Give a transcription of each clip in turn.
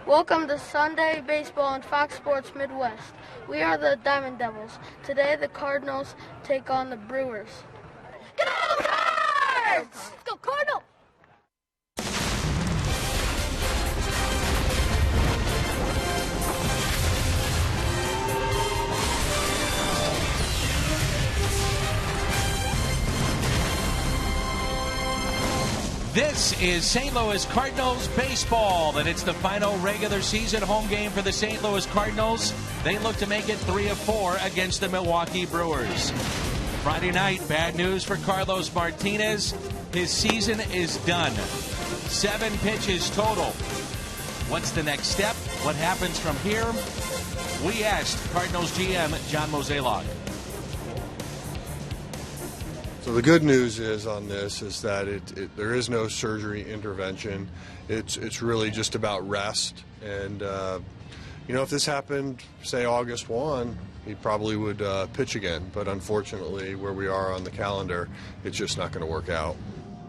Welcome to Sunday Baseball on Fox Sports Midwest. We are the Diamond Devils. Today the Cardinals take on the Brewers. Go Cards! Let's go Cardinals! This is St. Louis Cardinals baseball, and it's the final regular season home game for the St. Louis Cardinals. They look to make it 3 of 4 against the Milwaukee Brewers. Friday night, bad news for Carlos Martinez. His season is done. 7 pitches total. What's the next step? What happens from here? We asked Cardinals GM John Mozeliak. So the good news is on this is that there is no surgery intervention. It's really just about rest. And, if this happened, say, August 1, he probably would pitch again. But unfortunately, where we are on the calendar, it's just not going to work out.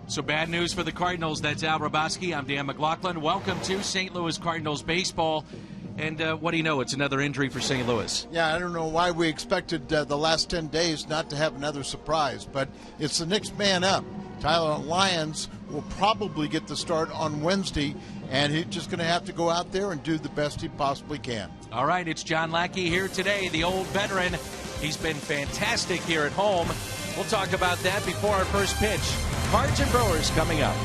So bad news for the Cardinals. That's Al Raboski. I'm Dan McLaughlin. Welcome to St. Louis Cardinals baseball. And what do you know? It's another injury for St. Louis. Yeah, I don't know why we expected the last 10 days not to have another surprise, but it's the next man up. Tyler Lyons will probably get the start on Wednesday, and he's just going to have to go out there and do the best he possibly can. All right, it's John Lackey here today, the old veteran. He's been fantastic here at home. We'll talk about that before our first pitch. Cards and Brewers coming up.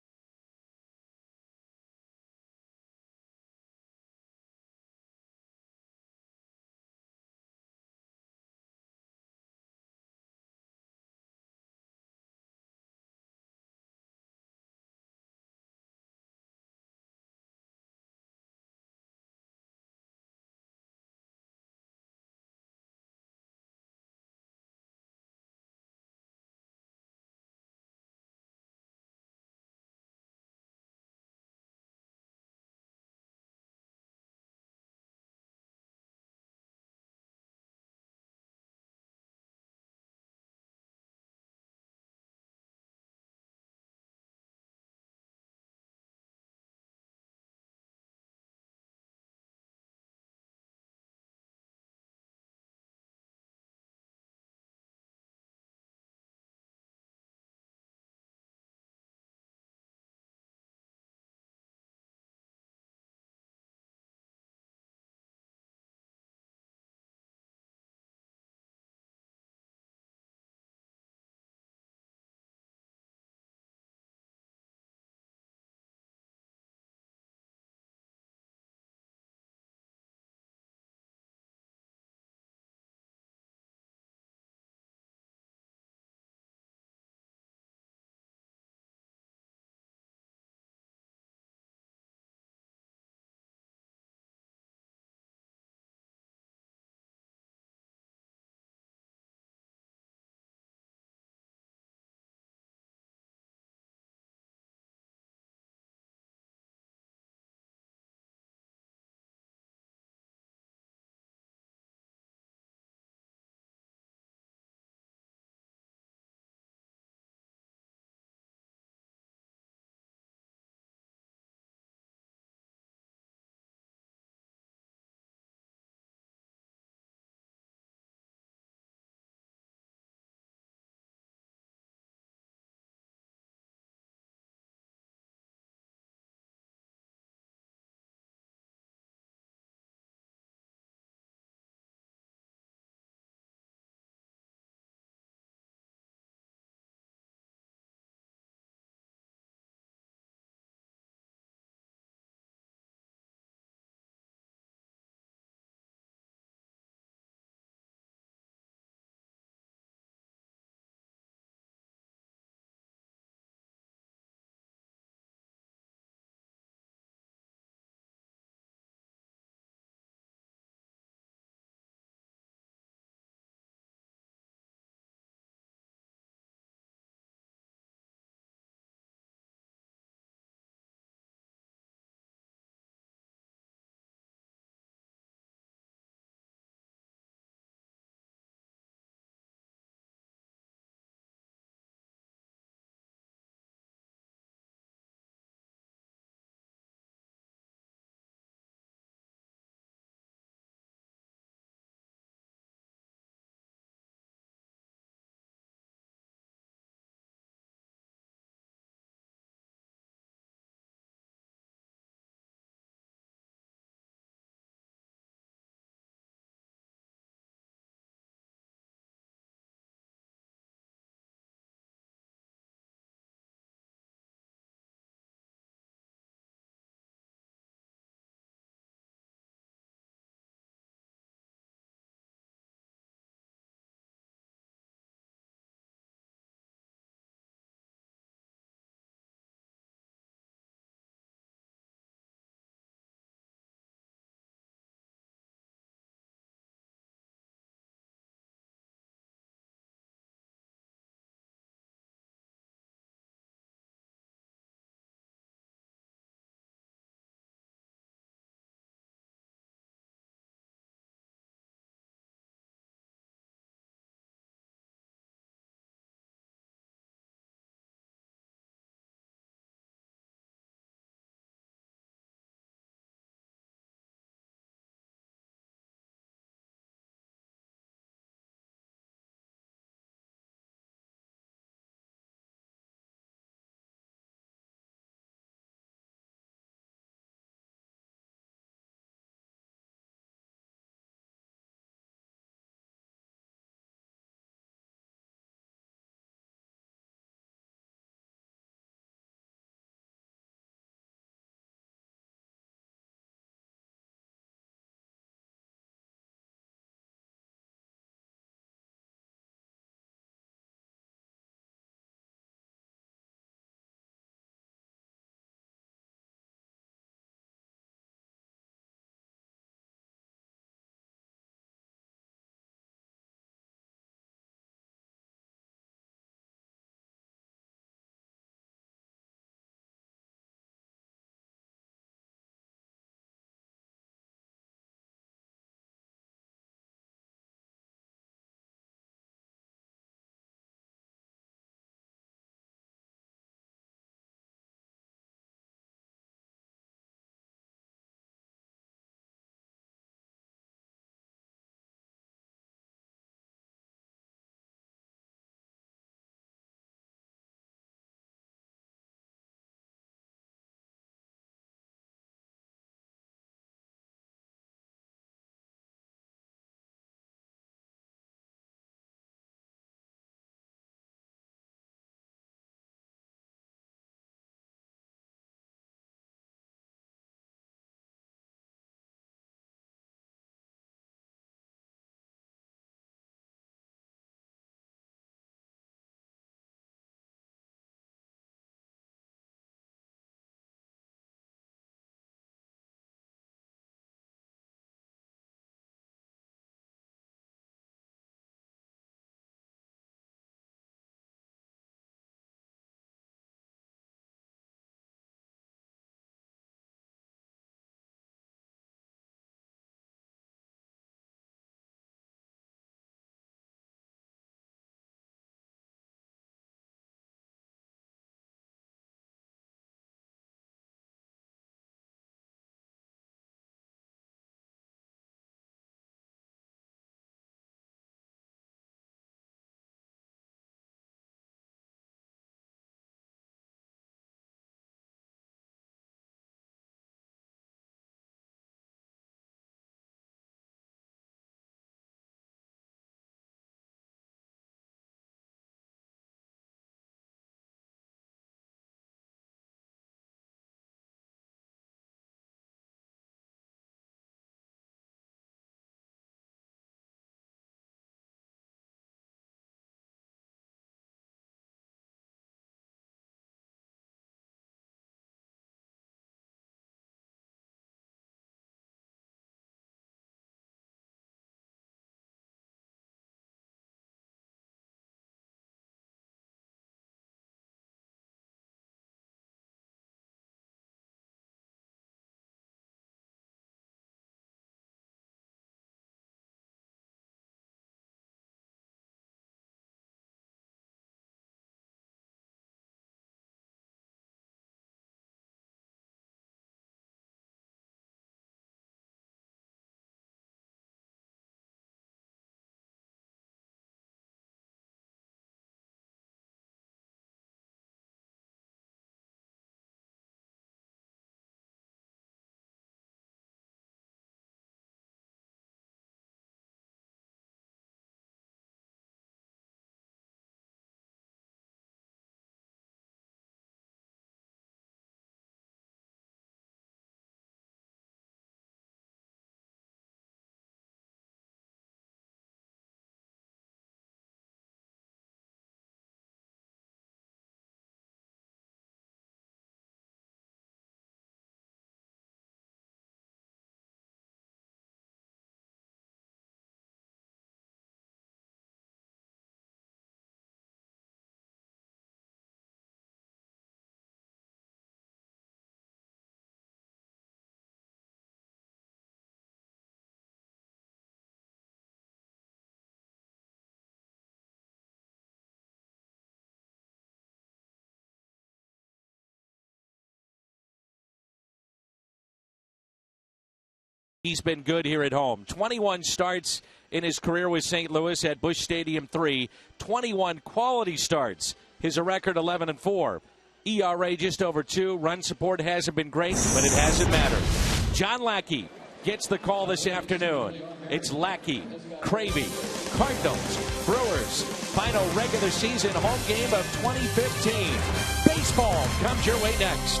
He's been good here at home. 21 starts in his career with St. Louis at Busch Stadium 3. 21 quality starts. His record 11-4. ERA just over 2. Run support hasn't been great, but it hasn't mattered. John Lackey gets the call this afternoon. It's Lackey, Cravey, Cardinals, Brewers. Final regular season home game of 2015. Baseball comes your way next.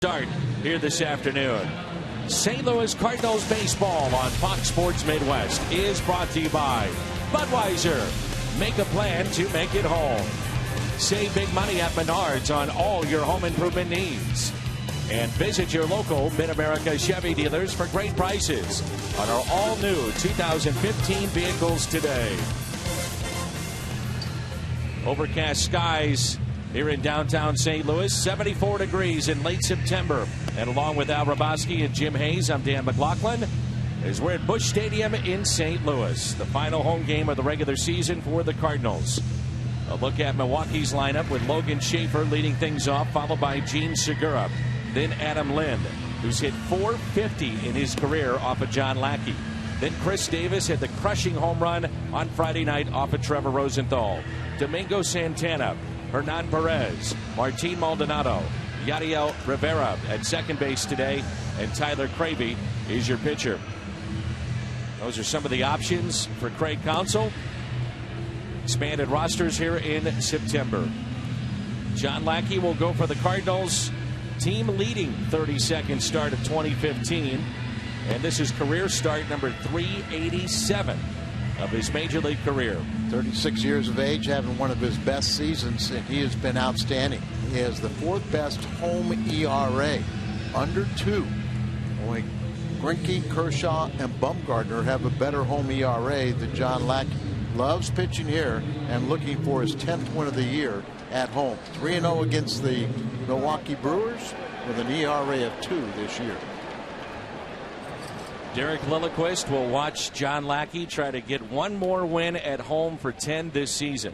Start here this afternoon. St. Louis Cardinals baseball on Fox Sports Midwest is brought to you by Budweiser. Make a plan to make it home. Save big money at Menards on all your home improvement needs. And visit your local Mid-America Chevy dealers for great prices on our all-new 2015 vehicles today. Overcast skies here in downtown St. Louis, 74 degrees in late September. And along with Al Raboski and Jim Hayes, I'm Dan McLaughlin, as we're at Busch Stadium in St. Louis. The final home game of the regular season for the Cardinals. A look at Milwaukee's lineup with Logan Schaefer leading things off, followed by Gene Segura. Then Adam Lind, who's hit .450 in his career off of John Lackey. Then Chris Davis hit the crushing home run on Friday night off of Trevor Rosenthal. Domingo Santana, Hernan Perez, Martin Maldonado, Yadiel Rivera at second base today, and Tyler Cravey is your pitcher. Those are some of the options for Craig Counsell. Expanded rosters here in September. John Lackey will go for the Cardinals. Team leading 32nd start of 2015. And this is career start number 387 of his major league career. 36 years of age, having one of his best seasons, and he has been outstanding. He has the 4th best home ERA, under 2. Only Greinke, Kershaw, and Bumgarner have a better home ERA than John Lackey. Loves pitching here and looking for his 10th win of the year at home. 3-0 against the Milwaukee Brewers with an ERA of 2 this year. Derek Lilliquist will watch John Lackey try to get one more win at home for 10 this season.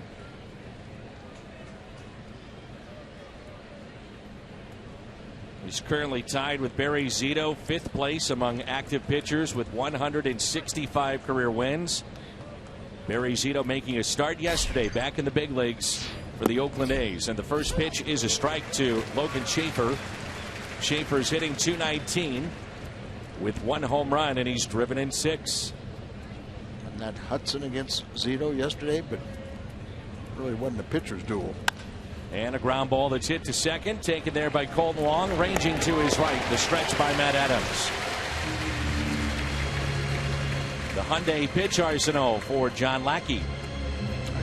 He's currently tied with Barry Zito, 5th place among active pitchers with 165 career wins. Barry Zito making a start yesterday back in the big leagues for the Oakland A's. And the first pitch is a strike to Logan Schaefer. Schaefer's hitting .219 with 1 home run, and he's driven in 6. And that Hudson against Zito yesterday, but really wasn't a pitcher's duel. And a ground ball that's hit to second, taken there by Colton Long, ranging to his right. The stretch by Matt Adams. The Hyundai pitch arsenal for John Lackey.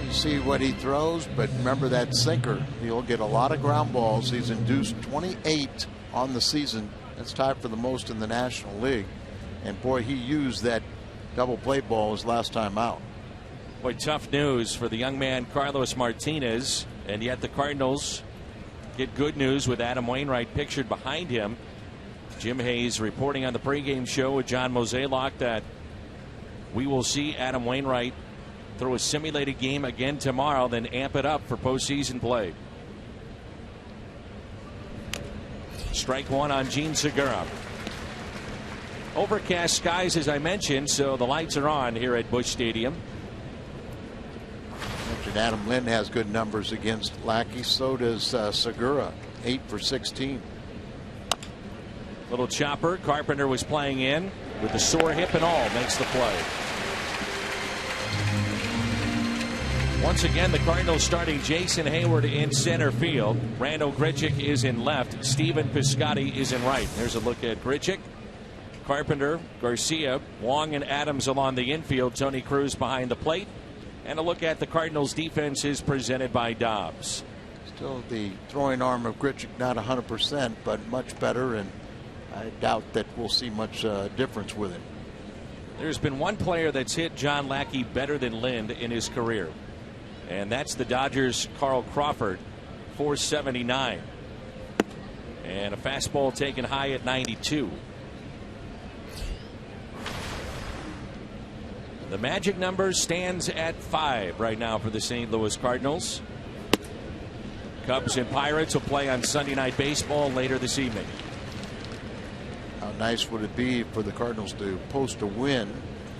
You see what he throws, but remember that sinker. He'll get a lot of ground balls. He's induced 28 on the season. That's tied for the most in the National League. And boy, he used that double play ball his last time out. Boy, tough news for the young man Carlos Martinez. And yet the Cardinals get good news with Adam Wainwright pictured behind him. Jim Hayes reporting on the pregame show with John Mozeliak that we will see Adam Wainwright throw a simulated game again tomorrow, then amp it up for postseason play. Strike one on Gene Segura. Overcast skies, as I mentioned, so the lights are on here at Busch Stadium. Adam Lynn has good numbers against Lackey. So does Segura, 8 for 16. Little chopper. Carpenter was playing in with the sore hip and all, makes the play. Once again, the Cardinals starting Jason Hayward in center field. Randall Grichuk is in left. Steven Piscotty is in right. There's a look at Grichuk. Carpenter, Garcia, Wong, and Adams along the infield. Tony Cruz behind the plate. And a look at the Cardinals defense is presented by Dobbs. Still the throwing arm of Grichuk not 100%, but much better, and I doubt that we'll see much difference with it. There's been one player that's hit John Lackey better than Lind in his career, and that's the Dodgers' Carl Crawford, 479. And a fastball taken high at 92. The magic number stands at 5 right now for the St. Louis Cardinals. Cubs and Pirates will play on Sunday Night Baseball later this evening. How nice would it be for the Cardinals to post a win,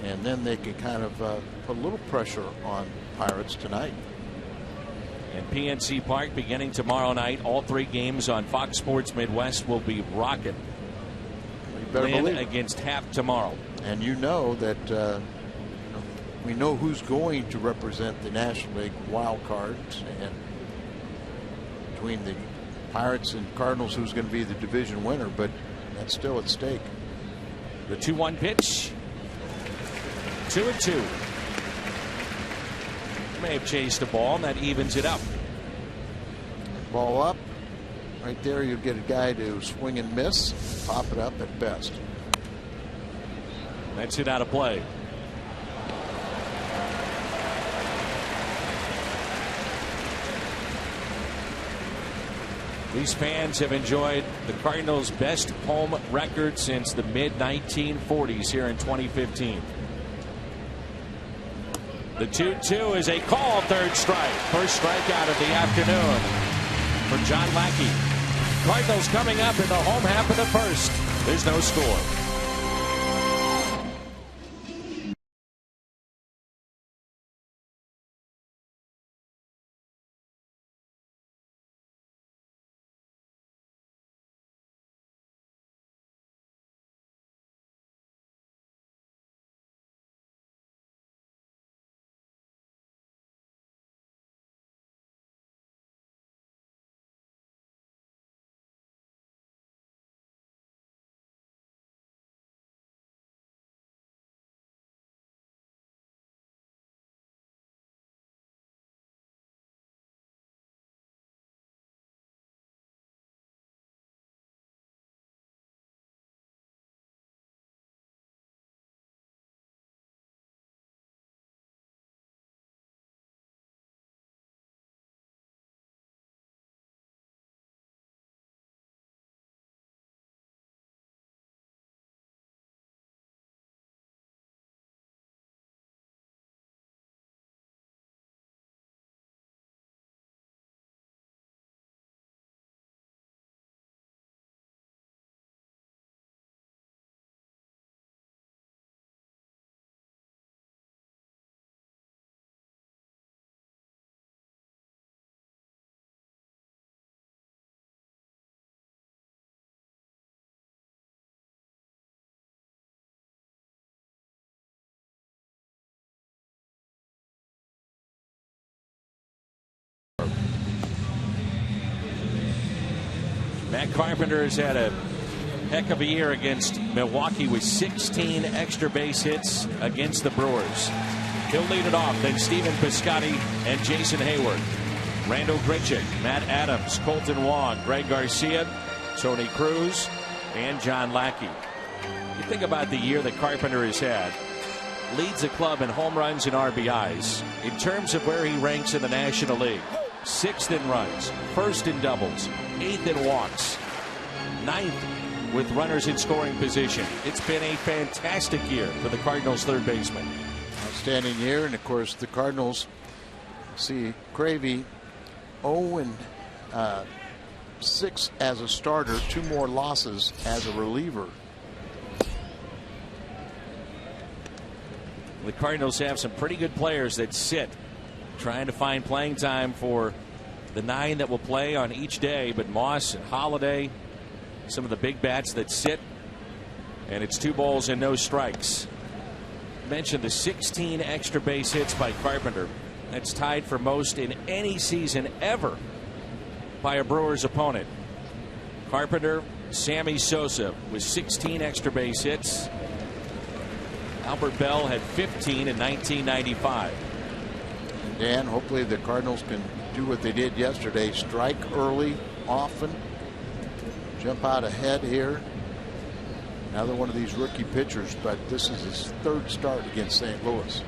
and then they can kind of put a little pressure on Pirates tonight. And PNC Park beginning tomorrow night. All 3 games on Fox Sports Midwest will be rocking. Lynn against Happ tomorrow. And you know that we know who's going to represent the National League wild cards, and between the Pirates and Cardinals, who's going to be the division winner, but that's still at stake. The 2-1 pitch. 2-2. May have chased the ball, and that evens it up. Ball up. Right there, you'll get a guy to swing and miss, pop it up at best. That's it out of play. These fans have enjoyed the Cardinals' best home record since the mid-1940s here in 2015. The 2-2 is a call, third strike. First strikeout of the afternoon for John Lackey. Cardinals coming up in the home half of the first. There's no score. Matt Carpenter has had a heck of a year against Milwaukee with 16 extra base hits against the Brewers. He'll lead it off. Then Stephen Piscotty and Jason Hayward. Randall Grichuk, Matt Adams, Colton Wong, Greg Garcia, Tony Cruz, and John Lackey. You think about the year that Carpenter has had. Leads the club in home runs and RBIs. In terms of where he ranks in the National League, 6th in runs, 1st in doubles, 8th in walks, 9th with runners in scoring position. It's been a fantastic year for the Cardinals third baseman. Outstanding year, and of course the Cardinals see Cravey 0-6 as a starter, 2 more losses as a reliever. The Cardinals have some pretty good players that sit, trying to find playing time for the 9 that will play on each day. But Moss and Holiday, some of the big bats that sit, and it's 2 balls and no strikes. Mentioned the 16 extra base hits by Carpenter. That's tied for most in any season ever by a Brewers opponent. Carpenter, Sammy Sosa with 16 extra base hits. Albert Bell had 15 in 1995. Dan, hopefully the Cardinals can do what they did yesterday, strike early, often, jump out ahead here. Another one of these rookie pitchers, but this is his 3rd start against St. Louis.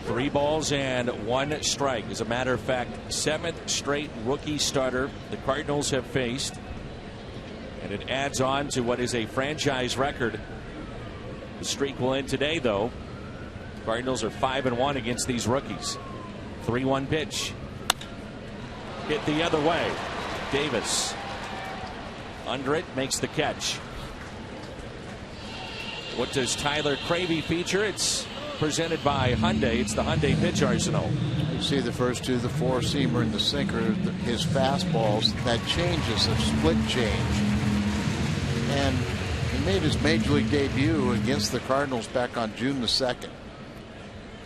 3 balls and 1 strike. As a matter of fact, 7th straight rookie starter the Cardinals have faced, and it adds on to what is a franchise record. The streak will end today, though. Cardinals are 5-1 against these rookies. 3-1 pitch. Hit the other way. Davis under it, makes the catch. What does Tyler Cravey feature? It's presented by Hyundai. It's the Hyundai pitch arsenal. You see the first 2, the 4-seamer and the sinker, his fastballs. That change is a split change. And he made his major league debut against the Cardinals back on June the 2nd.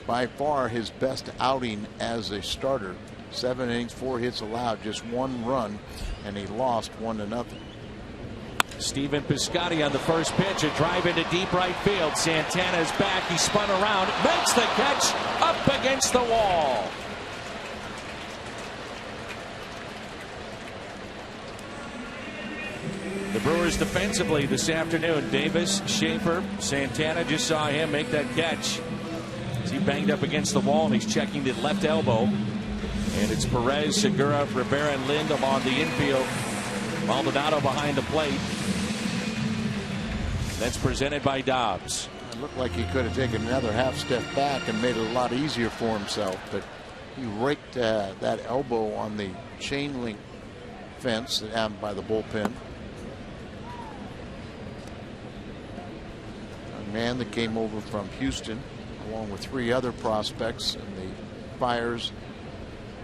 By far his best outing as a starter. 7 innings, 4 hits allowed, just 1 run, and he lost 1-0. Stephen Piscotty on the first pitch, a drive into deep right field. Santana's back. He spun around, makes the catch up against the wall. The Brewers defensively this afternoon. Davis, Schaefer, Santana, just saw him make that catch. He banged up against the wall, and he's checking the left elbow. And it's Perez, Segura, Rivera, and Lind along the infield. Maldonado behind the plate. That's presented by Dobbs. It looked like he could have taken another half step back and made it a lot easier for himself, but he raked that elbow on the chain link fence by the bullpen. A man that came over from Houston along with 3 other prospects in the Fires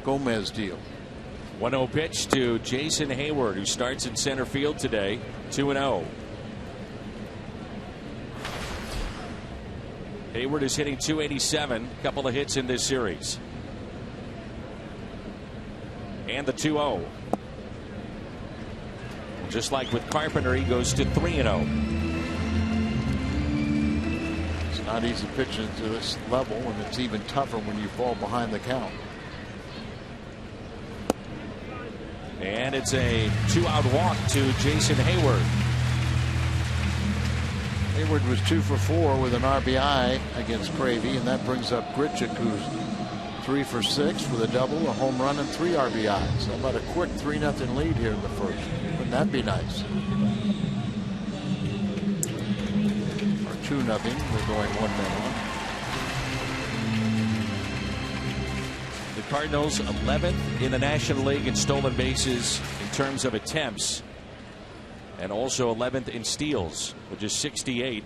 Gomez deal. 1-0 pitch to Jason Hayward, who starts in center field today. 2-0. Hayward is hitting .287, a couple of hits in this series. And the 2-0. Just like with Carpenter, he goes to 3-0. It's not easy pitching to this level, and it's even tougher when you fall behind the count. And it's a 2-out walk to Jason Hayward. Hayward was 2 for 4 with an RBI against Cravey, and that brings up Grichuk, who's 3 for 6 with a double, a home run, and 3 RBIs. How about a quick 3-0 lead here in the first? Wouldn't that be nice? Or 2-0. We're going 1-0. The Cardinals 11th in the National League in stolen bases in terms of attempts, and also 11th in steals, which is 68.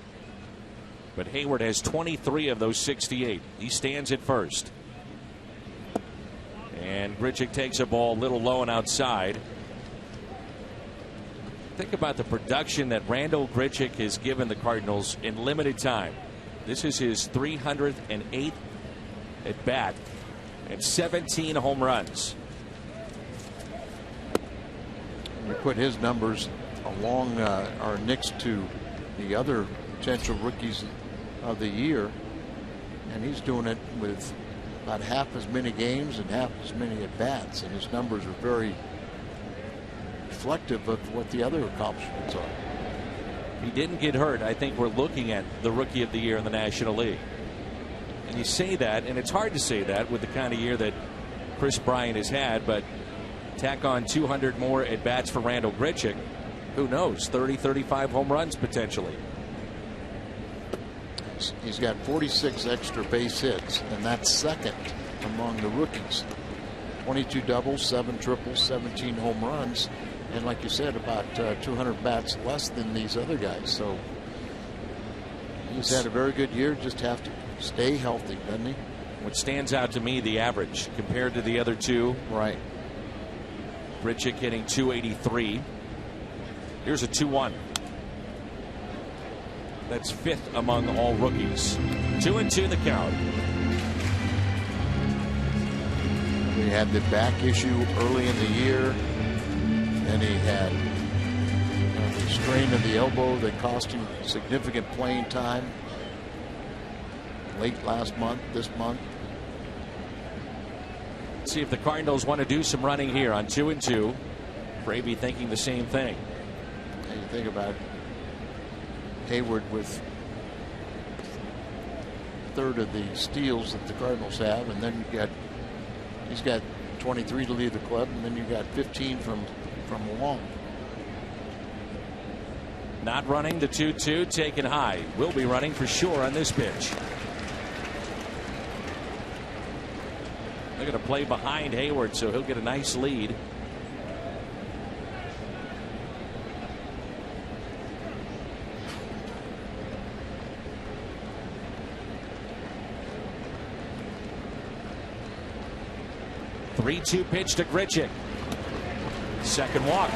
But Hayward has 23 of those 68. He stands at first. And Grichuk takes a ball a little low and outside. Think about the production that Randall Grichuk has given the Cardinals in limited time. This is his 308th at bat and 17 home runs. The put his numbers along or next to the other potential rookies of the year, and he's doing it with about half as many games and half as many at bats, and his numbers are very reflective of what the other accomplishments are. He didn't get hurt. I think we're looking at the rookie of the year in the National League. And you say that, and it's hard to say that with the kind of year that Chris Bryant has had, but tack on 200 more at bats for Randal Grichuk. Who knows? 30, 35 home runs potentially. He's got 46 extra base hits, and that's second among the rookies. 22 doubles, 7 triples, 17 home runs, and like you said, about 200 bats less than these other guys. So he's had a very good year. Just have to stay healthy, doesn't he? What stands out to me, the average compared to the other two. Right. Grichuk hitting 283. Here's a 2-1. That's fifth among all rookies. 2-2 the count. He had the back issue early in the year. Then he had the strain of the elbow that cost him significant playing time late last month, this month. Let's see if the Cardinals want to do some running here on 2-2. Gravy thinking the same thing. And you think about Hayward with a third of the steals that the Cardinals have, and then he's got 23 to lead the club, and then you got 15 from Long. Not running, the 2-2 taken high. Will be running for sure on this pitch. They're going to play behind Hayward, so he'll get a nice lead. The 3-2 pitch to Grichuk. Second walk.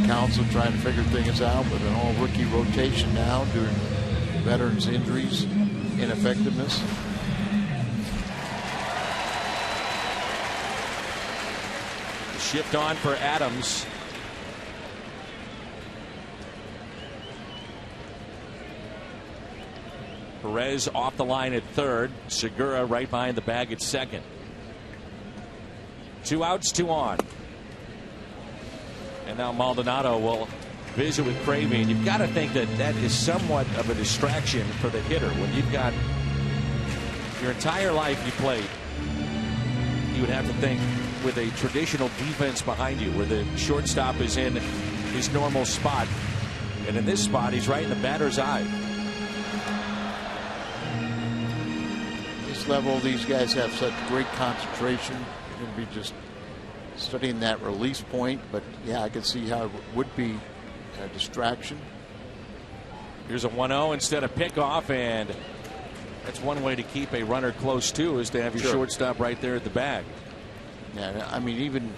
Council trying to figure things out with an all rookie rotation now due to veterans injuries, ineffectiveness. Shift on for Adams. Perez off the line at third. Segura right behind the bag at second. 2 outs, 2 on. And now Maldonado will visit with Gravy, and you've got to think that that is somewhat of a distraction for the hitter. When you've got your entire life you played, you would have to think with a traditional defense behind you where the shortstop is in his normal spot, and in this spot he's right in the batter's eye. This level, these guys have such great concentration. You're going to be just studying that release point, but yeah, I can see how it would be a distraction. Here's a 1-0 instead of pickoff, and that's one way to keep a runner close to, is to have your shortstop right there at the bag. Yeah, I mean, even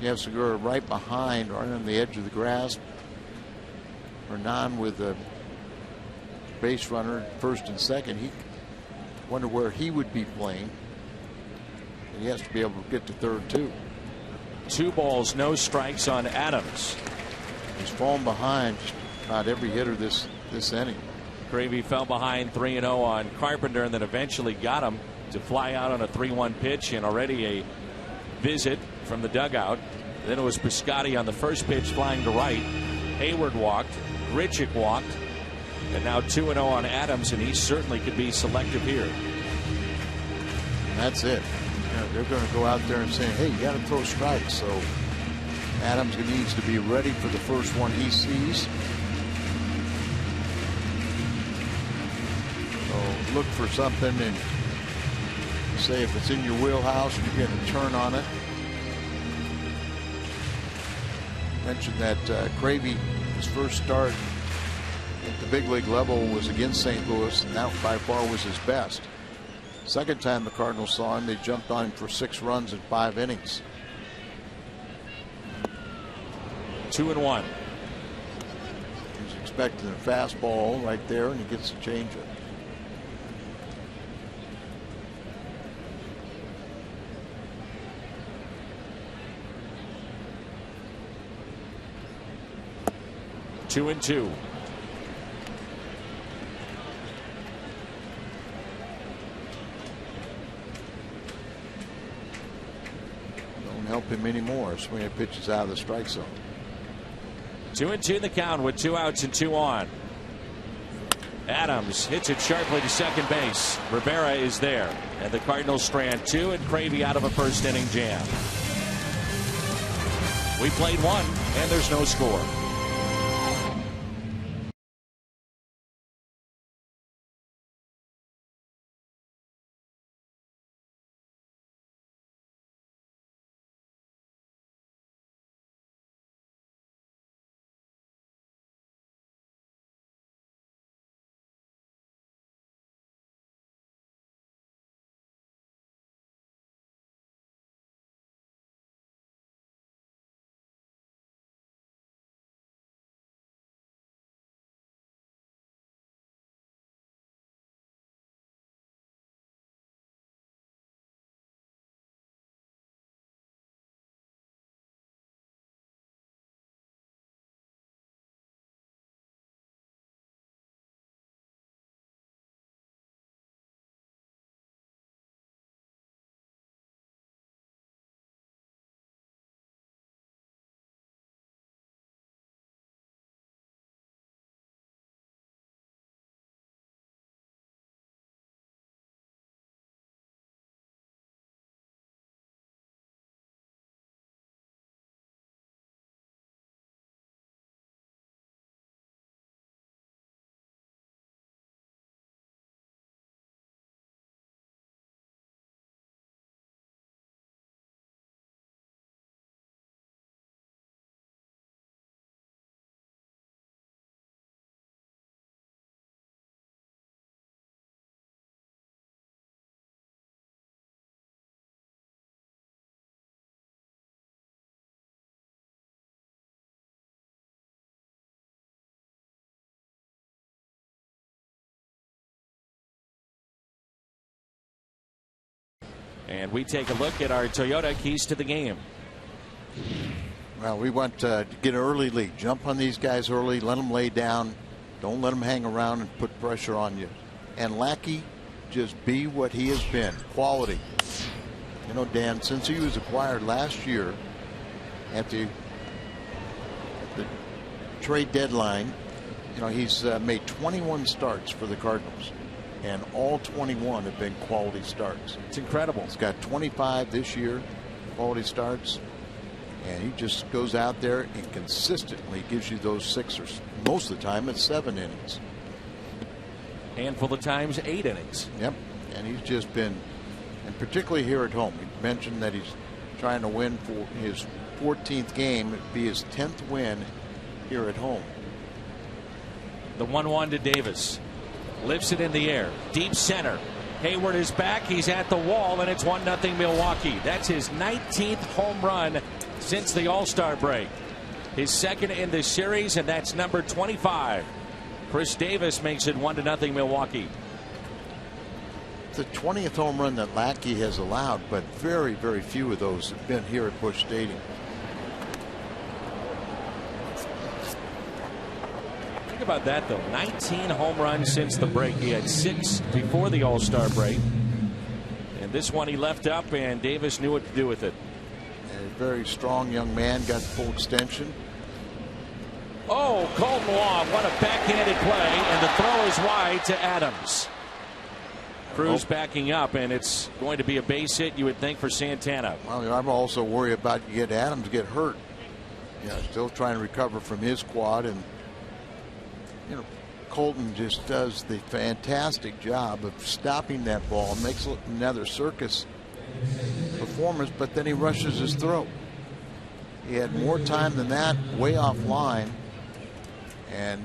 you have Segura right behind, right on the edge of the grass. Hernan with the base runner first and second. He wonder where he would be playing. And he has to be able to get to third too. 2 balls, no strikes on Adams. He's fallen behind just about every hitter this inning. Gravy fell behind 3-0 on Carpenter, and then eventually got him to fly out on a 3-1 pitch, and already a visit from the dugout. Then it was Piscotty on the first pitch flying to right. Hayward walked, Grichuk walked, and now 2-0 on Adams, and he certainly could be selective here. And that's it. You know, they're going to go out there and say, hey, you got to throw strikes. So Adams needs to be ready for the first one he sees. So look for something and say if it's in your wheelhouse, you're going to turn on it. Mentioned that Gravy, his first start at the big league level was against St. Louis, and that by far was his best. Second time the Cardinals saw him, they jumped on him for 6 runs in 5 innings. 2-1. He's expecting a fastball right there, and he gets a changeup. Two and two. Don't help him anymore. Swinging pitches out of the strike zone. 2-2 the count with 2 outs and 2 on. Adams hits it sharply to second base. Rivera is there, and the Cardinals strand 2 and Cravey out of a first inning jam. We played 1 and there's no score. And we take a look at our Toyota keys to the game. Well, we want to get an early lead. Jump on these guys early. Let them lay down. Don't let them hang around and put pressure on you. And Lackey, just be what he has been. Quality. You know, Dan, since he was acquired last year at the trade deadline, you know, he's made 21 starts for the Cardinals. And all 21 have been quality starts. It's incredible. He's got 25 this year, quality starts. And he just goes out there and consistently gives you those 6 or most of the time it's 7 innings. Handful of times 8 innings. Yep. And he's just been, and particularly here at home. He mentioned that he's trying to win for his 14th game. It'd be his 10th win here at home. The 1-1 to Davis. Lifts it in the air. Deep center. Hayward is back. He's at the wall, and it's 1-0 Milwaukee. That's his 19th home run since the All-Star break. His second in this series, and that's number 25. Chris Davis makes it 1-0 Milwaukee. The 20th home run that Lackey has allowed, but very, very few of those have been here at Busch Stadium. Think about that, though. 19 home runs since the break. He had 6 before the All-Star break. And this one he left up, and Davis knew what to do with it. A very strong young man, got full extension. Oh, Colton Wong, what a backhanded play, and the throw is wide to Adams. Cruz backing up, and it's going to be a base hit, you would think, for Santana. Well, I'm also worried about Adams get hurt. Yeah, still trying to recover from his quad, and you know, Colton just does the fantastic job of stopping that ball, makes another circus performance, but then he rushes his throw. He had more time than that, way offline, and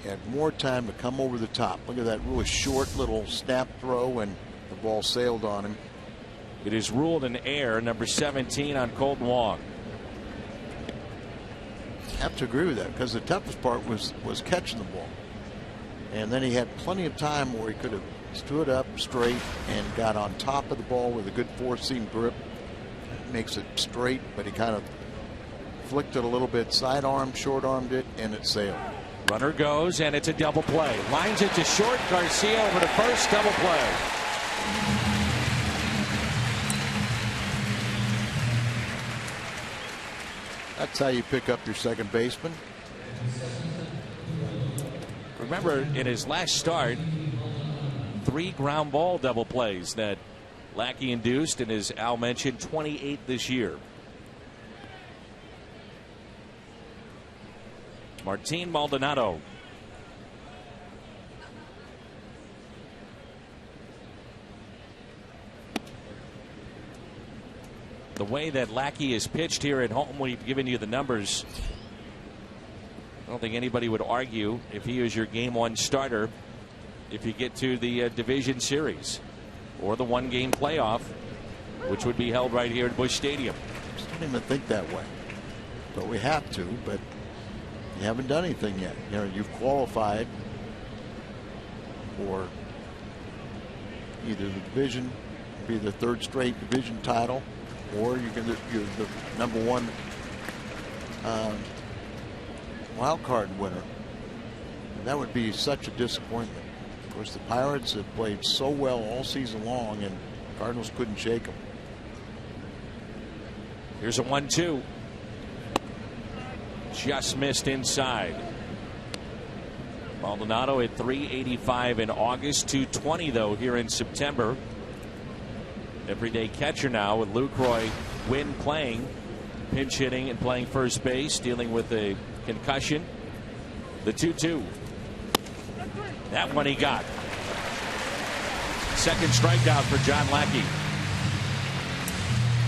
he had more time to come over the top. Look at that really short little snap throw, and the ball sailed on him. It is ruled an error, number 17 on Colton Wong. have to agree with that, because the toughest part was catching the ball. And then he had plenty of time where he could have stood up straight and got on top of the ball with a good four-seam grip. Makes it straight, but he kind of flicked it a little bit, sidearm, short-armed it, and it sailed. Runner goes, and it's a double play. Lines it to short. Garcia over to first. Double play. That's how you pick up your second baseman. Remember, in his last start, 3 ground ball double plays that Lackey induced, and as Al mentioned, 28 this year. Martin Maldonado. The way that Lackey is pitched here at home, we've given you the numbers. I don't think anybody would argue if he is your game 1 starter if you get to the division series or the 1-game playoff, which would be held right here at Busch Stadium. Just don't even think that way, but we have to. But you haven't done anything yet. You know, you've qualified for either the division, be the 3rd straight division title, or you're the number 1 wild card winner. And that would be such a disappointment. Of course, the Pirates have played so well all season long, and Cardinals couldn't shake them. Here's a 1-2. Just missed inside. Maldonado at 385 in August, 220 though here in September. Everyday catcher now with Lucroy Wynn playing, pinch hitting and playing first base, dealing with a concussion. The 2-2. That one he got. Second strikeout for John Lackey.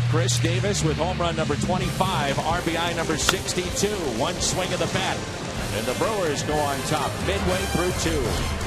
Chris Davis with home run number 25, RBI number 62. One swing of the bat, and the Brewers go on top midway through 2.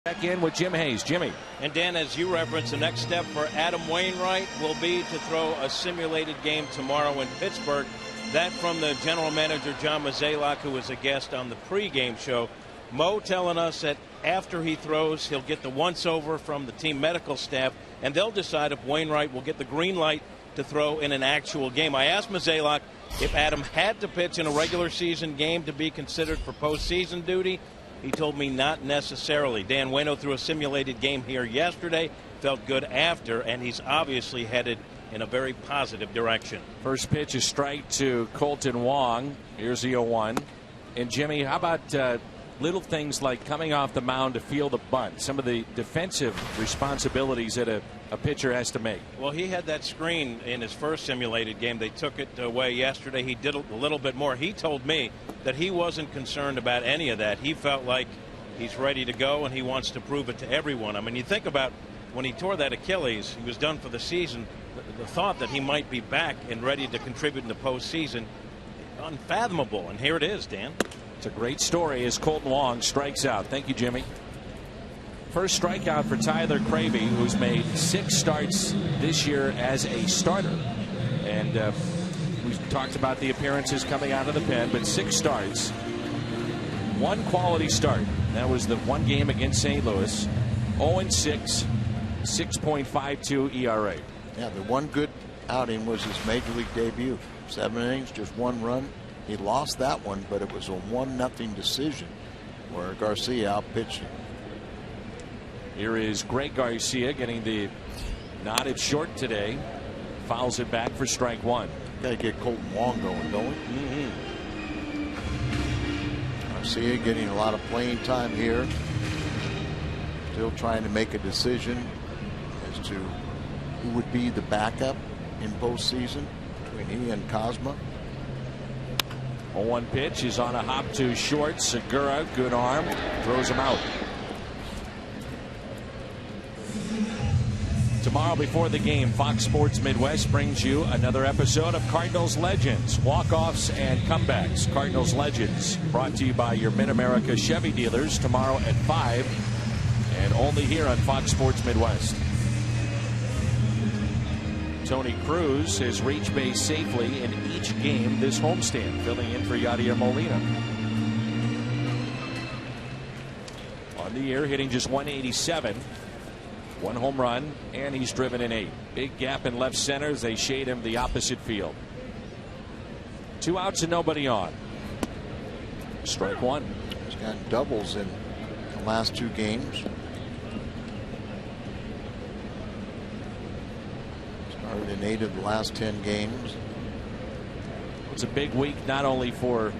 Back in with Jim Hayes. Jimmy. And Dan, as you referenced, the next step for Adam Wainwright will be to throw a simulated game tomorrow in Pittsburgh. That from the general manager, John Mozeliak, who was a guest on the pregame show. Mo telling us that after he throws, he'll get the once-over from the team medical staff, and they'll decide if Wainwright will get the green light to throw in an actual game. I asked Mozeliak if Adam had to pitch in a regular season game to be considered for postseason duty. He told me not necessarily. Dan Waino threw a simulated game here yesterday, felt good after, and he's obviously headed in a very positive direction. First pitch is strike to Colton Wong. Here's the 0-1. And Jimmy, how about little things like coming off the mound to field a bunt, some of the defensive responsibilities that a pitcher has to make. Well, he had that screen in his first simulated game. They took it away yesterday. He did a little bit more. He told me that he wasn't concerned about any of that. He felt like he's ready to go, and he wants to prove it to everyone. I mean, you think about when he tore that Achilles, he was done for the season. The thought that he might be back and ready to contribute in the postseason, unfathomable. And here it is, Dan. It's a great story as Colton Wong strikes out. Thank you, Jimmy. First strikeout for Tyler Cravey, who's made 6 starts this year as a starter. And we've talked about the appearances coming out of the pen, but 6 starts. 1 quality start. That was the 1 game against St. Louis. 0-6, 6.52 ERA. Yeah, the one good outing was his major league debut. 7 innings, just 1 run. He lost that one, but it was a 1-0 decision where Garcia outpitched him. Here is Greg Garcia getting the nod at short today. Fouls it back for strike 1. Got to get Colton Wong going, don't we? Garcia getting a lot of playing time here. Still trying to make a decision as to who would be the backup in postseason between he and Cosma. 0-1 pitch is on a hop to short. Segura, good arm, throws him out. Tomorrow before the game, Fox Sports Midwest brings you another episode of Cardinals Legends, walk-offs and comebacks. Cardinals Legends brought to you by your Mid-America Chevy dealers tomorrow at 5 and only here on Fox Sports Midwest. Tony Cruz has reached base safely in each game this homestand, filling in for Yadier Molina. On the year, hitting just 187. 1 home run, and he's driven in 8. Big gap in left center as they shade him the opposite field. 2 outs and nobody on. Strike 1. He's got doubles in the last 2 games. Started in 8 of the last 10 games. It's a big week not only for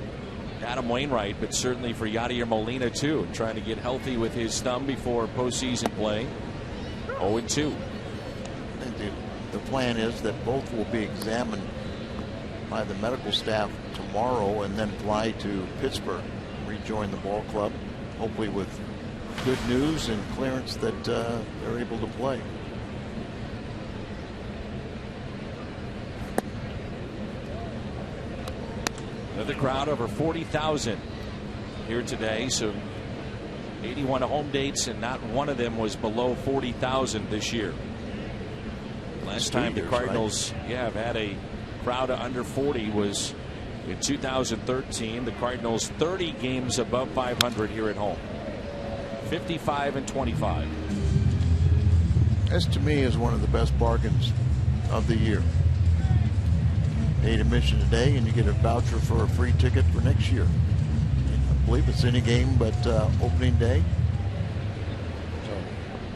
Adam Wainwright, but certainly for Yadier Molina too, trying to get healthy with his thumb before postseason play. 0-2. I think the plan is that both will be examined by the medical staff tomorrow and then fly to Pittsburgh, rejoin the ball club, hopefully with good news and clearance that they're able to play. Another crowd over 40,000 here today, so 81 home dates, and not one of them was below 40,000 this year. Last time the Cardinals have had a crowd of under 40 was in 2013. The Cardinals 30 games above 500 here at home. 55-25. This to me is one of the best bargains of the year. Paid admission today and you get a voucher for a free ticket for next year. I believe it's any game but opening day. So,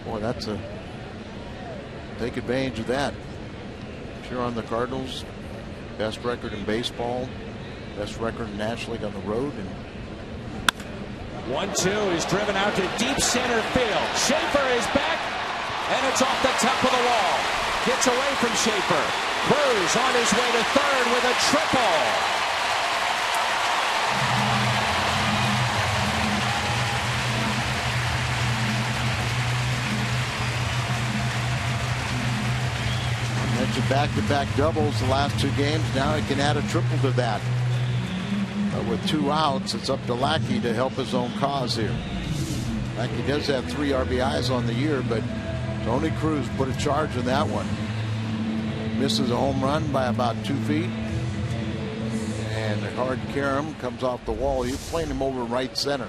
boy, that's a take advantage of that. If you're on the Cardinals, best record in baseball, best record in National League on the road, and 1-2 is driven out to deep center field. Schaefer is back, and it's off the top of the wall. Gets away from Schaefer. Cruz on his way to third with a triple. mentioned back-to-back doubles the last 2 games. Now he can add a triple to that. With 2 outs, it's up to Lackey to help his own cause here. Lackey does have 3 RBIs on the year, but Tony Cruz put a charge in that one. Misses a home run by about 2 feet. And a hard carom comes off the wall. He's playing him over right center.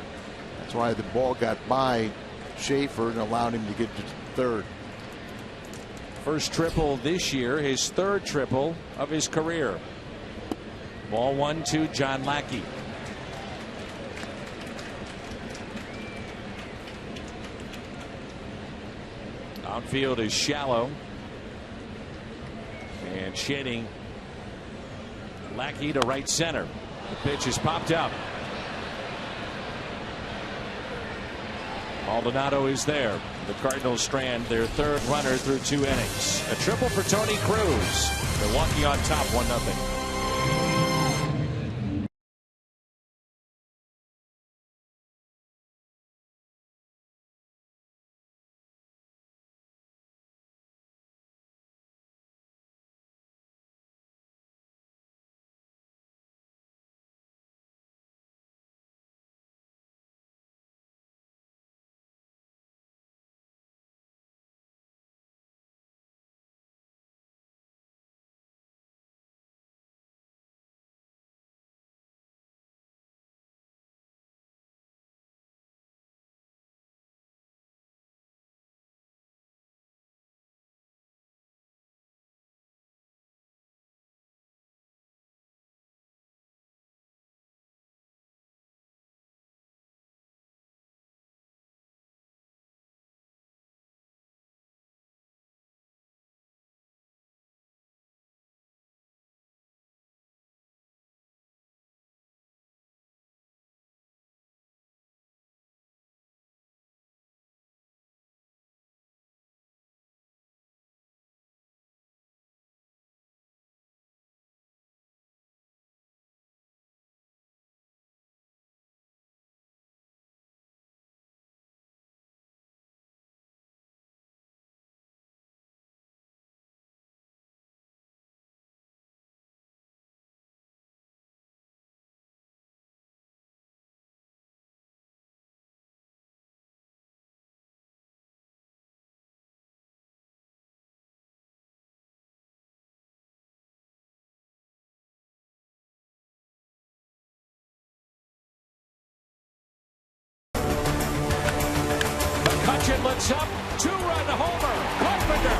That's why the ball got by Schaefer and allowed him to get to third. First triple this year, his 3rd triple of his career. Ball 1 to John Lackey. Outfield is shallow. And shading Lackey to right center. The pitch is popped up. Maldonado is there. The Cardinals strand their third runner through 2 innings. A triple for Tony Cruz. Milwaukee on top 1-0. Looks up, 2-run homer, Carpenter.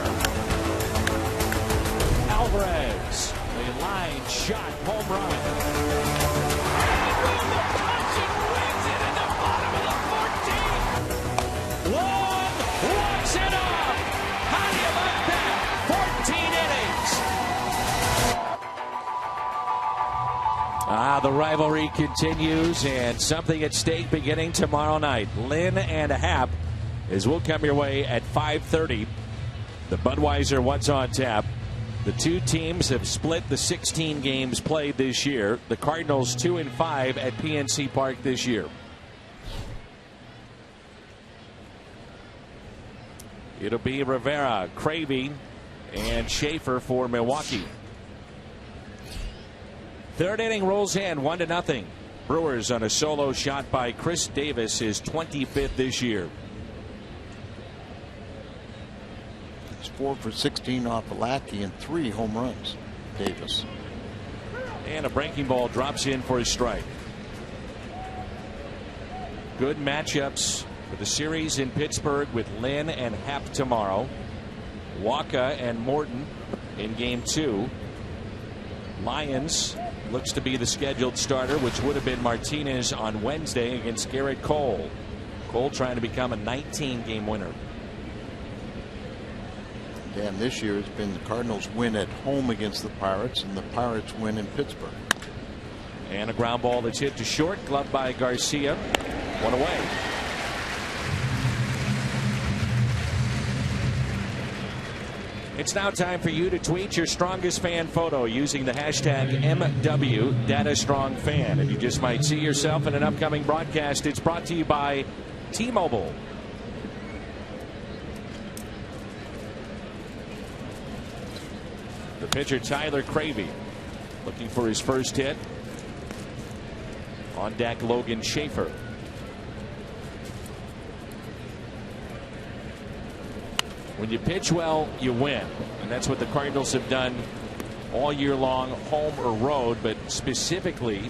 Alvarez, a line shot, home run. McCutchen wins it in the bottom of the 14th. Long walks it off. How do you like that? 14 innings. The rivalry continues, and something at stake beginning tomorrow night. Lynn and Happ, as we'll come your way at 5:30. The Budweiser What's on Tap. The two teams have split the 16 games played this year. The Cardinals 2-5 at PNC Park this year. It'll be Rivera, Cravey, and Schaefer for Milwaukee. Third inning rolls in 1-0. Brewers on a solo shot by Chris Davis, his 25th this year. 4 for 16 off of Lackey and 3 home runs. Davis. And a breaking ball drops in for a strike. Good matchups for the series in Pittsburgh with Lynn and Happ tomorrow. Waka and Morton in game 2. Lyons looks to be the scheduled starter, which would have been Martinez on Wednesday against Garrett Cole. Cole trying to become a 19-game winner. And this year it's been the Cardinals win at home against the Pirates and the Pirates win in Pittsburgh. And a ground ball that's hit to short, gloved by Garcia. One away. It's now time for you to tweet your strongest fan photo using the hashtag MWDataStrongFan. And you just might see yourself in an upcoming broadcast. It's brought to you by T-Mobile. The pitcher Tyler Cravey looking for his first hit. On deck Logan Schaefer. When you pitch well, you win, and that's what the Cardinals have done all year long, home or road, but specifically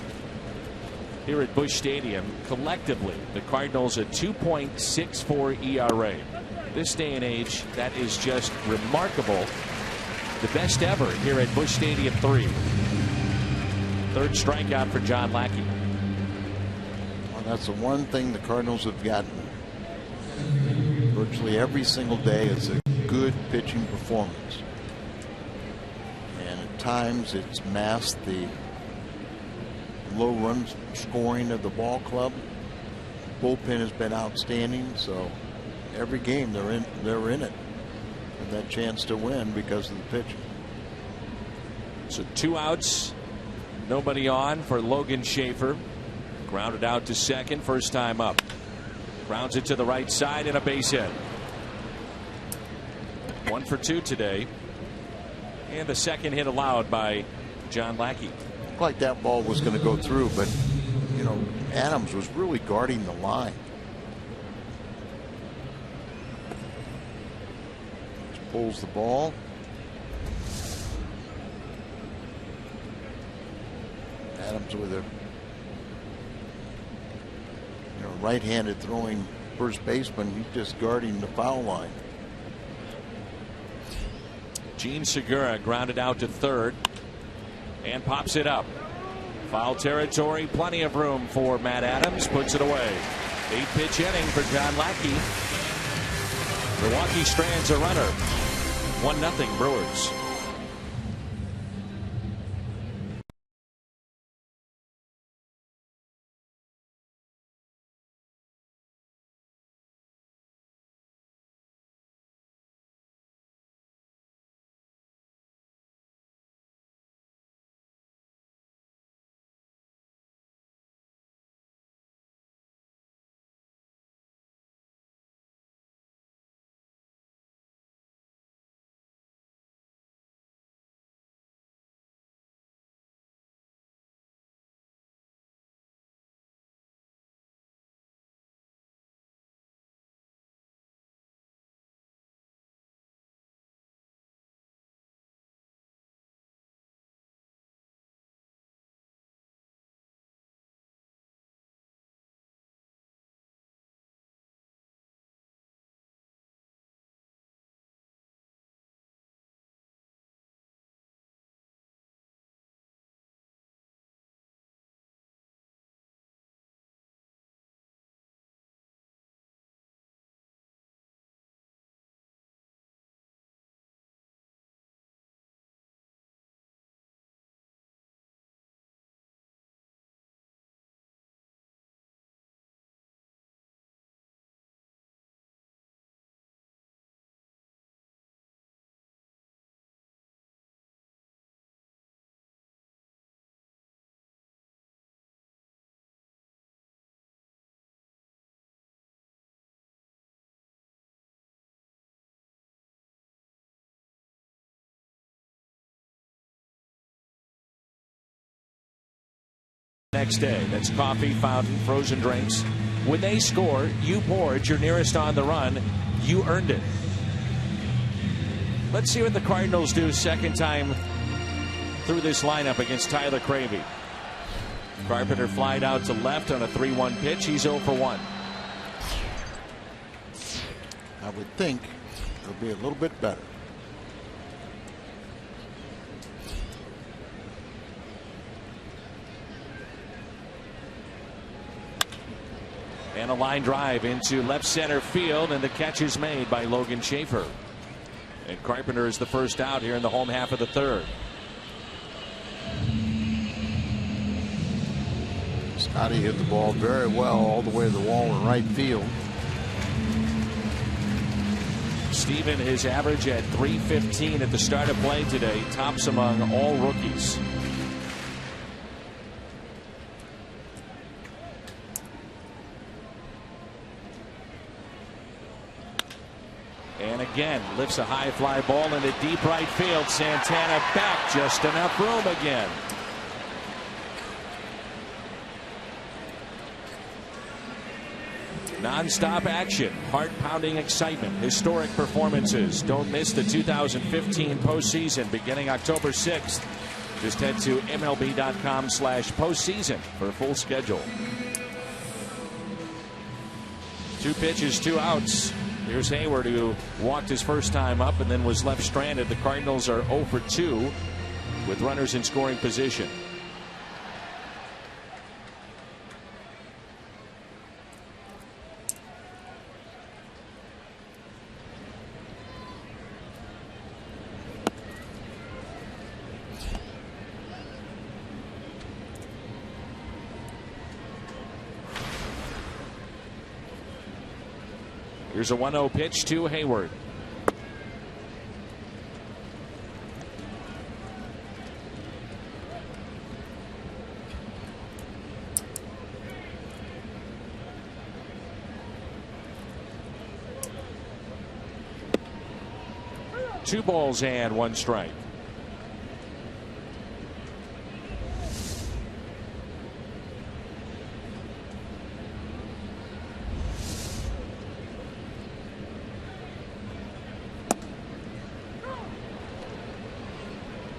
here at Busch Stadium. Collectively, the Cardinals a 2.64 ERA. This day and age, that is just remarkable. The best ever here at Busch Stadium 3. Third strikeout for John Lackey. Well, that's the one thing the Cardinals have gotten virtually every single day is a good pitching performance. And at times it's masked the low run scoring of the ball club. bullpen has been outstanding. So every game they're in it, and that chance to win because of the pitching. So 2 outs, nobody on for Logan Schaefer. Grounded out to second, first time up. Grounds it to the right side and a base hit. 1 for 2 today. And the second hit allowed by John Lackey. Looked like that ball was going to go through, but you know, Adams was really guarding the line. Just pulls the ball. Adams with a right-handed throwing first baseman. He's just guarding the foul line. Gene Segura grounded out to third and pops it up. Foul territory, plenty of room for Matt Adams, puts it away. 8-pitch inning for John Lackey. Milwaukee strands a runner. 1-0 Brewers. Next day, that's coffee, fountain, frozen drinks. When they score, you board your nearest on the run. You earned it. Let's see what the Cardinals do second time through this lineup against Tyler Cravey. Carpenter flied out to left on a 3-1 pitch. He's 0 for 1. I would think it'll be a little bit better. And a line drive into left center field, and the catch is made by Logan Schaefer. And Carpenter is the first out here in the home half of the third. Scotty hit the ball very well all the way to the wall in right field. Steven, his average at .315 at the start of play today, tops among all rookies. And again, lifts a high fly ball into deep right field. Santana back, just enough room again. Non-stop action, heart-pounding excitement, historic performances. Don't miss the 2015 postseason beginning October 6th. Just head to MLB.com/postseason for a full schedule. 2 pitches, 2 outs. Here's Hayward, who walked his first time up and then was left stranded. The Cardinals are 0 for 2 with runners in scoring position. Here's a 1-0 pitch to Hayward. Two balls and one strike.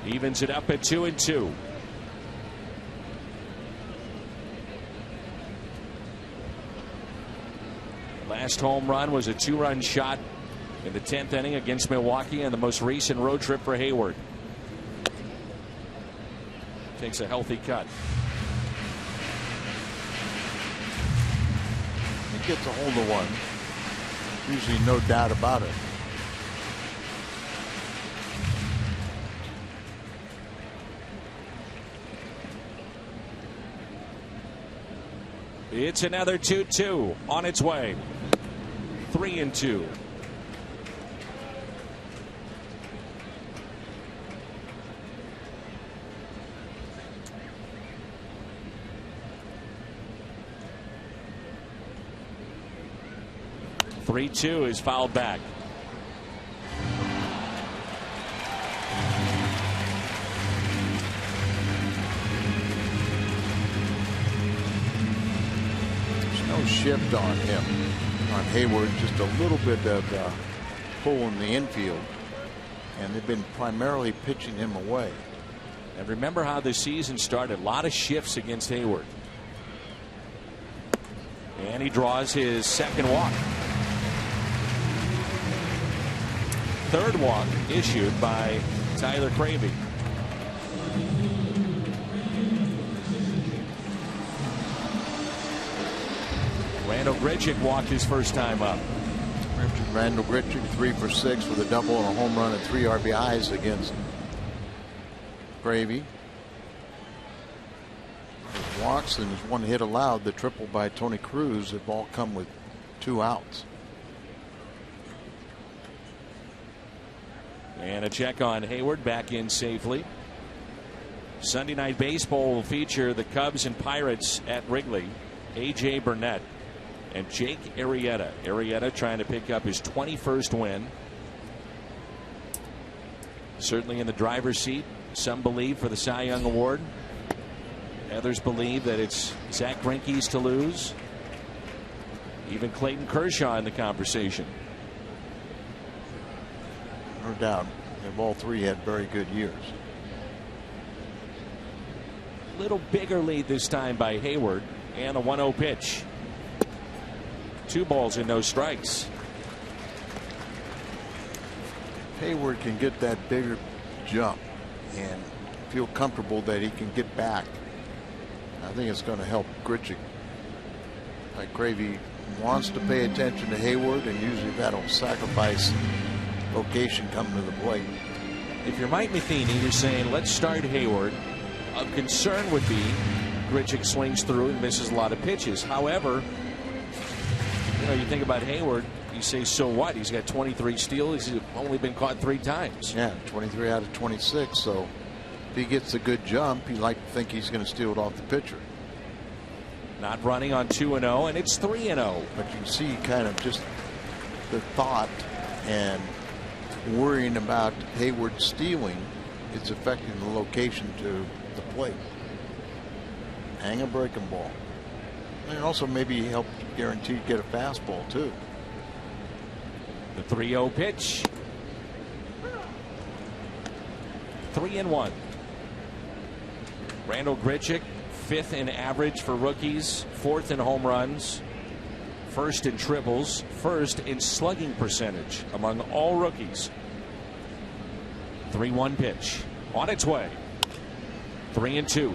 Evens it up at 2-2. Last home run was a 2-run shot in the 10th inning against Milwaukee, and the most recent road trip for Hayward. Takes a healthy cut. He gets a hold of one. Usually no doubt about it. It's another 2-2 on its way. 3-2. Three-two is fouled back. Shift on him, on Hayward, just a little bit of pull in the infield, and they've been primarily pitching him away. And remember how the season started, a lot of shifts against Hayward. And he draws his second walk. Third walk issued by Tyler Cravey. Randall Grichuk walked his first time up. Randall Grichuk 3 for 6 with a double and a home run and 3 RBIs against Cravey. His walks and his 1 hit allowed, the triple by Tony Cruz, have all come with 2 outs. And a check on Hayward, back in safely. Sunday Night Baseball will feature the Cubs and Pirates at Wrigley. A.J. Burnett and Jake Arrieta. Arrieta trying to pick up his 21st win. Certainly in the driver's seat, some believe, for the Cy Young Award. Others believe that it's Zach Greinke's to lose. Even Clayton Kershaw in the conversation. No doubt. They've all 3 had very good years. Little bigger lead this time by Hayward, and a 1-0 pitch. 2 balls and no strikes. Hayward can get that bigger jump and feel comfortable that he can get back. I think it's going to help Grichuk. Like Cravey wants to pay attention to Hayward, and usually that'll sacrifice location coming to the plate. If you're Mike Matheny, you're saying let's start Hayward. Of concern would be Grichuk swings through and misses a lot of pitches. However, you know, you think about Hayward, you say, so what? He's got 23 steals. He's only been caught 3 times. Yeah, 23 out of 26. So if he gets a good jump, you like to think he's going to steal it off the pitcher. Not running on 2-0, and it's 3-0. But you see kind of just the thought and worrying about Hayward stealing. It's affecting the location to the plate. Hang a breaking ball. And also maybe help guarantee get a fastball too. The 3-0 pitch. 3-1. Randall Grichuk, 5th in average for rookies, 4th in home runs, 1st in triples, 1st in slugging percentage among all rookies. 3-1 pitch on its way. 3-2.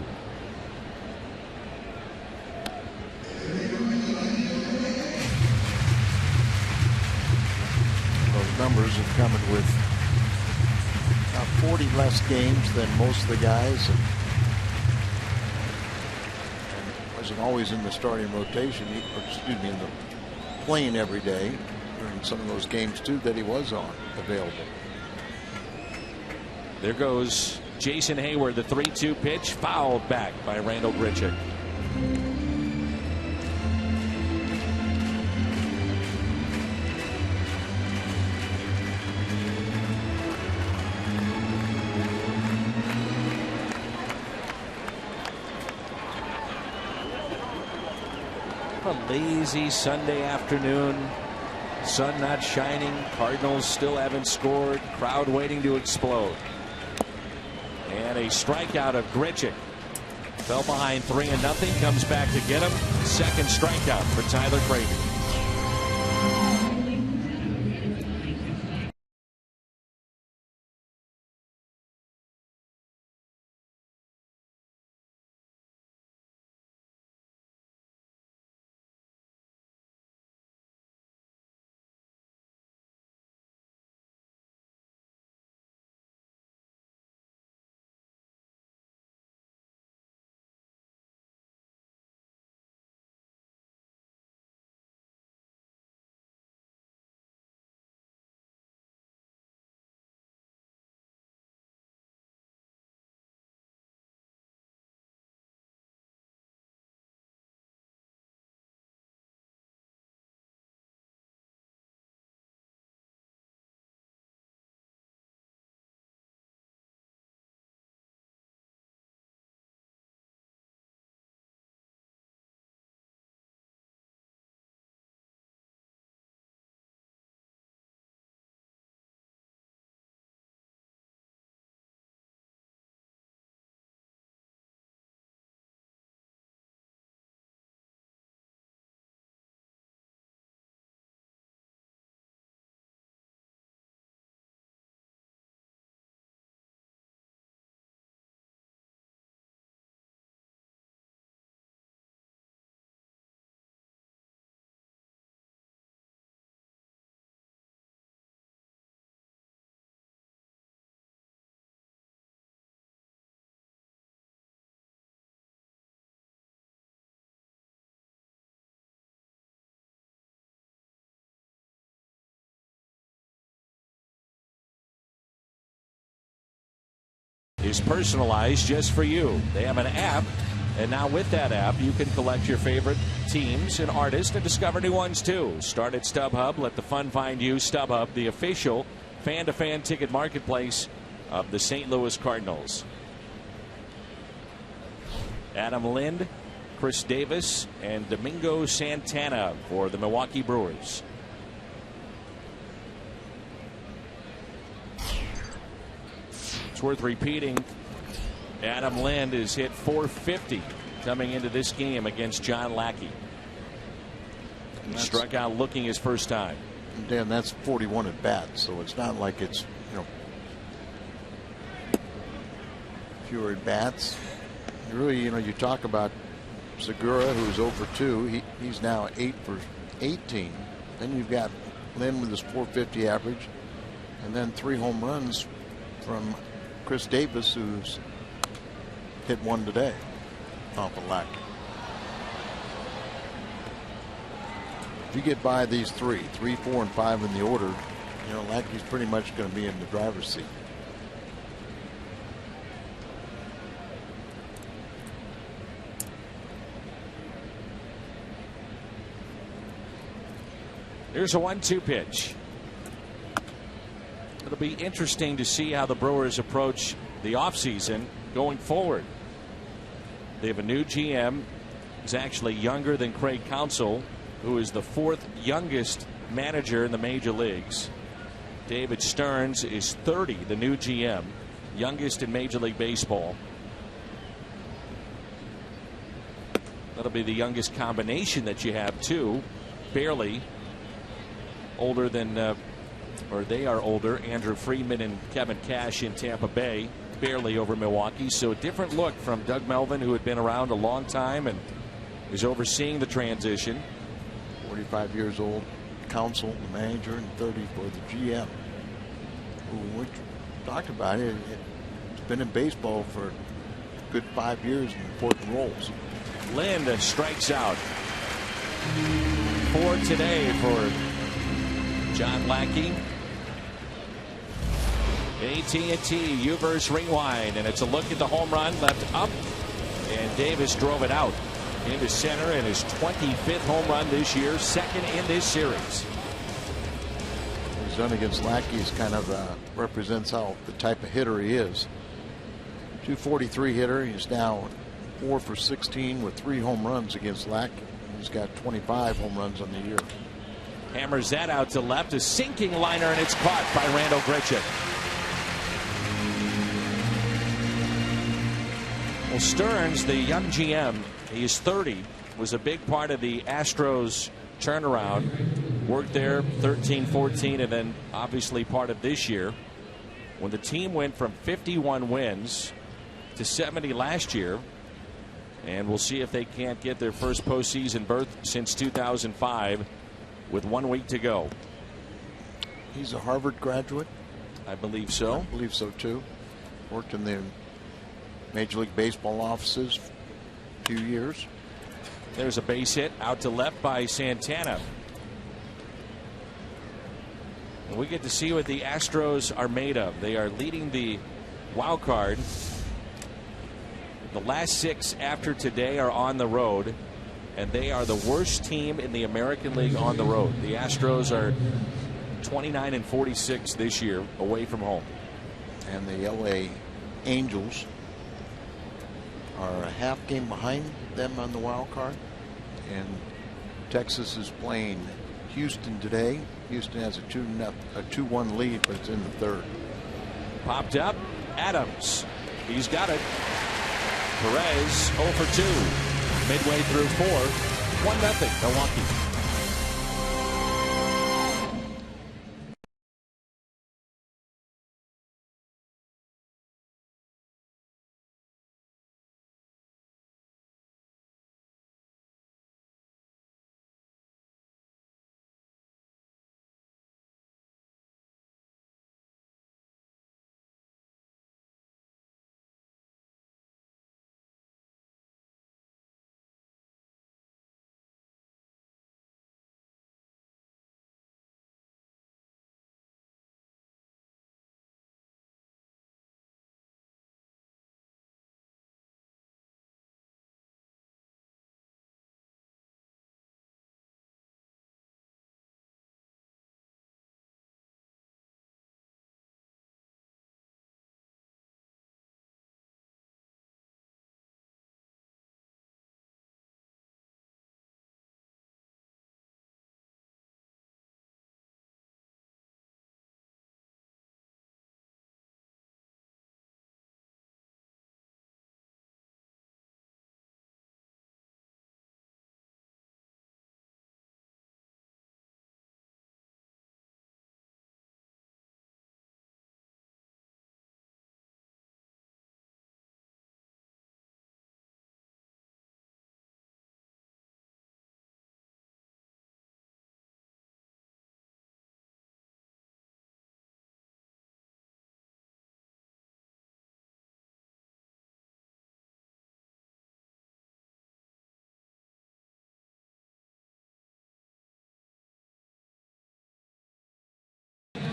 Those numbers have come in with 40 less games than most of the guys, and wasn't always in the starting rotation, in the playing every day. during some of those games too that he was on available. There goes Jason Hayward, the 3-2 pitch, fouled back by Randall Grichuk. A lazy Sunday afternoon. Sun not shining. Cardinals still haven't scored. Crowd waiting to explode. And a strikeout of Grichuk. Fell behind 3-0. Comes back to get him. Second strikeout for Tyler Craven. Is personalized just for you. They have an app, and now with that app, you can collect your favorite teams and artists and discover new ones too. Start at StubHub. Let the fun find you. StubHub, the official fan-to-fan ticket marketplace of the St. Louis Cardinals. Adam Lind, Chris Davis, and Domingo Santana for the Milwaukee Brewers. Worth repeating, Adam Lind has hit .450 coming into this game against John Lackey. He struck out looking his first time. Dan, that's 41 at bats, so it's not like it's, fewer at bats. Really, you talk about Segura, who's over 2. He's now 8 for 18. Then you've got Lind with his .450 average, and then 3 home runs from Chris Davis, who's hit 1 today off of Lackey. If you get by these 3, 4, and 5 in the order, Lackey's pretty much going to be in the driver's seat. Here's a 1-2 pitch. It'll be interesting to see how the Brewers approach the offseason going forward. They have a new GM. He's actually younger than Craig Counsell, who is the 4th youngest manager in the major leagues. David Stearns is 30, the new GM, youngest in Major League Baseball. That'll be the youngest combination that you have, too. Barely older than or they are older. Andrew Friedman and Kevin Cash in Tampa Bay, barely over Milwaukee. So a different look from Doug Melvin, who had been around a long time and is overseeing the transition. 45 years old, Counsell, the manager, and 30 for the GM. We talked about it. It's been in baseball for a good 5 years in important roles. Lind strikes out. 4 today for John Lackey. AT&T Uverse rewind, and it's a look at the home run left up, and Davis drove it out into center, and his 25th home run this year, second in this series. His run against Lackey is kind of represents how the type of hitter he is. 243 hitter. He's now 4 for 16 with 3 home runs against Lackey. He's got 25 home runs on the year. Hammers that out to left, a sinking liner, and it's caught by Randall Grichuk. Well, Stearns, the young GM, he's 30, was a big part of the Astros turnaround. Worked there 13-14, and then obviously part of this year when the team went from 51 wins to 70 last year. And we'll see if they can't get their first postseason berth since 2005 with 1 week to go. He's a Harvard graduate. I believe so. I believe so too. Worked in the Major League Baseball offices a few years. There's a base hit out to left by Santana. And we get to see what the Astros are made of. They are leading the wild card. The last 6 after today are on the road, and they are the worst team in the American League on the road. The Astros are 29-46 this year away from home. And the LA Angels are a half game behind them on the wild card. And Texas is playing Houston today. Houston has a 2-1 lead, but it's in the third. Popped up. Adams. He's got it. Perez 0 for 2. Midway through 4. 1-0 Milwaukee.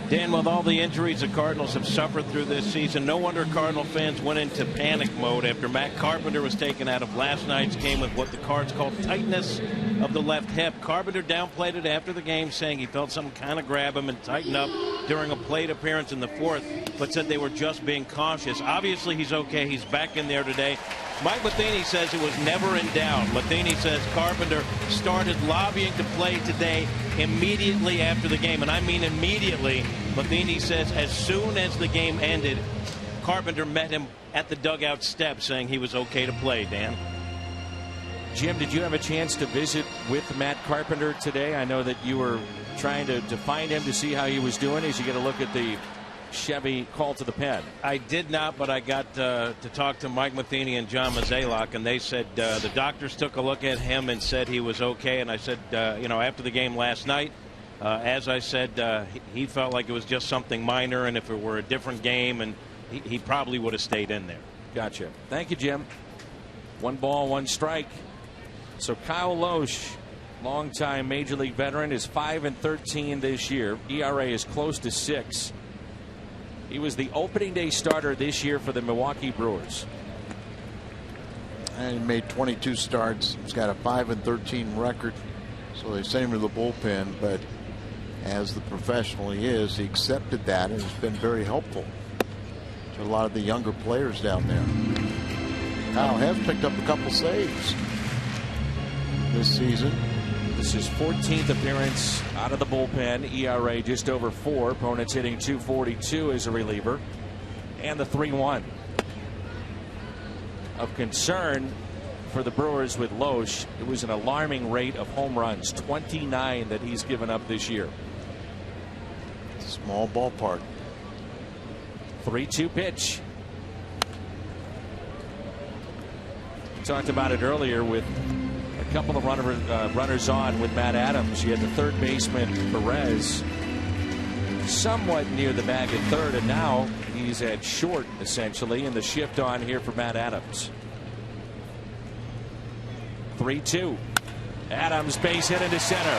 Dan, with all the injuries the Cardinals have suffered through this season, no wonder Cardinal fans went into panic mode after Matt Carpenter was taken out of last night's game with what the Cards called tightness of the left hip. Carpenter downplayed it after the game, saying he felt something kind of grab him and tighten up during a plate appearance in the fourth, but said they were just being cautious. Obviously, he's okay. He's back in there today. Mike Matheny says it was never in doubt. Matheny says Carpenter started lobbying to play today immediately after the game, and I mean immediately. Matheny says as soon as the game ended, Carpenter met him at the dugout steps saying he was okay to play, Dan. Jim, did you have a chance to visit with Matt Carpenter today? I know that you were trying to find him to see how he was doing as you get a look at the Chevy call to the pen. I did not, but I got to talk to Mike Matheny and John Mozeliak, and they said the doctors took a look at him and said he was okay. And I said, after the game last night, as I said, he felt like it was just something minor, and if it were a different game, and he probably would have stayed in there. Gotcha. Thank you, Jim. 1 ball, 1 strike. So Kyle Loesch longtime Major League veteran, is 5-13 this year. ERA is close to 6. He was the opening day starter this year for the Milwaukee Brewers. And he made 22 starts. He's got a 5-13 record. So they sent him to the bullpen, but as the professional he is, he accepted that and has been very helpful to a lot of the younger players down there. Kyle has picked up a couple saves this season. This is 14th appearance out of the bullpen. ERA just over 4. Opponents hitting .242 as a reliever. And the 3-1. Of concern for the Brewers with Loesch, it was an alarming rate of home runs, 29 that he's given up this year. Small ballpark. 3-2 pitch. We talked about it earlier with a couple of runners on with Matt Adams. You had the third baseman Perez somewhat near the bag at third, and now he's at short essentially, and the shift on here for Matt Adams. 3-2. Adams base hit into center.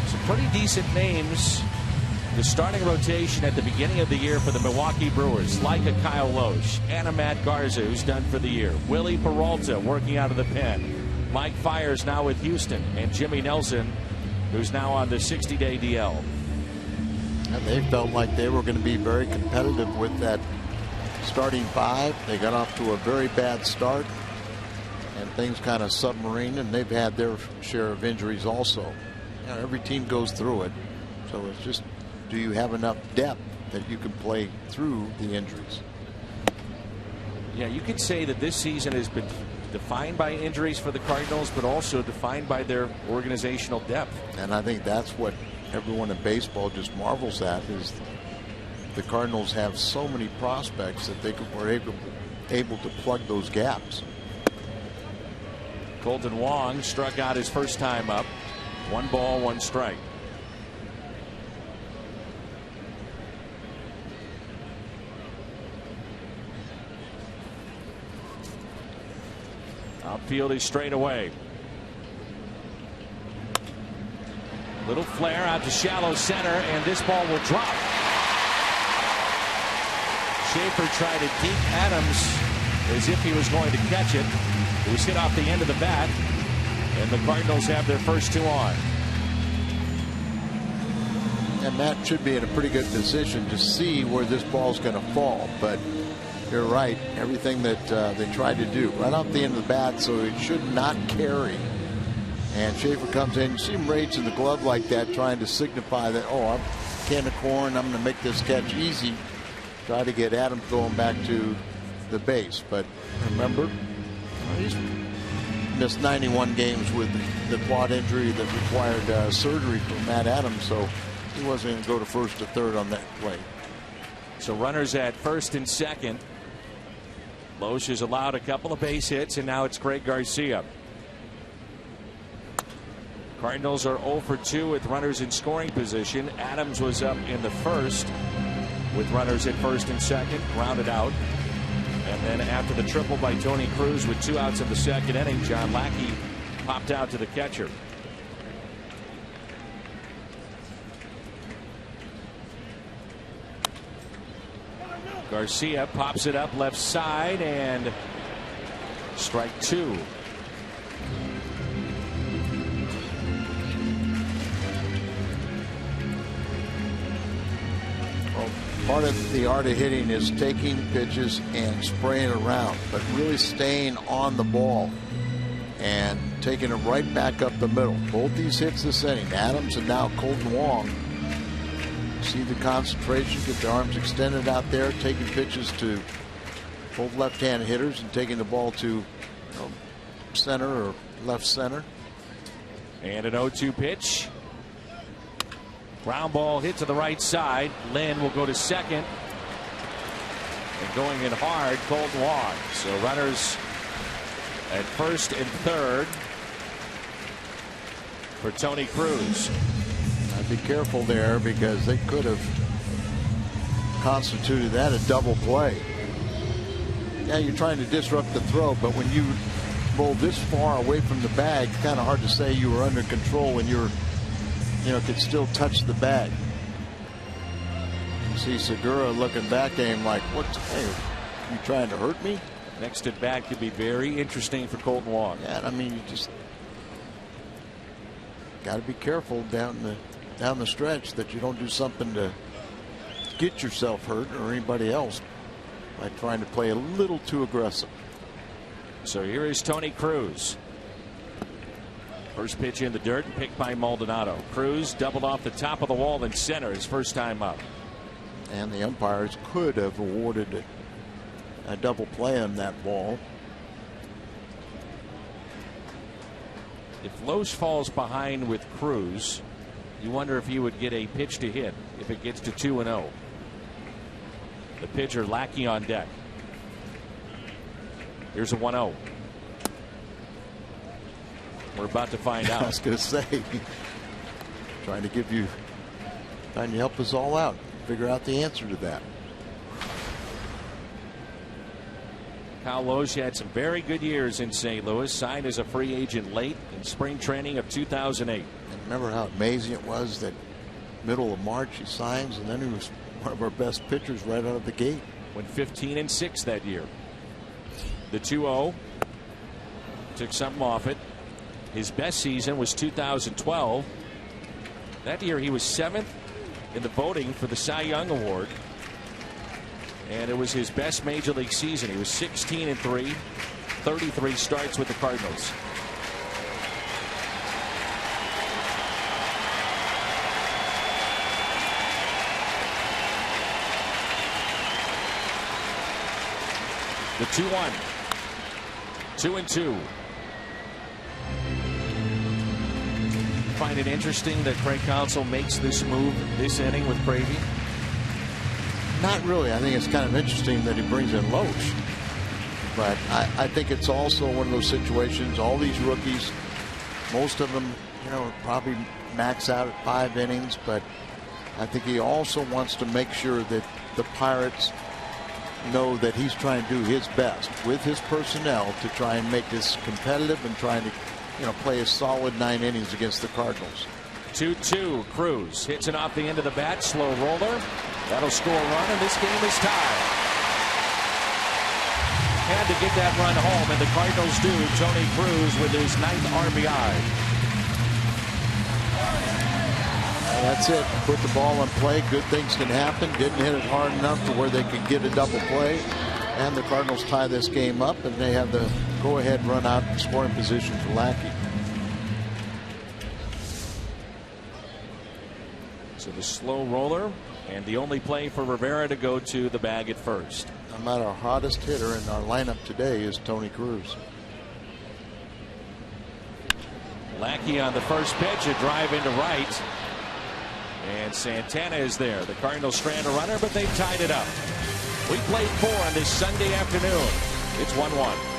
Some pretty decent names. The starting rotation at the beginning of the year for the Milwaukee Brewers, like a Kyle Loesch and a Matt Garza, who's done for the year. Willie Peralta working out of the pen. Mike Fiers now with Houston, and Jimmy Nelson, who's now on the 60-day DL. And they felt like they were going to be very competitive with that starting 5. They got off to a very bad start, and things kind of submarine, and they've had their share of injuries also. You know, every team goes through it, so it's just, do you have enough depth that you can play through the injuries? Yeah, you could say that this season has been defined by injuries for the Cardinals, but also defined by their organizational depth. And I think that's what everyone in baseball just marvels at, is the Cardinals have so many prospects that they were able to plug those gaps. Colton Wong struck out his first time up. 1 ball, 1 strike. Outfield is straight away. Little flare out to shallow center, and this ball will drop. Schaefer tried to deke Adams as if he was going to catch it. It was hit off the end of the bat, and the Cardinals have their first 2 on. And Matt should be in a pretty good position to see where this ball's going to fall, but you're right. Everything that they tried to do right off the end of the bat, so it should not carry. And Schaefer comes in. You see him raise in the glove like that, trying to signify that, oh, I'm a can of corn, I'm going to make this catch easy. Try to get Adams going back to the base. But remember, he's missed 91 games with the quad injury that required surgery for Matt Adams, so he wasn't going to go to first or third on that play. So runners at first and second. Loesch has allowed a couple of base hits, and now it's Greg Garcia. Cardinals are 0 for 2 with runners in scoring position. Adams was up in the first with runners at first and second, grounded out. And then after the triple by Tony Cruz with 2 outs in the second inning, John Lackey popped out to the catcher. Garcia pops it up left side, and strike 2. Well, part of the art of hitting is taking pitches and spraying around, but really staying on the ball and taking it right back up the middle. Both these hits this inning, Adams and now Colton Wong. See the concentration, get the arms extended out there, taking pitches to both left-hand hitters and taking the ball to center or left center. And an 0-2 pitch. Ground ball hit to the right side. Lynn will go to second. And going in hard, Colton Wong. So runners at first and third for Tony Cruz. Be careful there, because they could have constituted that a double play. yeah, you're trying to disrupt the throw, but when you roll this far away from the bag, it's kind of hard to say you were under control when you're, could still touch the bag. You see Segura looking back at him like, hey, you trying to hurt me? Next at bat could be very interesting for Colton Wong. Yeah, I mean, you just got to be careful down the stretch that you don't do something to get yourself hurt or anybody else by trying to play a little too aggressive. So here is Tony Cruz. First pitch in the dirt and picked by Maldonado. Cruz doubled off the top of the wall in center his first time up. And the umpires could have awarded a double play on that ball. If Loesch falls behind with Cruz, you wonder if he would get a pitch to hit if it gets to 2-0. The pitcher Lackey on deck. Here's a 1-0. We're about to find out. I was going to say, trying to help us all out, figure out the answer to that. Kyle Loesch had some very good years in St. Louis, signed as a free agent late in spring training of 2008. And remember how amazing it was that middle of March he signs, and then he was one of our best pitchers right out of the gate. Went 15-6 that year. The 2-0 took something off it. His best season was 2012. That year he was 7th in the voting for the Cy Young Award. And it was his best major league season. He was 16-3, 33 starts with the Cardinals. The 2-1. 2-2. Find it interesting that Craig Counsell makes this move this inning with Gravy? Not really. I think it's kind of interesting that he brings in Loesch. But I think it's also one of those situations, all these rookies, most of them, probably max out at 5 innings. But I think he also wants to make sure that the Pirates know that he's trying to do his best with his personnel to try and make this competitive and trying to play a solid 9 innings against the Cardinals. 2-2. Cruz hits it off the end of the bat. Slow roller. That'll score a run, and this game is tied. Had to get that run home, and the Cardinals do. Tony Cruz with his 9th RBI. Well, that's it. Put the ball in play. Good things can happen. Didn't hit it hard enough to where they could get a double play. And the Cardinals tie this game up, and they have the go-ahead run out in scoring position for Lackey. So the slow roller, and the only play for Rivera to go to the bag at first. No matter our hottest hitter in our lineup today is Tony Cruz. Lackey on the first pitch, a drive into right. And Santana is there. The Cardinals strand a runner, but they've tied it up. We played 4 on this Sunday afternoon. It's 1-1.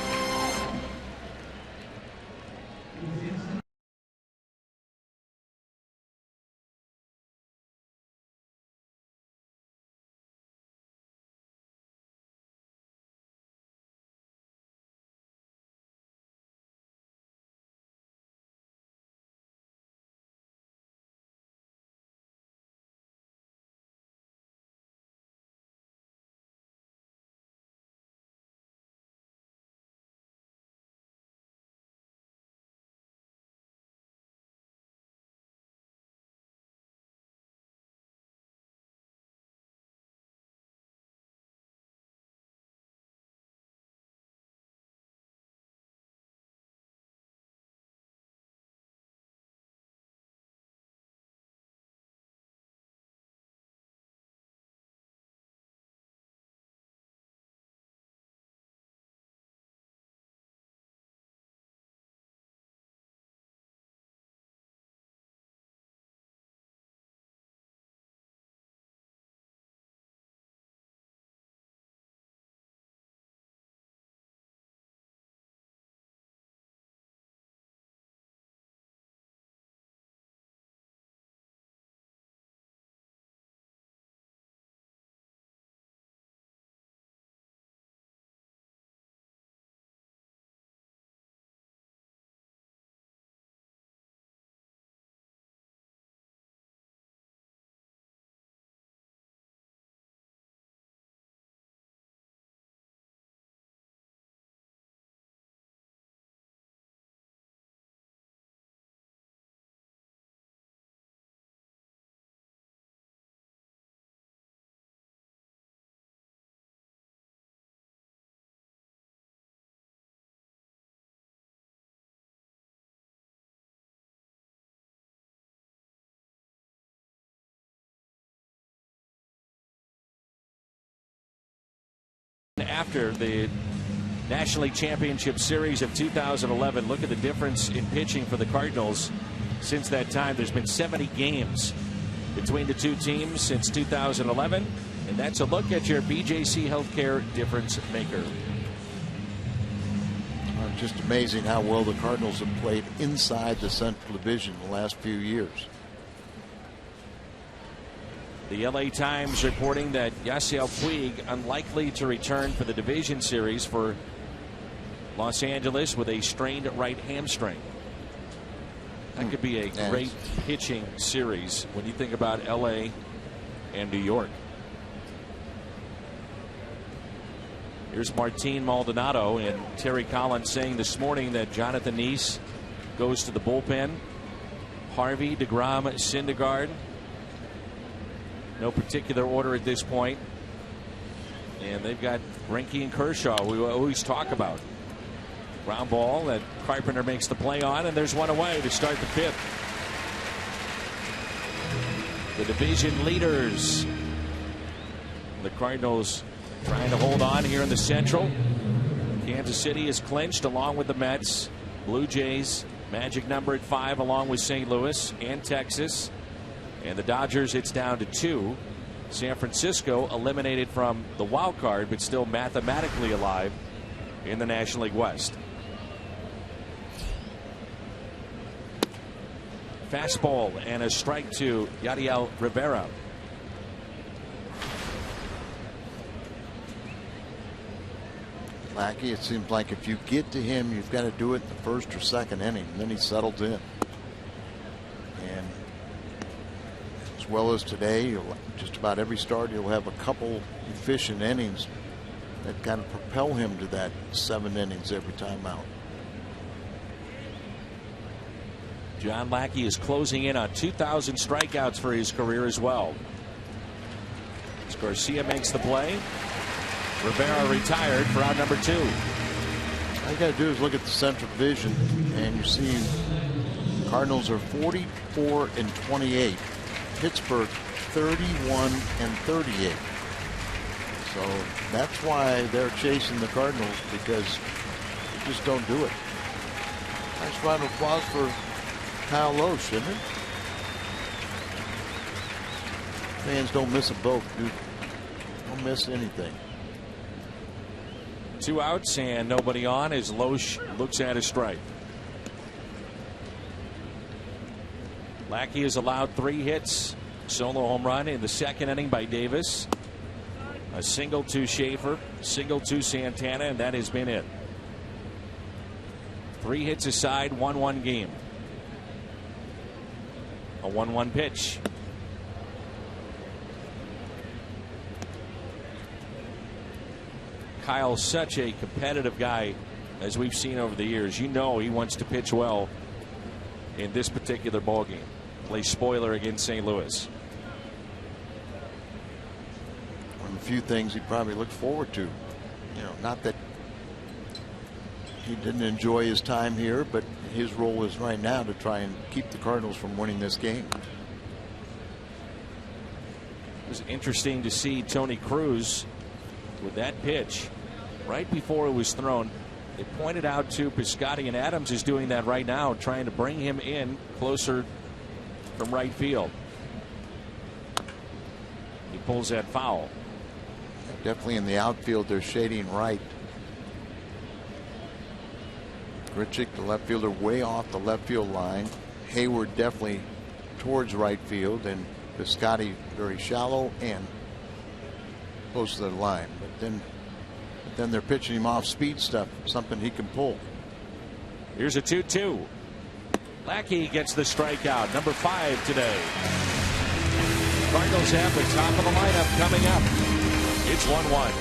After the National League Championship Series of 2011, look at the difference in pitching for the Cardinals since that time. There's been 70 games between the two teams since 2011, and that's a look at your BJC Healthcare difference maker. Just amazing how well the Cardinals have played inside the Central Division the last few years. The LA Times reporting that Yasiel Puig unlikely to return for the division series for Los Angeles with a strained right hamstring. That could be a great pitching series when you think about LA and New York. Here's Martin Maldonado and Terry Collins saying this morning that Jonathan Neese goes to the bullpen. Harvey, DeGrom, Syndergaard. No particular order at this point. And they've got Greinke and Kershaw, we always talk about. Ground ball that Carpenter makes the play on, and there's one away to start the fifth. The division leaders. The Cardinals trying to hold on here in the Central. Kansas City is clinched along with the Mets. Blue Jays, magic number at 5 along with St. Louis and Texas. And the Dodgers, it's down to 2. San Francisco eliminated from the wild card, but still mathematically alive in the National League West. Fastball and a strike to Yadiel Rivera. Lackey, it seems like if you get to him, you've got to do it in the first or second inning, and then he settles in. And as well as today, just about every start, he'll have a couple efficient innings that kind of propel him to that 7 innings every time out. John Lackey is closing in on 2,000 strikeouts for his career as well. As Garcia makes the play. Rivera retired for out number 2. All you got to do is look at the Central Division, and you see Cardinals are 44-28. Pittsburgh 31-38. So that's why they're chasing the Cardinals, because they just don't do it. Nice round of applause for Kyle Loesch, shouldn't it? Fans don't miss a boat, dude. Don't miss anything. 2 outs and nobody on as Loesch looks at a strike. Lackey has allowed 3 hits. Solo home run in the second inning by Davis. A single to Schaefer, single to Santana, and that has been it. 3 hits aside, 1-1 game. A 1-1 pitch. Kyle's such a competitive guy, as we've seen over the years. You know he wants to pitch well in this particular ballgame. Play spoiler against St. Louis. One of the few things he probably looked forward to. You know, not that he didn't enjoy his time here, but his role is right now to try and keep the Cardinals from winning this game. It was interesting to see Tony Cruz with that pitch right before it was thrown. They pointed out to Piscotty, and Adams is doing that right now, trying to bring him in closer from right field. He pulls that foul. Definitely in the outfield, they're shading right. Grichuk, the left fielder, way off the left field line. Hayward definitely towards right field, and Piscotty very shallow and close to the line. But then they're pitching him off speed stuff, something he can pull. Here's a 2-2. Lackey gets the strikeout, number 5 today. Cardinals have the top of the lineup coming up. It's 1-1.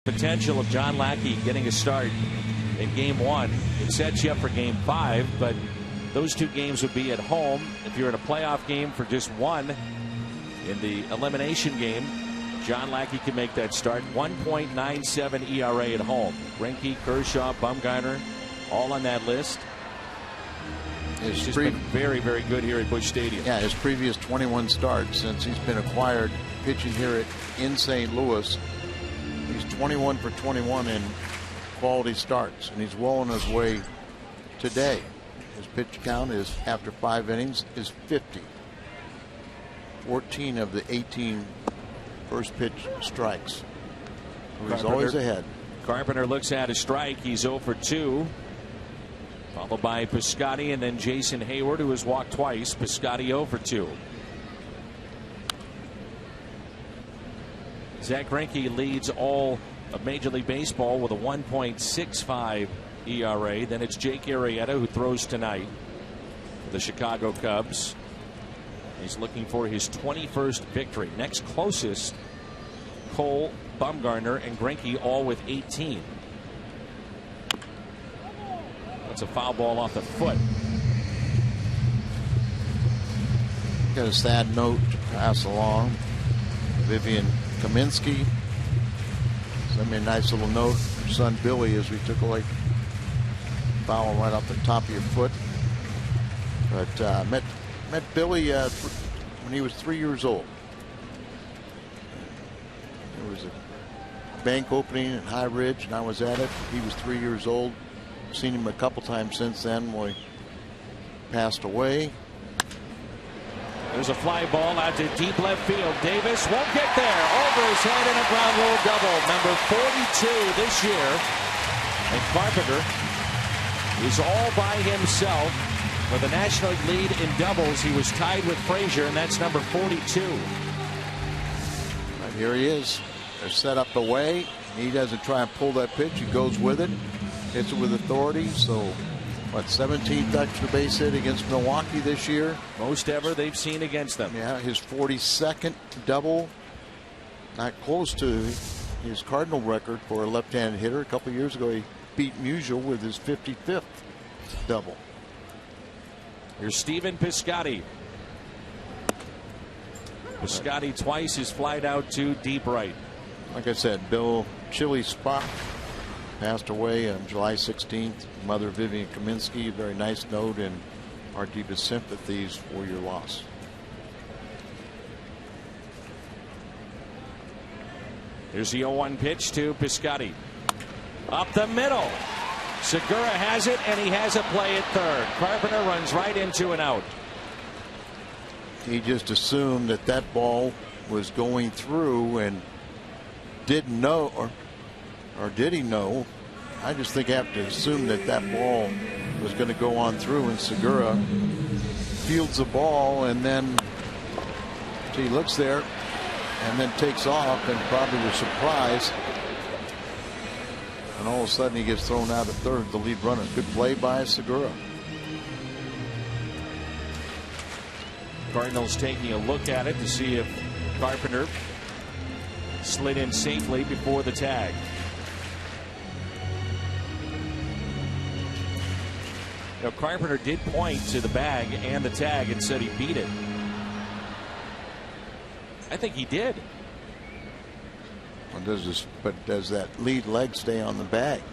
Potential of John Lackey getting a start in game 1. It sets you up for game 5, but those 2 games would be at home. If you're in a playoff game for just one in the elimination game, John Lackey can make that start. 1.97 ERA at home. Greinke, Kershaw, Bumgarner, all on that list. It's just been very, very good here at Busch Stadium. Yeah, his previous 21 starts since he's been acquired pitching here in St. Louis. He's 21 for 21 in quality starts, and he's well on his way today. His pitch count is, after 5 innings, is 50. 14 of the 18 first pitch strikes. He's always ahead. Carpenter looks at a strike. He's 0 for 2. Followed by Piscotty and then Jason Hayward, who has walked twice. Piscotty 0 for 2. Zach Greinke leads all of Major League Baseball with a 1.65 ERA. Then it's Jake Arrieta, who throws tonight for the Chicago Cubs. He's looking for his 21st victory. Next closest, Cole, Bumgarner, and Greinke, all with 18. That's a foul ball off the foot. Got a sad note to pass along. Vivian Kaminsky sent me a nice little note. Her son Billy, as we took a foul right off the top of your foot. But met Billy when he was 3 years old. There was a bank opening in High Ridge, and I was at it. He was 3 years old. Seen him a couple times since then when he passed away. There's a fly ball out to deep left field. Davis won't get there. Over his head in a ground rule double. Number 42 this year. And Carpenter is all by himself for the National League lead in doubles. He was tied with Frazier, and that's number 42. Right, here he is. They're set up away. He doesn't try and pull that pitch. He goes with it. Hits it with authority. So, what, 17th extra base hit against Milwaukee this year? Most ever they've seen against them. Yeah, his 42nd double. Not close to his Cardinal record for a left-handed hitter. A couple years ago, he beat Musial with his 55th double. Here's Stephen Piscotty. Piscotty twice is flied out to deep right. Like I said, Bill Chili Spock passed away on July 16th. Mother Vivian Kaminsky, very nice note, and our deepest sympathies for your loss. Here's the 0-1 pitch to Piscotty. Up the middle. Segura has it, and he has a play at third. Carpenter runs right into an out. He just assumed that that ball was going through and didn't know, or did he know? I just think I have to assume that that ball was going to go on through, and Segura fields the ball, and then he looks there and then takes off, and probably was surprised. And all of a sudden he gets thrown out at third, the lead runner. Good play by Segura. Cardinals taking a look at it to see if Carpenter slid in safely before the tag. Now, Carpenter did point to the bag and the tag and said he beat it. I think he did. Well, does that lead leg stay on the bag?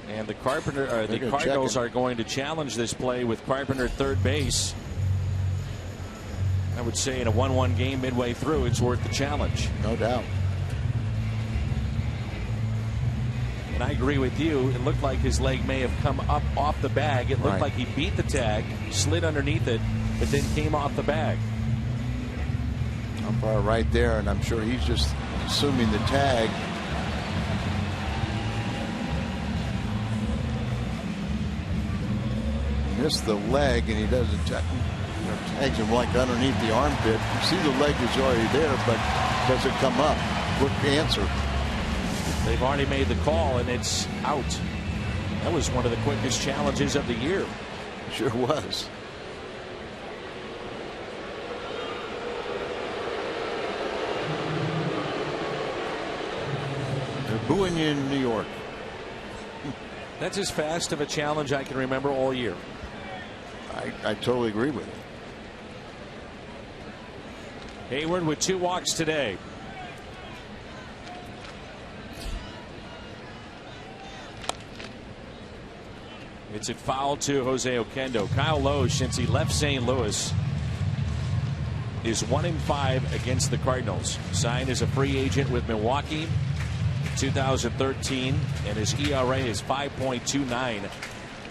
And the Cardinals are going to challenge this play with Carpenter at third base. I would say in a 1-1 game midway through, it's worth the challenge. No doubt. And I agree with you. It looked like his leg may have come up off the bag. It looked like he beat the tag, slid underneath it, but then came off the bag. Umpire right there, and I'm sure he's just assuming the tag. Missed the leg, and he doesn't tags him like underneath the armpit. You see the leg is already there, but does it come up? Quick answer. They've already made the call, and it's out. That was one of the quickest challenges of the year. Sure was. booing you in New York. That's as fast of a challenge I can remember all year. I totally agree with it. Hayward with 2 walks today. It's a foul to Jose Oquendo. Kyle Loesch, since he left St. Louis, is 1-5 against the Cardinals. Signed as a free agent with Milwaukee in 2013, and his ERA is 5.29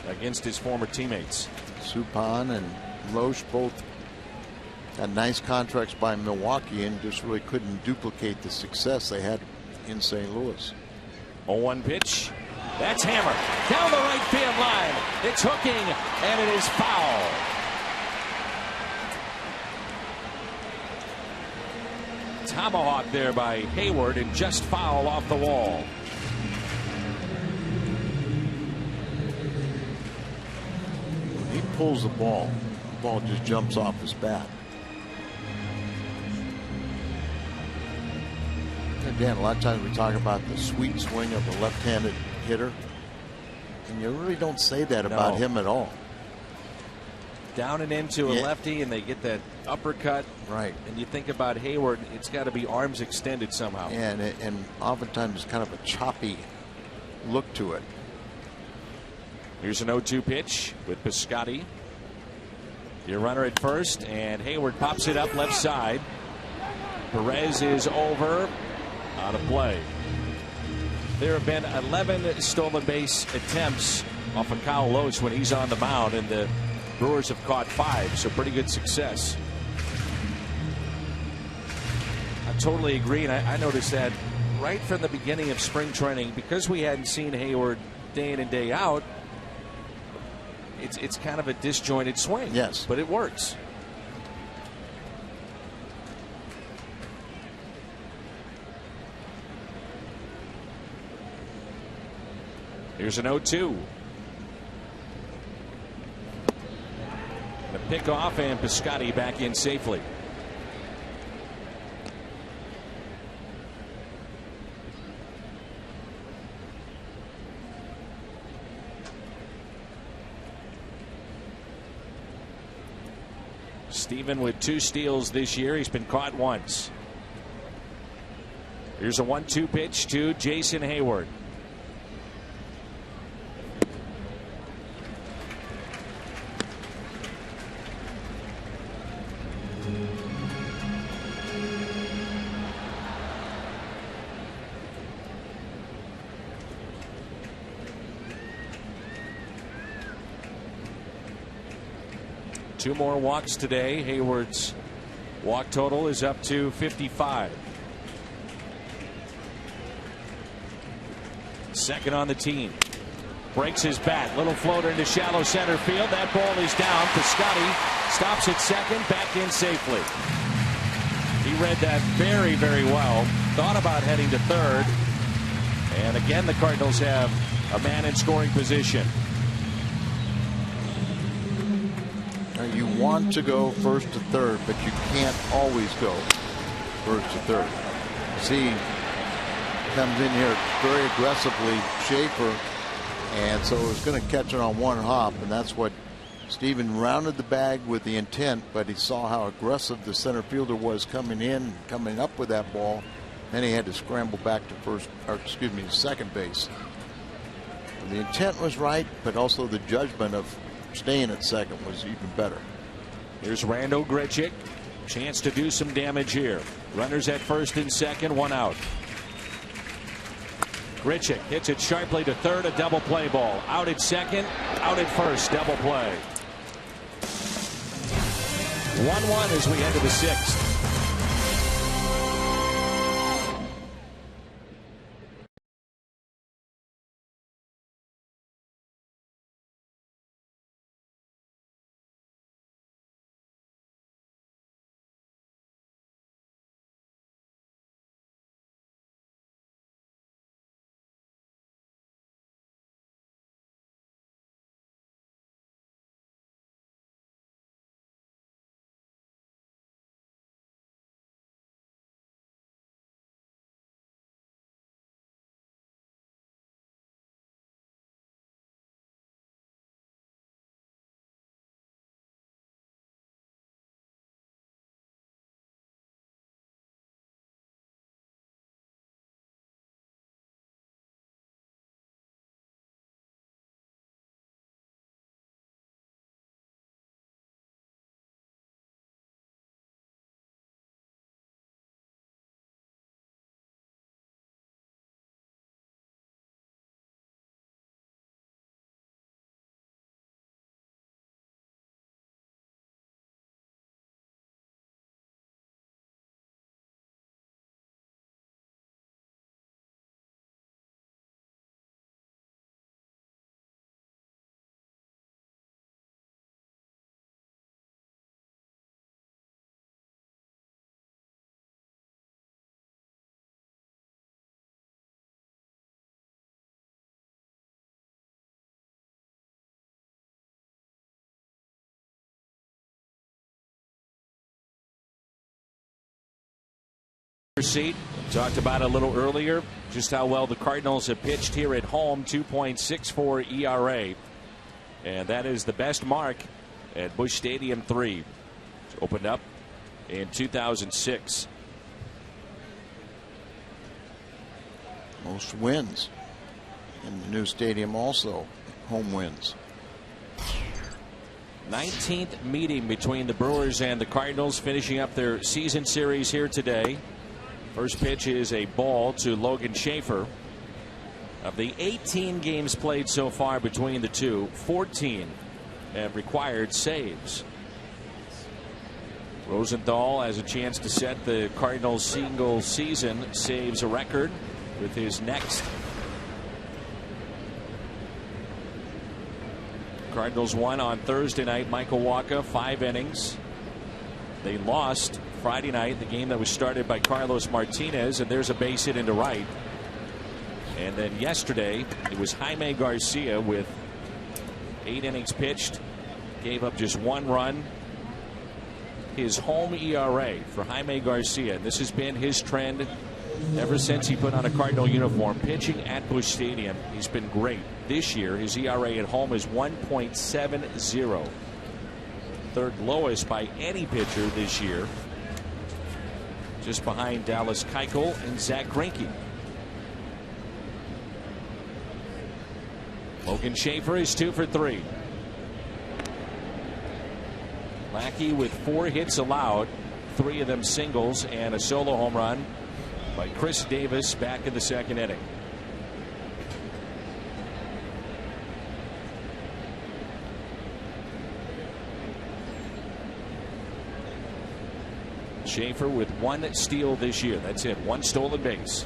against his former teammates. Suppan and Loesch both had nice contracts by Milwaukee and just really couldn't duplicate the success they had in St. Louis. 0-1 pitch. That's hammered down the right field line. It's hooking, and it is foul. Tomahawk there by Hayward, and just foul off the wall. When he pulls the ball just jumps off his bat. Dan, a lot of times we talk about the sweet swing of a left-handed hitter, and you really don't say that about him at all. Down and into a lefty, and they get that uppercut. Right. And you think about Hayward, it's got to be arms extended somehow. And oftentimes it's kind of a choppy look to it. Here's an 0-2 pitch with Piscotty. Your runner at first, and Hayward pops it up left side. Perez is over. Out of play. There have been 11 stolen base attempts off of Kyle Loesch when he's on the mound, and the Brewers have caught 5, so pretty good success. I totally agree, and I noticed that right from the beginning of spring training, because we hadn't seen Hayward day in and day out. It's kind of a disjointed swing. Yes, but it works. Here's an 0-2. The pick off, and Piscotty back in safely. Steven with 2 steals this year. He's been caught once. Here's a 1-2 pitch to Jason Hayward. Two more walks today. Hayward's walk total is up to 55. Second on the team. Breaks his bat. Little floater into shallow center field. That ball is down. Piscotty stops at second. Back in safely. He read that very, very well. Thought about heading to third. And again, the Cardinals have a man in scoring position. You want to go first to third, but you can't always go first to third. See, comes in here very aggressively, Schaefer, and so it's going to catch it on one hop, and that's what Steven rounded the bag with the intent, but he saw how aggressive the center fielder was coming in, coming up with that ball. Then he had to scramble back to second base. And the intent was right, but also the judgment of staying at second was even better. Here's Randall Grichuk. Chance to do some damage here. Runners at first and second, 1 out. Grichuk hits it sharply to third, a double play ball. Out at second, out at first, double play. 1-1 as we head to the 6th. seat. Talked about it a little earlier, just how well the Cardinals have pitched here at home. 2.64 ERA, and that is the best mark at Busch Stadium 3. It's opened up in 2006. Most wins in the new stadium, also home wins. 19th meeting between the Brewers and the Cardinals, finishing up their season series here today. First pitch is a ball to Logan Schaefer. Of the 18 games played so far between the two, 14 have required saves. Rosenthal has a chance to set the Cardinals' single season saves record with his next. Cardinals won on Thursday night. Michael Wacha, 5 innings. They lost Friday night, the game that was started by Carlos Martinez, and there's a base hit into right. And then yesterday it was Jaime Garcia with 8 innings pitched, gave up just 1 run. His home ERA for Jaime Garcia, this has been his trend ever since he put on a Cardinal uniform, pitching at Busch Stadium. He's been great. This year his ERA at home is 1.70, third lowest by any pitcher this year, just behind Dallas Keuchel and Zach Greinke. Logan Schaefer is 2 for 3. Lackey with 4 hits allowed, 3 of them singles, and a solo home run by Chris Davis back in the second inning. Schaefer with 1 steal this year. That's it. 1 stolen base.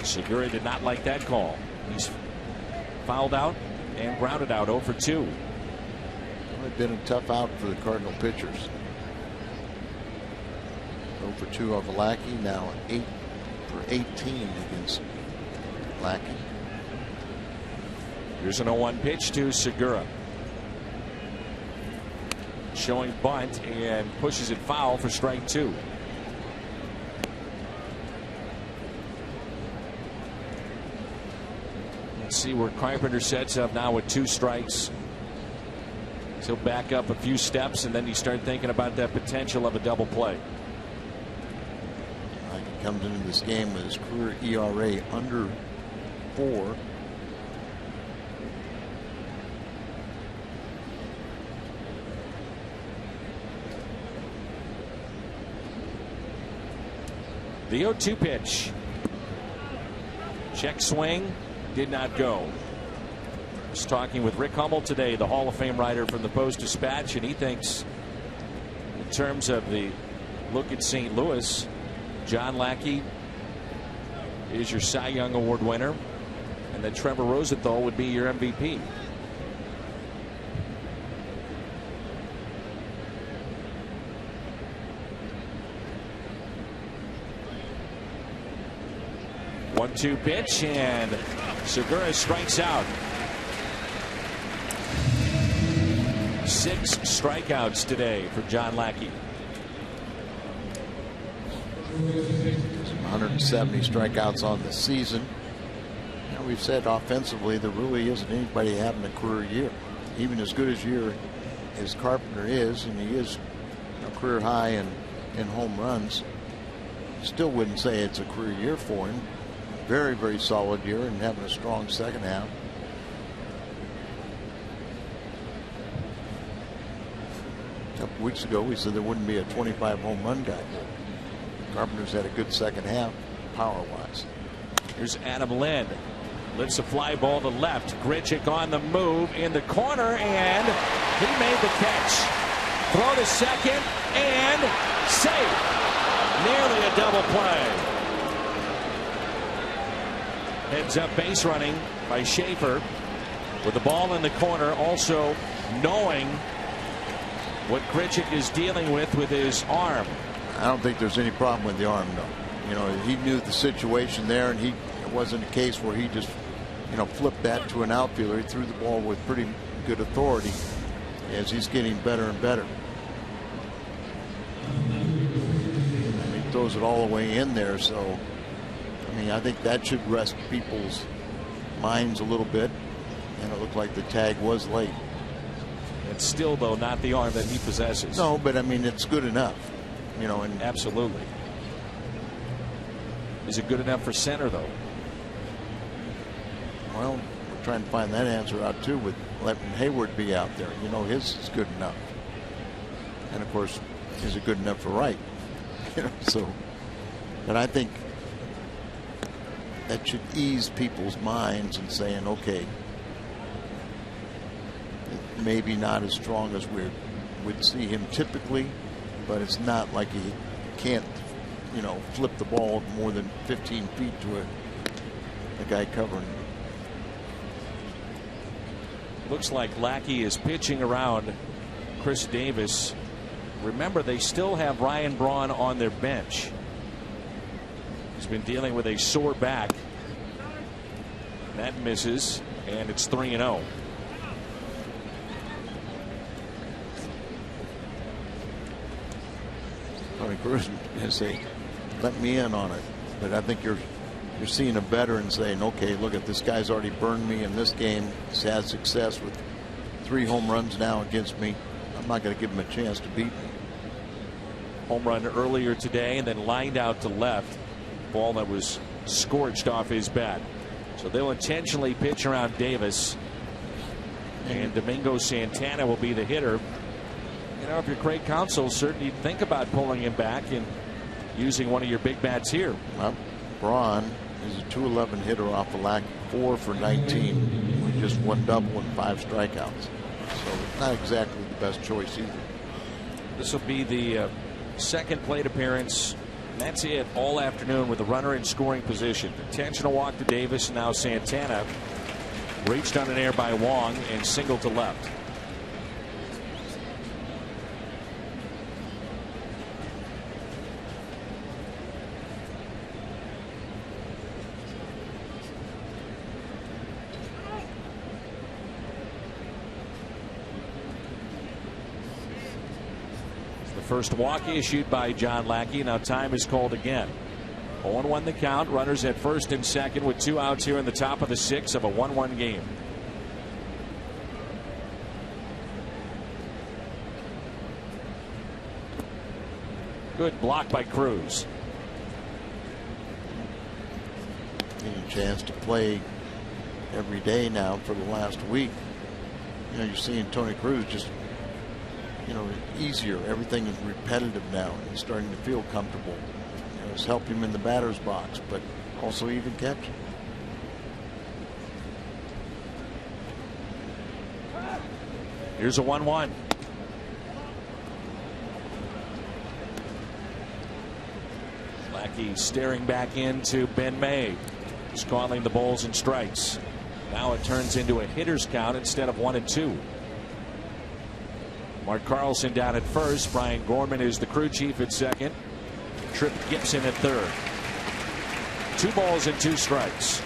Segura did not like that call. He's fouled out and grounded out 0 for 2. Well, it's been a tough out for the Cardinal pitchers. 0 for 2 off Lackey, now 8 for 18 against Lackey. Here's an 0-1 pitch to Segura. Showing bunt and pushes it foul for strike 2. Let's see where Carpenter sets up now with 2 strikes. He'll back up a few steps and then you start thinking about that potential of a double play. He comes into this game with his career ERA under 4. The 0-2 pitch. Check swing. Did not go. I was talking with Rick Hummel today, the Hall of Fame writer from the Post-Dispatch, and he thinks in terms of the look at St. Louis, John Lackey is your Cy Young Award winner, and then Trevor Rosenthal would be your MVP. One-two pitch, and Segura strikes out. 6 strikeouts today for John Lackey. 170 strikeouts on the season. Now, we've said offensively there really isn't anybody having a career year. Even as good as year as Carpenter is, and he is a career high in home runs, still wouldn't say it's a career year for him. Very, very solid year and having a strong second half. A couple weeks ago we said there wouldn't be a 25 home run guy. Carpenter's had a good second half power wise. Here's Adam Lind. Lifts a fly ball to left. Grichuk on the move in the corner, and he made the catch. Throw to second and safe. Nearly a double play. Heads up base running by Schaefer with the ball in the corner, also knowing what Grichuk is dealing with his arm. I don't think there's any problem with the arm, though. You know, he knew the situation there, and it wasn't a case where he just, flipped that to an outfielder. He threw the ball with pretty good authority as he's getting better and better. throws it all the way in there. So, I mean, I think that should rest people's minds a little bit. And it looked like the tag was late. It's still, though, not the arm that he possesses. No, but I mean, it's good enough. You know, and absolutely. Is it good enough for center, though? Well, we're trying to find that answer out too with letting Hayward be out there. You know, his is good enough. And of course, is it good enough for right? You know, so, but I think that should ease people's minds and saying, okay, maybe not as strong as we would see him typically, but it's not like he can't, you know, flip the ball more than 15 feet to a guy covering him. Looks like Lackey is pitching around Chris Davis. Remember, they still have Ryan Braun on their bench. He's been dealing with a sore back. That misses, and it's 3-0. Tony Cruz is going to say, let me in on it. But I think you're seeing a veteran saying, okay, look at this guy's already burned me in this game. He's had success with 3 home runs now against me. I'm not going to give him a chance to beat me. Home run earlier today and then lined out to left. Ball that was scorched off his bat. So they'll intentionally pitch around Davis. And Domingo Santana will be the hitter. You know, if you're Craig Counsell, certainly think about pulling him back and using one of your big bats here. Well, Braun is a .211 hitter off the Lackey, 4 for 19 with just 1 double and 5 strikeouts. So not exactly the best choice either. This will be the second plate appearance. And that's it all afternoon with the runner in scoring position. Intentional walk to Davis. Now Santana reached on an air by Wong and single to left. First walk issued by John Lackey. Now time is called again. 0-1 the count. Runners at first and second with 2 outs here in the top of the 6th of a 1-1 game. Good block by Cruz. Getting a chance to play every day now for the last week. You know, you're seeing Tony Cruz just, you know, easier. Everything is repetitive now. He's starting to feel comfortable. You know, it's helped him in the batter's box, but also even catching. Here's a 1-1. Lackey staring back into Ben May. He's calling the balls and strikes. Now it turns into a hitter's count instead of 1-2. Mark Carlson down at first. Brian Gorman is the crew chief at second. Tripp Gibson at third. 2 balls and 2 strikes.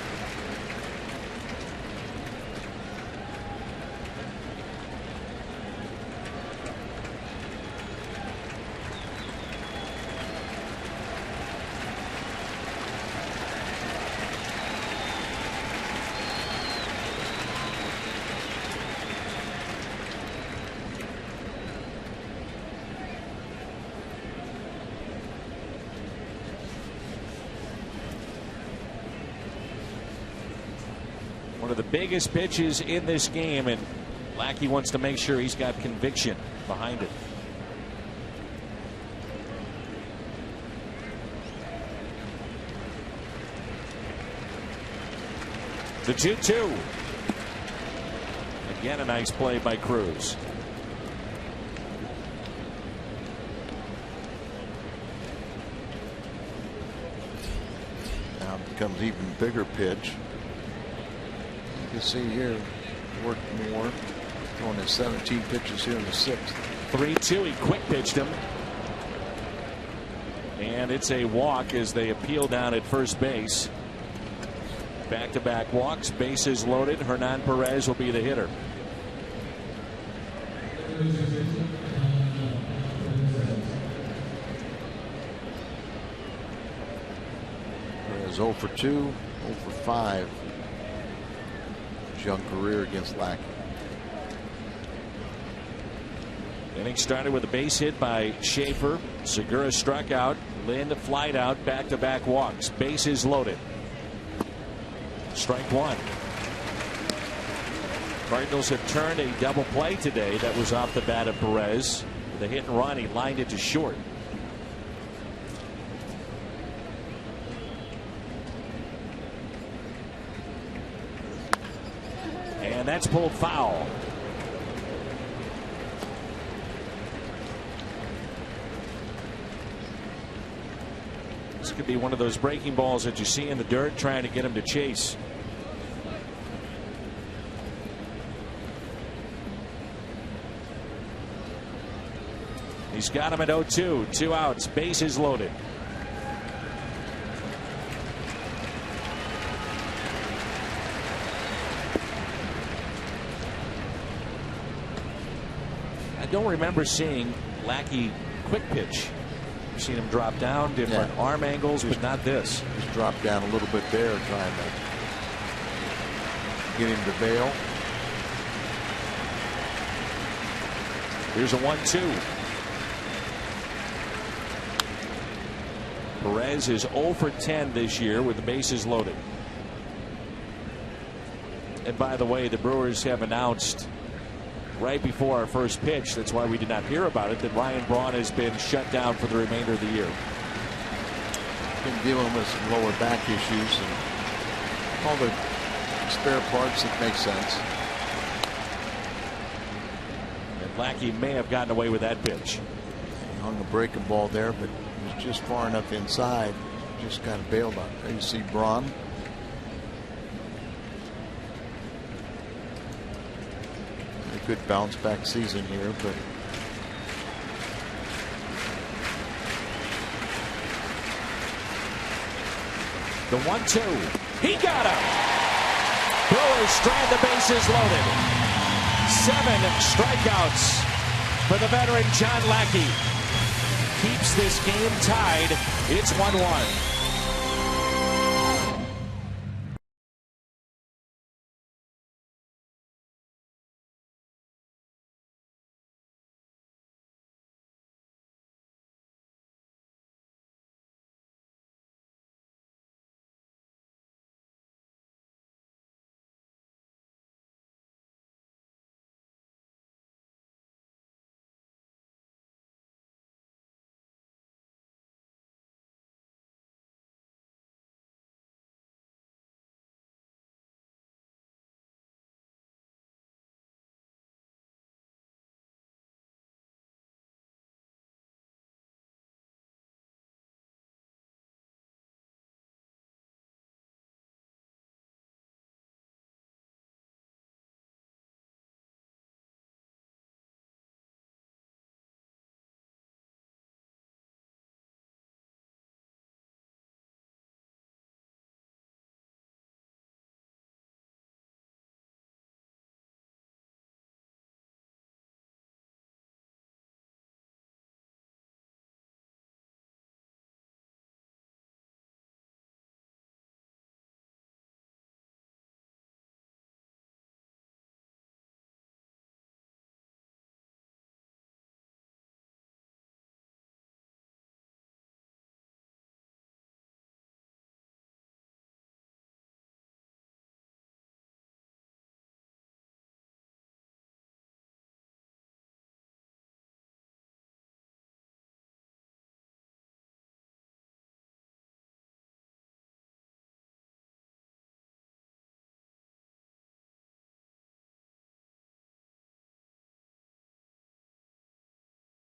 One of the biggest pitches in this game, and Lackey wants to make sure he's got conviction behind it. The 2-2. Again, a nice play by Cruz. Now it becomes even bigger pitch. You can see here, worked more, throwing his 17 pitches here in the 6th. 3-2. He quick pitched him. And it's a walk as they appeal down at first base. Back-to-back walks, bases loaded. Hernan Perez will be the hitter. is 0 for 2, 0 for 5. His young career against Lackey. Inning started with a base hit by Schaefer. Segura struck out. Lynn flied out. Back-to-back walks. Bases loaded. Strike one. Cardinals have turned a double play today that was off the bat of Perez. The hit and run, he lined it to short. And that's pulled foul. This could be one of those breaking balls that you see in the dirt, trying to get him to chase. He's got him at 0-2. 2 outs. Bases loaded. I don't remember seeing Lackey quick pitch. I've seen him drop down, different arm angles, but not this. Just dropped down a little bit there, trying to get him to bail. Here's a 1-2. Perez is 0 for 10 this year with the bases loaded. And by the way, the Brewers have announced right before our first pitch, that's why we did not hear about it, that Ryan Braun has been shut down for the remainder of the year. Been dealing with some lower back issues and all the spare parts that make sense. And Lackey may have gotten away with that pitch. He hung a breaking ball there, but it was just far enough inside. Just kind of bailed on it. There you see Braun. A good bounce back season here, but the 1-2. He got him. Brewers strand the bases loaded. 7 strikeouts for the veteran John Lackey. Keeps this game tied. It's 1-1.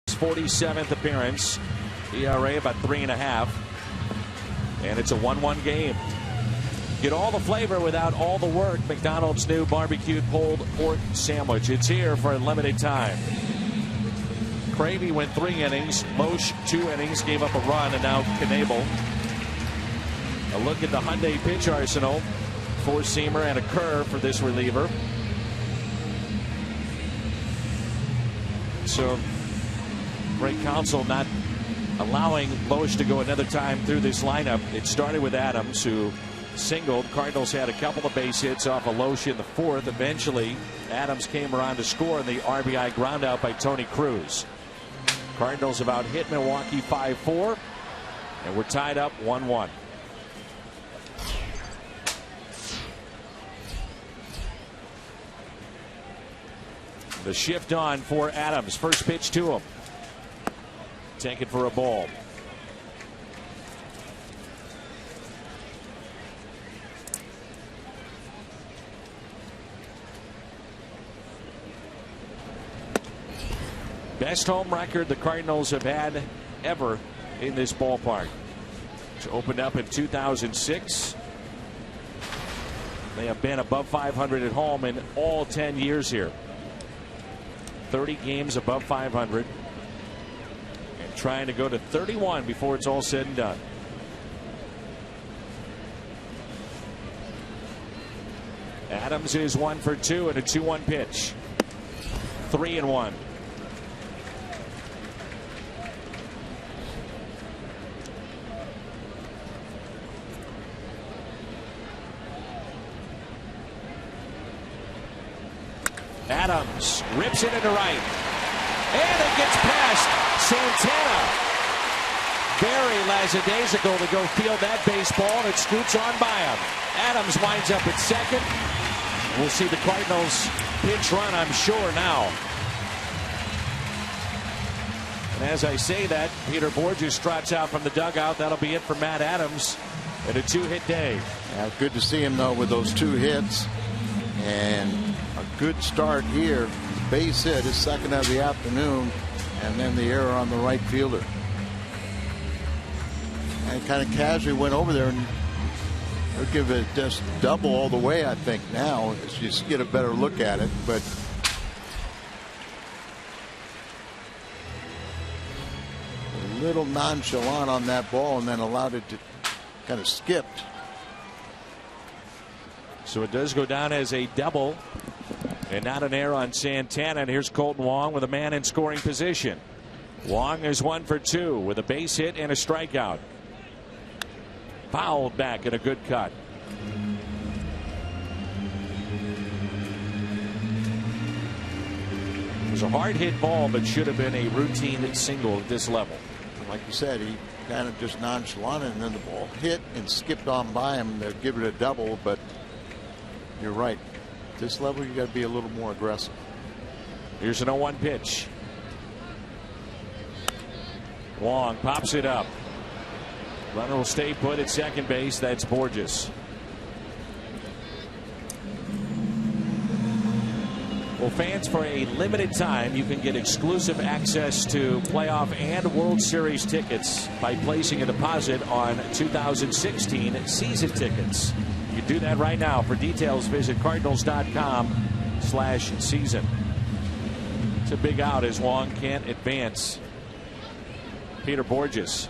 His 47th appearance. ERA about 3.5. And it's a 1-1 game. Get all the flavor without all the work. McDonald's new barbecued pulled pork sandwich. It's here for a limited time. Cravey went 3 innings. Mosh 2 innings, gave up a run, and now Knebel. A look at the Hyundai pitch arsenal. 4-seamer and a curve for this reliever. So Greg Counsell not allowing Loesch to go another time through this lineup. It started with Adams, who singled. Cardinals had a couple of base hits off of Loesch in the fourth. Eventually, Adams came around to score in the RBI groundout by Tony Cruz. Cardinals have out hit Milwaukee 5-4, and we're tied up 1-1. The shift on for Adams. First pitch to him. Taken for a ball. Best home record the Cardinals have had ever in this ballpark. It's opened up in 2006. They have been above 500 at home in all 10 years here. 30 games above 500. And trying to go to 31 before it's all said and done. Adams is 1 for 2 and a 2-1 pitch. 3-1. Adams rips it into right, and it gets past Santana. Very lackadaisical to go field that baseball, and it scoots on by him. Adams winds up at second. We'll see the Cardinals pinch run, I'm sure, now. And as I say that, Peter Borges trots out from the dugout. That'll be it for Matt Adams in a 2-hit day. Yeah, good to see him, though, with those 2 hits. And a good start here. Base hit, his second of the afternoon, and then the error on the right fielder. And kind of casually went over there, and they'll give it just double all the way, I think, now, as you get a better look at it. But a little nonchalant on that ball, and then allowed it to kind of skip. So it does go down as a double, and not an error on Santana. And here's Colton Wong with a man in scoring position. Wong is 1 for 2 with a base hit and a strikeout. Fouled back and a good cut. It was a hard hit ball, but should have been a routine single at this level. Like you said, he kind of just nonchalant, and then the ball hit and skipped on by him. They'll give it a double, but you're right. At this level, you got to be a little more aggressive. Here's an 0-1 pitch. Wong pops it up. Runner will stay put at second base. That's Borges. Well, fans, for a limited time, you can get exclusive access to playoff and World Series tickets by placing a deposit on 2016 season tickets. You can do that right now. For details, visit cardinals.com/season. It's a big out as Wong can't advance. Peter Borges.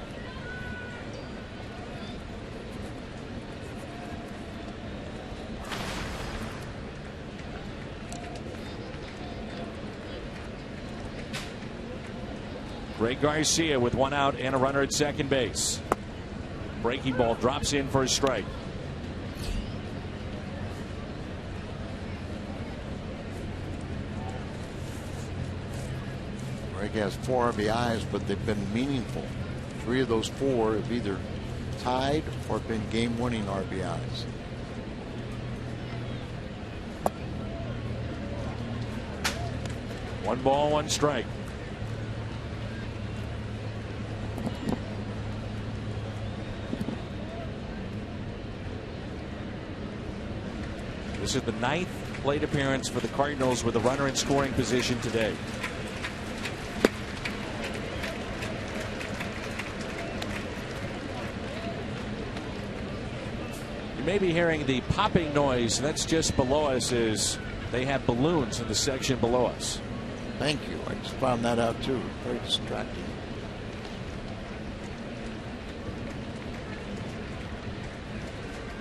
Greg Garcia with 1 out and a runner at second base. Breaking ball drops in for a strike. Greg has 4 RBIs, but they've been meaningful. 3 of those 4 have either tied or been game-winning RBIs. One ball, 1 strike. This is the 9th plate appearance for the Cardinals with a runner in scoring position today. You may be hearing the popping noise. That's just below us, as they have balloons in the section below us. Thank you. I just found that out too. Very distracting.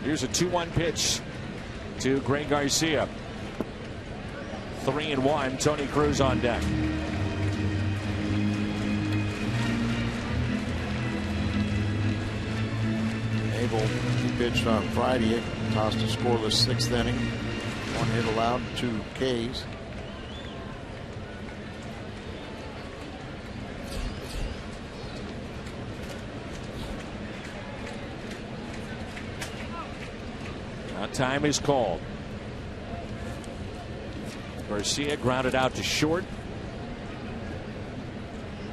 Here's a 2-1 pitch to Greg Garcia. 3-1. Tony Cruz on deck. Campbell, he pitched on Friday, tossed a scoreless 6th inning. 1 hit allowed, 2 Ks. Now time is called. Garcia grounded out to short.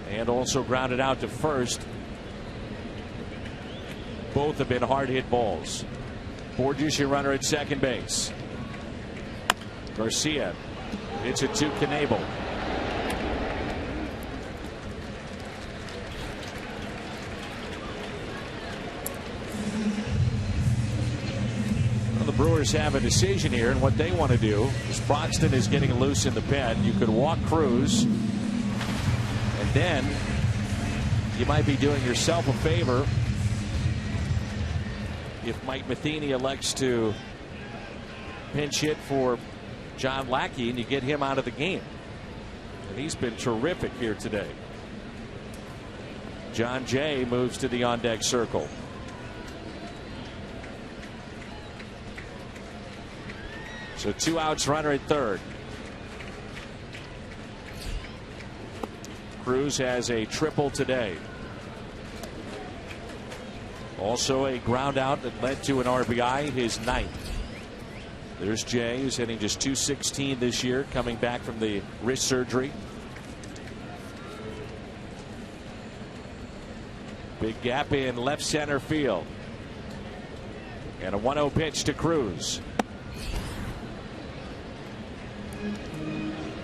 And also grounded out to first. Both have been hard hit balls. Borges, your runner at second base. Garcia hits it to Knebel. Well, the Brewers have a decision here, and what they want to do is Broxton is getting loose in the pen. You could walk Cruz, and then you might be doing yourself a favor if Mike Matheny elects to pinch hit for John Lackey and you get him out of the game. And he's been terrific here today. John Jay moves to the on-deck circle. So 2 outs, runner at third. Cruz has a triple today. Also a ground out that led to an RBI, his 9th. There's Jay, who's hitting just .216 this year, coming back from the wrist surgery. Big gap in left center field. And a 1-0 pitch to Cruz.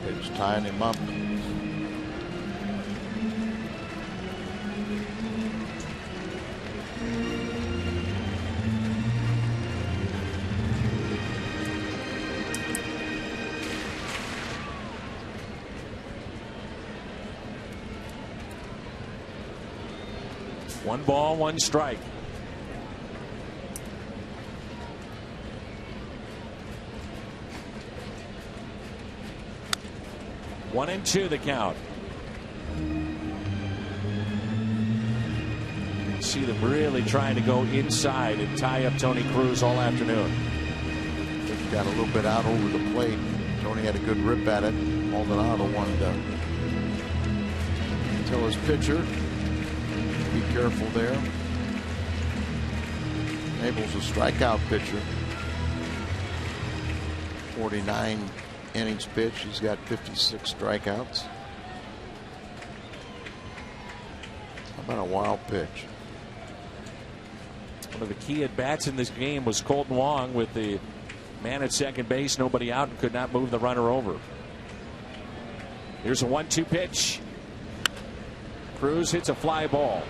Pitch tying him up. One ball, 1 strike. One and 2 the count. See them really trying to go inside and tie up Tony Cruz all afternoon. He got a little bit out over the plate. Tony had a good rip at it. Maldonado wanted to tell his pitcher, be careful there. Abel's a strikeout pitcher. 49 innings pitched. He's got 56 strikeouts. How about a wild pitch? One of the key at bats in this game was Colton Wong with the man at second base, nobody out, and could not move the runner over. Here's a 1-2 pitch. Cruz hits a fly ball,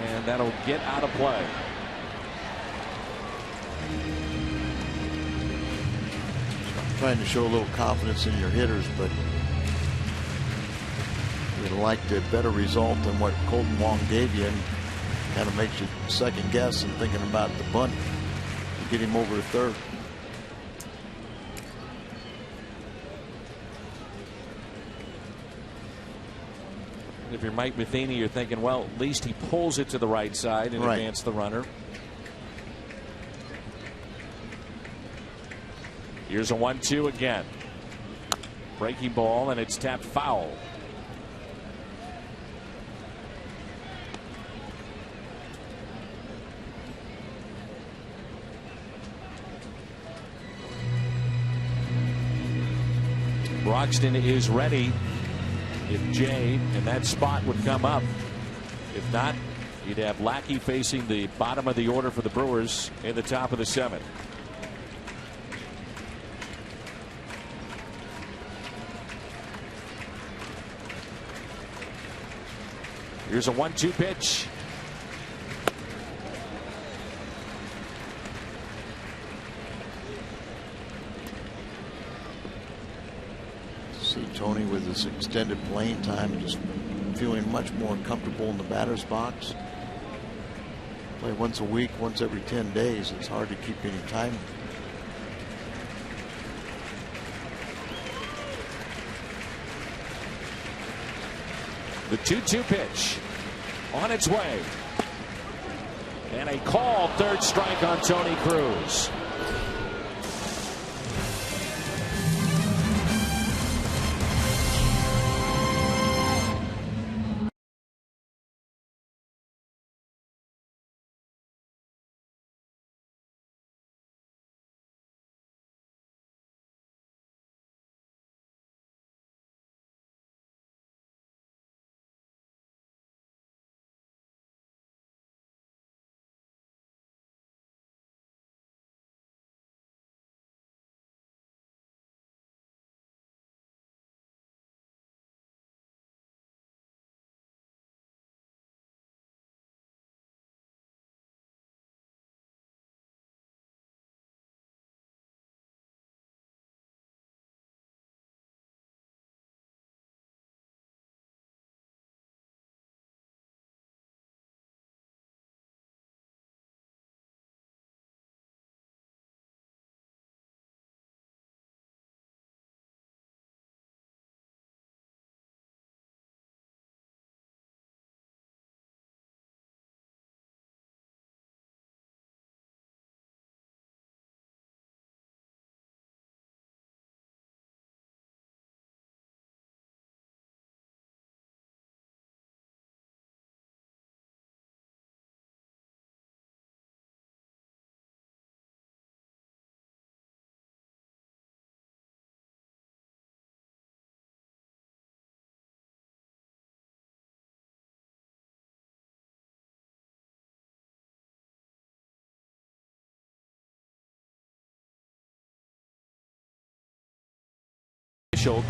and that'll get out of play. Trying to show a little confidence in your hitters, but you'd like a better result than what Colton Wong gave you, and kind of makes you second guess and thinking about the bunt to get him over to third. If you're Mike Matheny, you're thinking, well, at least he pulls it to the right side and advance the runner. Here's a 1-2 again. Breaking ball, and it's tapped foul. Broxton is ready if Jay and that spot would come up. If not, you'd have Lackey facing the bottom of the order for the Brewers in the top of the 7th. Here's a 1-2 pitch. See Tony with his extended playing time, just feeling much more comfortable in the batter's box. Play once a week, once every 10 days. It's hard to keep any time. The 2-2 pitch on its way. And a called third strike on Tony Cruz.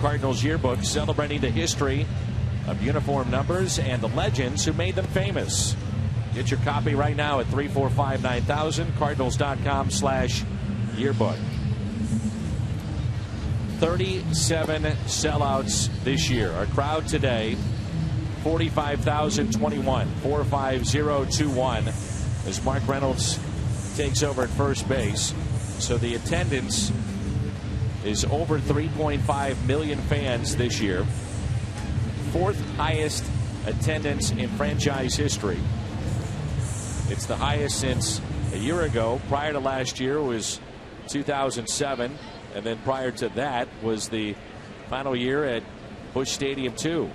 Cardinals yearbook celebrating the history of uniform numbers and the legends who made them famous. Get your copy right now at 345-9000, cardinals.com/yearbook. 37 sellouts this year. Our crowd today, 45,021, 45021, as Mark Reynolds takes over at first base. So the attendance is over 3.5 million fans this year. Fourth highest attendance in franchise history. It's the highest since a year ago. Prior to last year was 2007, and then prior to that was the final year at Busch Stadium 2.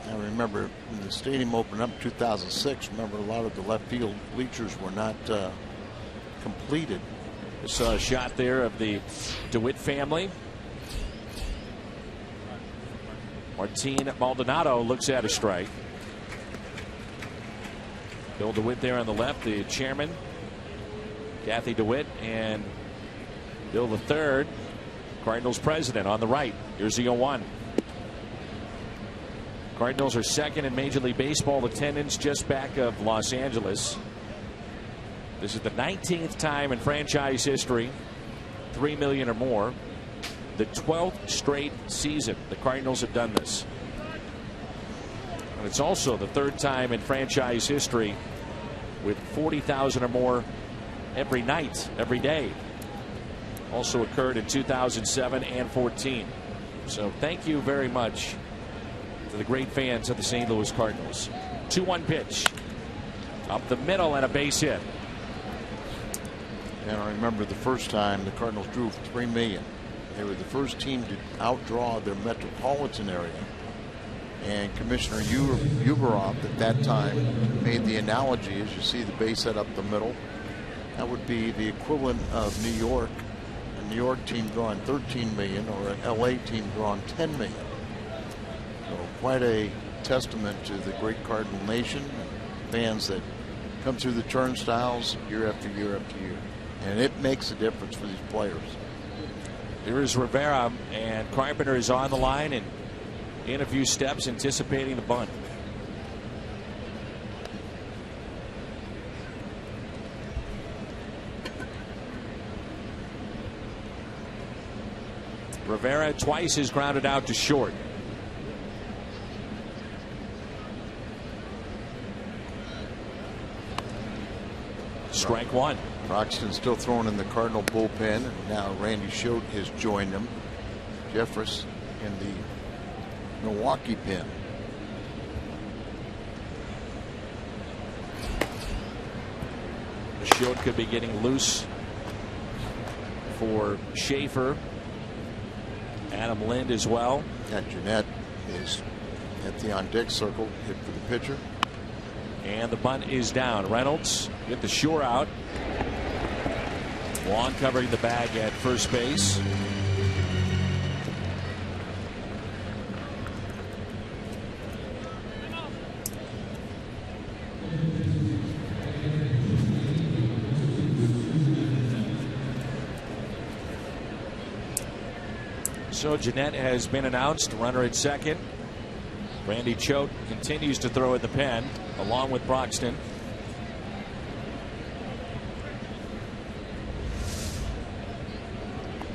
I remember when the stadium opened up in 2006. Remember, a lot of the left field bleachers were not completed. I saw a shot there of the DeWitt family. Martin Maldonado looks at a strike. Bill DeWitt there on the left, the chairman, Kathy DeWitt, and Bill III, Cardinals president, on the right. Here's the 0-1. Cardinals are second in Major League Baseball attendance, just back of Los Angeles. This is the 19th time in franchise history, 3 million or more. The 12th straight season the Cardinals have done this. And it's also the third time in franchise history with 40,000 or more every night, every day. Also occurred in 2007 and 14. So thank you very much to the great fans of the St. Louis Cardinals. 2-1 pitch. Up the middle and a base hit. And I remember the first time the Cardinals drew 3 million. They were the first team to outdraw their metropolitan area. And Commissioner Uberoff at that time made the analogy, as you see the base hit up the middle, that would be the equivalent of New York, a New York team drawing 13 million or an LA team drawing 10 million. So quite a testament to the great Cardinal Nation, fans that come through the turnstiles year after year after year. And it makes a difference for these players. Here is Rivera, and Carpenter is on the line and in a few steps, anticipating the bunt. Rivera twice is grounded out to short. Strike one. Roxton still throwing in the Cardinal bullpen, and now Randy Schote has joined him. Jeffress in the Milwaukee pen. Schultz could be getting loose for Schaefer. Adam Lind as well. And Jeanette is at the on deck circle, hit for the pitcher. And the bunt is down. Reynolds get the shore out. Long covering the bag at first base. So Jeanette has been announced, runner at second. Randy Choate continues to throw in the pen along with Broxton.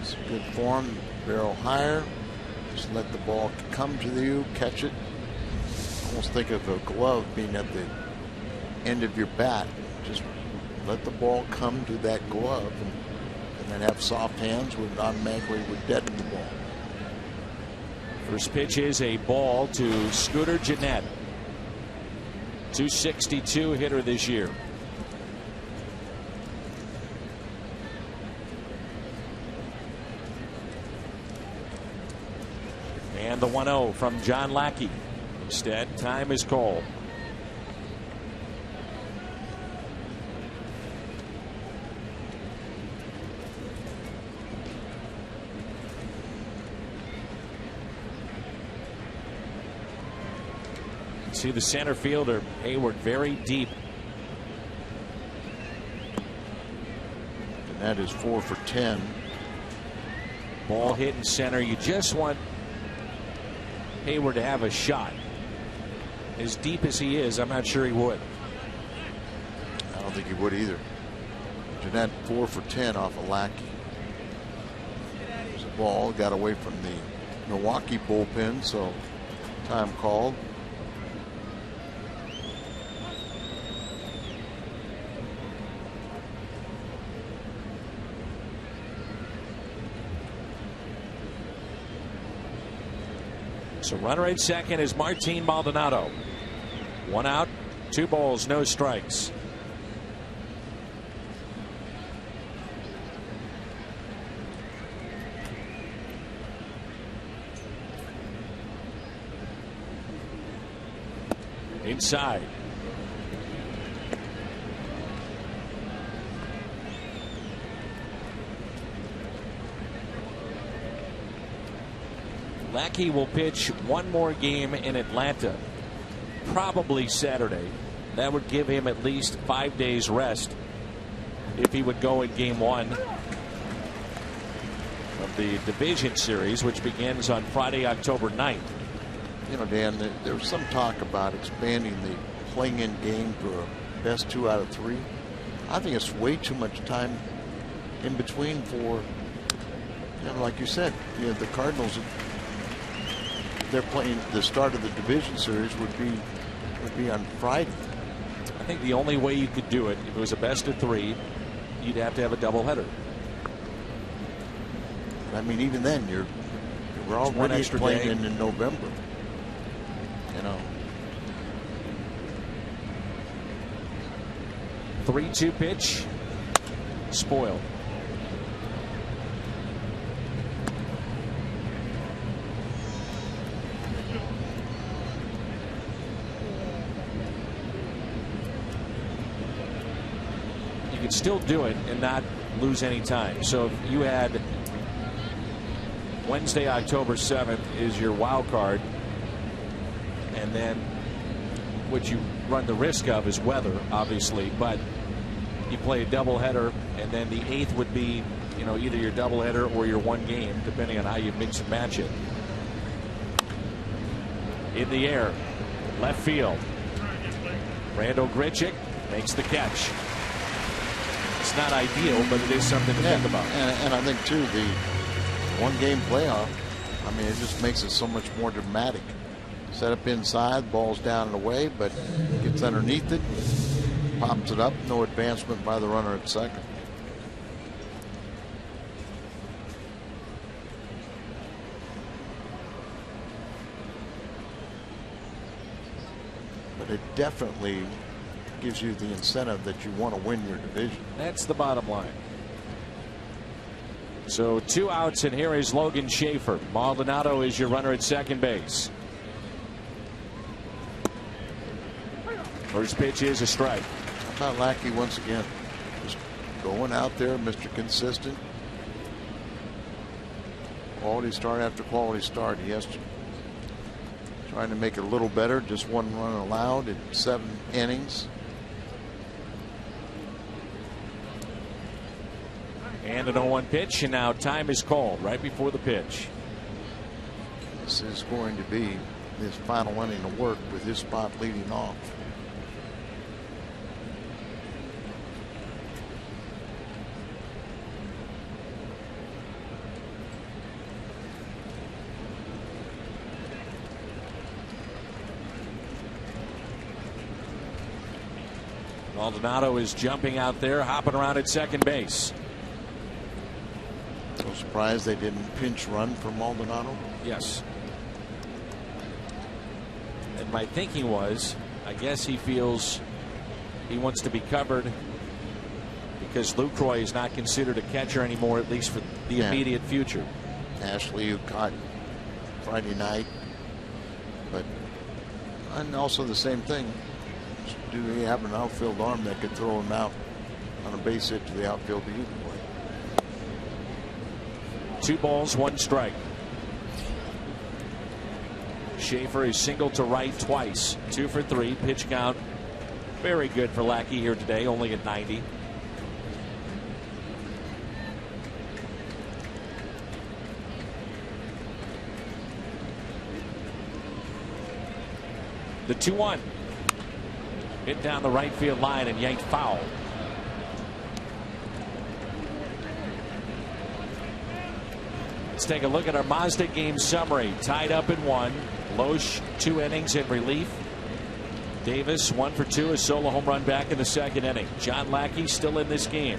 It's good form, barrel higher. Just let the ball come to you, catch it. Almost think of a glove being at the end of your bat. Just let the ball come to that glove, and then have soft hands would automatically deaden the ball. First pitch is a ball to Scooter Jeanette. 262 hitter this year. And the 1-0 from John Lackey. Instead, time is called. See the center fielder Hayward very deep. And that is 4 for 10. Ball hit in center. You just want Hayward to have a shot. As deep as he is, I'm not sure he would. I don't think he would either. Jeanette 4 for 10 off of Lackey. There's a ball, got away from the Milwaukee bullpen, so time called. So runner at second is Martin Maldonado. 1 out, 2 balls, no strikes. Inside. Lackey will pitch one more game in Atlanta, probably Saturday. That would give him at least 5 days rest if he would go in game 1 of the division series, which begins on Friday, October 9th. You know, Dan, there was some talk about expanding the playing-in game for a best 2 out of 3. I think it's way too much time in between for, you know, like you said, you know, the Cardinals. They're playing the start of the division series would be on Friday. I think the only way you could do it, if it was a best of 3, you'd have to have a doubleheader. I mean, even then, we're already playing in November. You know. 3-2 pitch, spoiled. You can still do it and not lose any time. So if you had Wednesday, October 7th is your wild card, and then what you run the risk of is weather, obviously, but you play a doubleheader, and then the 8th would be, you know, either your doubleheader or your one game, depending on how you mix and match it. In the air, left field. Randall Grichuk makes the catch. It's not ideal, but it is something to think about. And I think, too, the one-game playoff, I mean, it just makes it so much more dramatic. Set up inside, ball's down and away, but gets underneath it, pops it up, no advancement by the runner at second. But it definitely gives you the incentive that you want to win your division. That's the bottom line. So 2 outs, and here is Logan Schaefer. Maldonado is your runner at second base. First pitch is a strike. How about Lackey once again? Just going out there, Mr. Consistent. Quality start after quality start. He has to trying to make it a little better. Just 1 run allowed in 7 innings. And an 0-1 pitch, and now time is called right before the pitch. This is going to be his final inning of work with his spot leading off. Maldonado is jumping out there, hopping around at second base. So surprised they didn't pinch run for Maldonado. Yes. And my thinking was, I guess he feels he wants to be covered because Lucroy is not considered a catcher anymore, at least for the immediate future. Ashley, who caught Friday night, but and also the same thing. Do they have an outfield arm that could throw him out on a base hit to the outfield either way? 2 balls, 1 strike. Schaefer is singled to right twice. 2 for 3. Pitch count very good for Lackey here today, only at 90. The 2-1. Hit down the right field line and yanked foul. Let's take a look at our Mazda game summary. Tied up in 1. Loesch 2 innings in relief. Davis 1 for 2, a solo home run back in the 2nd inning. John Lackey still in this game.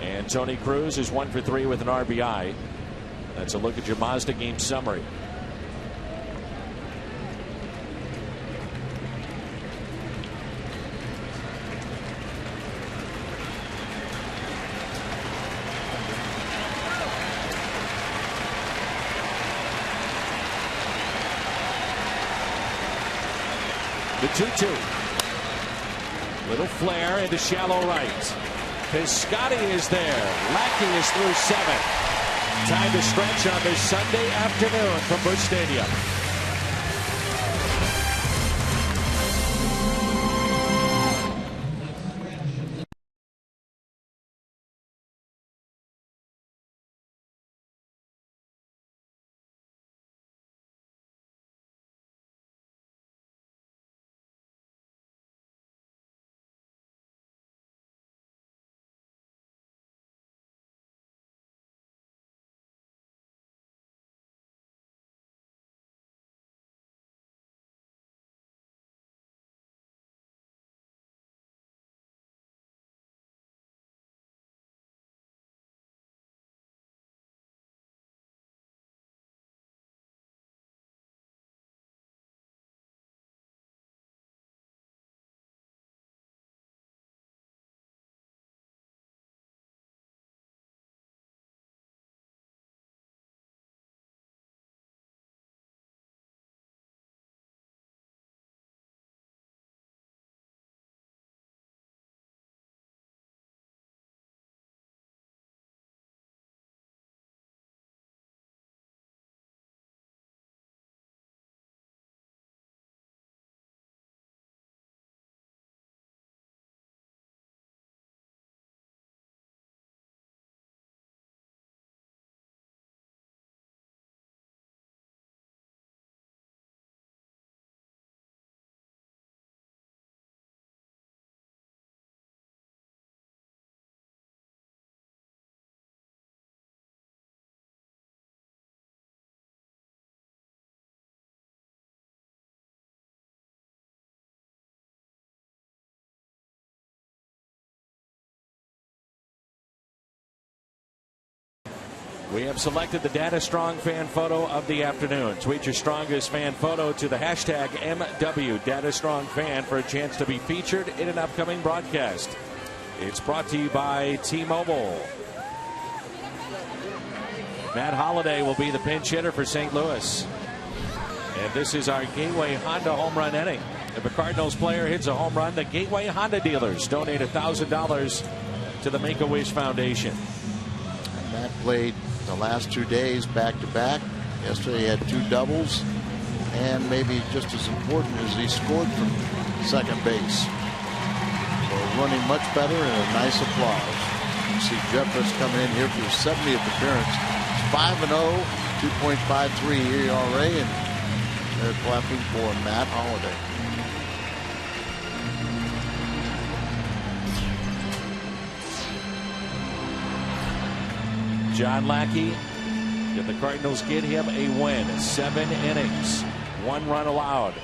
And Tony Cruz is 1 for 3 with an RBI. That's a look at your Mazda game summary. The 2-2. Little flare into shallow right. Piscotty is there. Lackey is through 7. Time to stretch on this Sunday afternoon from Busch Stadium. We have selected the Data Strong fan photo of the afternoon. Tweet your strongest fan photo to the hashtag MW Data Strong Fan for a chance to be featured in an upcoming broadcast. It's brought to you by T-Mobile. Matt Holliday will be the pinch hitter for St. Louis. And this is our Gateway Honda home run inning. If a Cardinals player hits a home run, the Gateway Honda dealers donate $1,000 to the Make-A-Wish Foundation. And Matt played the last 2 days back-to-back. Yesterday he had 2 doubles. And maybe just as important as he scored from second base. So running much better and a nice applause. You see Jeffress coming in here for his 70th appearance. 5-0, 2.53 ERA, and they're clapping for Matt Holliday. John Lackey, did the Cardinals get him a win? 7 innings, 1 run allowed.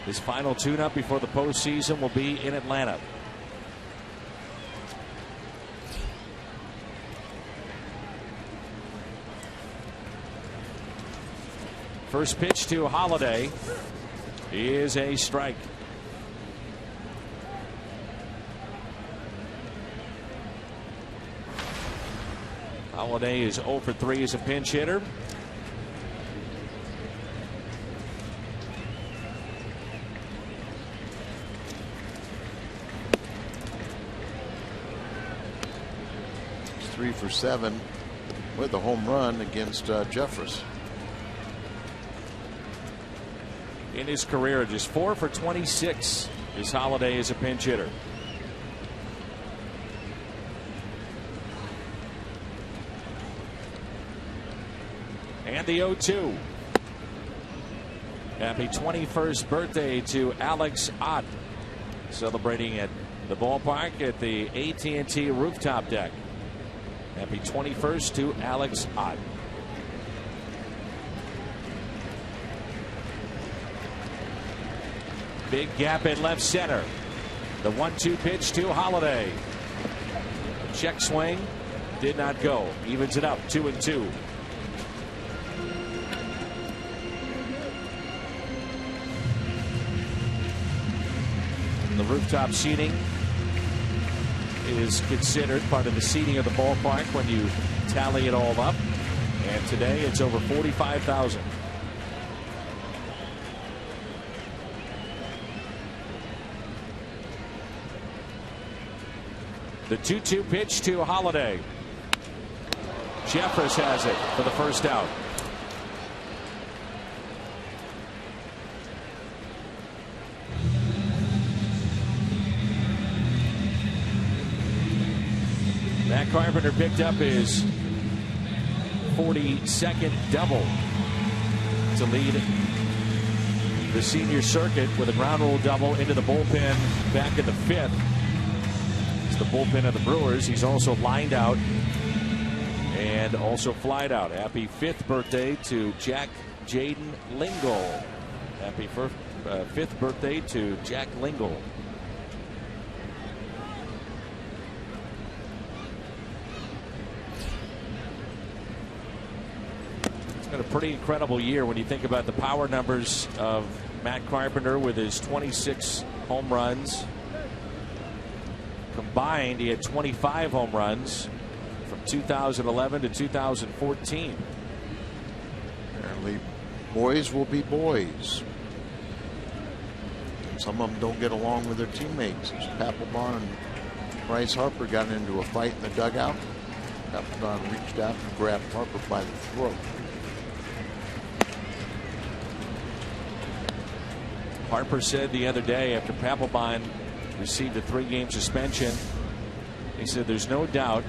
His final tune-up before the postseason will be in Atlanta. First pitch to Holliday is a strike. Holliday is 0 for 3 as a pinch hitter. He's 3 for 7 with a home run against Jeffress. In his career, just 4 for 26 is Holliday as a pinch hitter. And the 0-2. Happy 21st birthday to Alex Ott, celebrating at the ballpark at the AT rooftop deck. Happy 21st to Alex Ott. Big gap in left center. The 1-2 pitch to Holliday. Check swing did not go. Evens it up, 2-2. The rooftop seating is considered part of the seating of the ballpark when you tally it all up. And today it's over 45,000. The 2-2 pitch to Holliday. Jeffress has it for the first out. Matt Carpenter picked up his 42nd double to lead the senior circuit with a ground rule double into the bullpen back in the 5th. It's the bullpen of the Brewers. He's also lined out and also flied out. Happy 5th birthday to Jack Jaden Lingle. Happy 5th birthday to Jack Lingle. A pretty incredible year when you think about the power numbers of Matt Carpenter with his 26 home runs. Combined, he had 25 home runs from 2011 to 2014. Apparently, boys will be boys. Some of them don't get along with their teammates. Papelbon and Bryce Harper got into a fight in the dugout. Papelbon reached out and grabbed Harper by the throat. Harper said the other day after Papelbon received a 3-game suspension, he said, "There's no doubt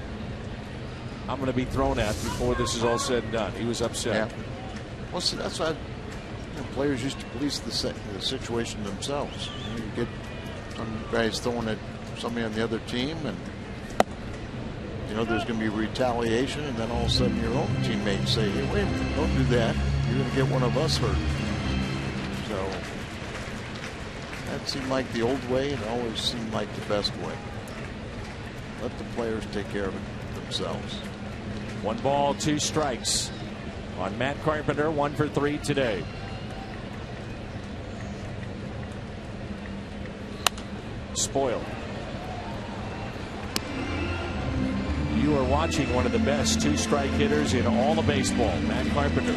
I'm going to be thrown at before this is all said and done." He was upset. Yeah. Well, see, that's why players used to police the situation themselves. You get some guys throwing at somebody on the other team, and there's going to be retaliation, and then all of a sudden your own teammates say, "Hey, wait a minute, don't do that. You're going to get one of us hurt." So that seemed like the old way, and always seemed like the best way. Let the players take care of it themselves. 1 ball, 2 strikes on Matt Carpenter. 1 for 3 today. Spoiled. You are watching one of the best 2-strike hitters in all of baseball, Matt Carpenter.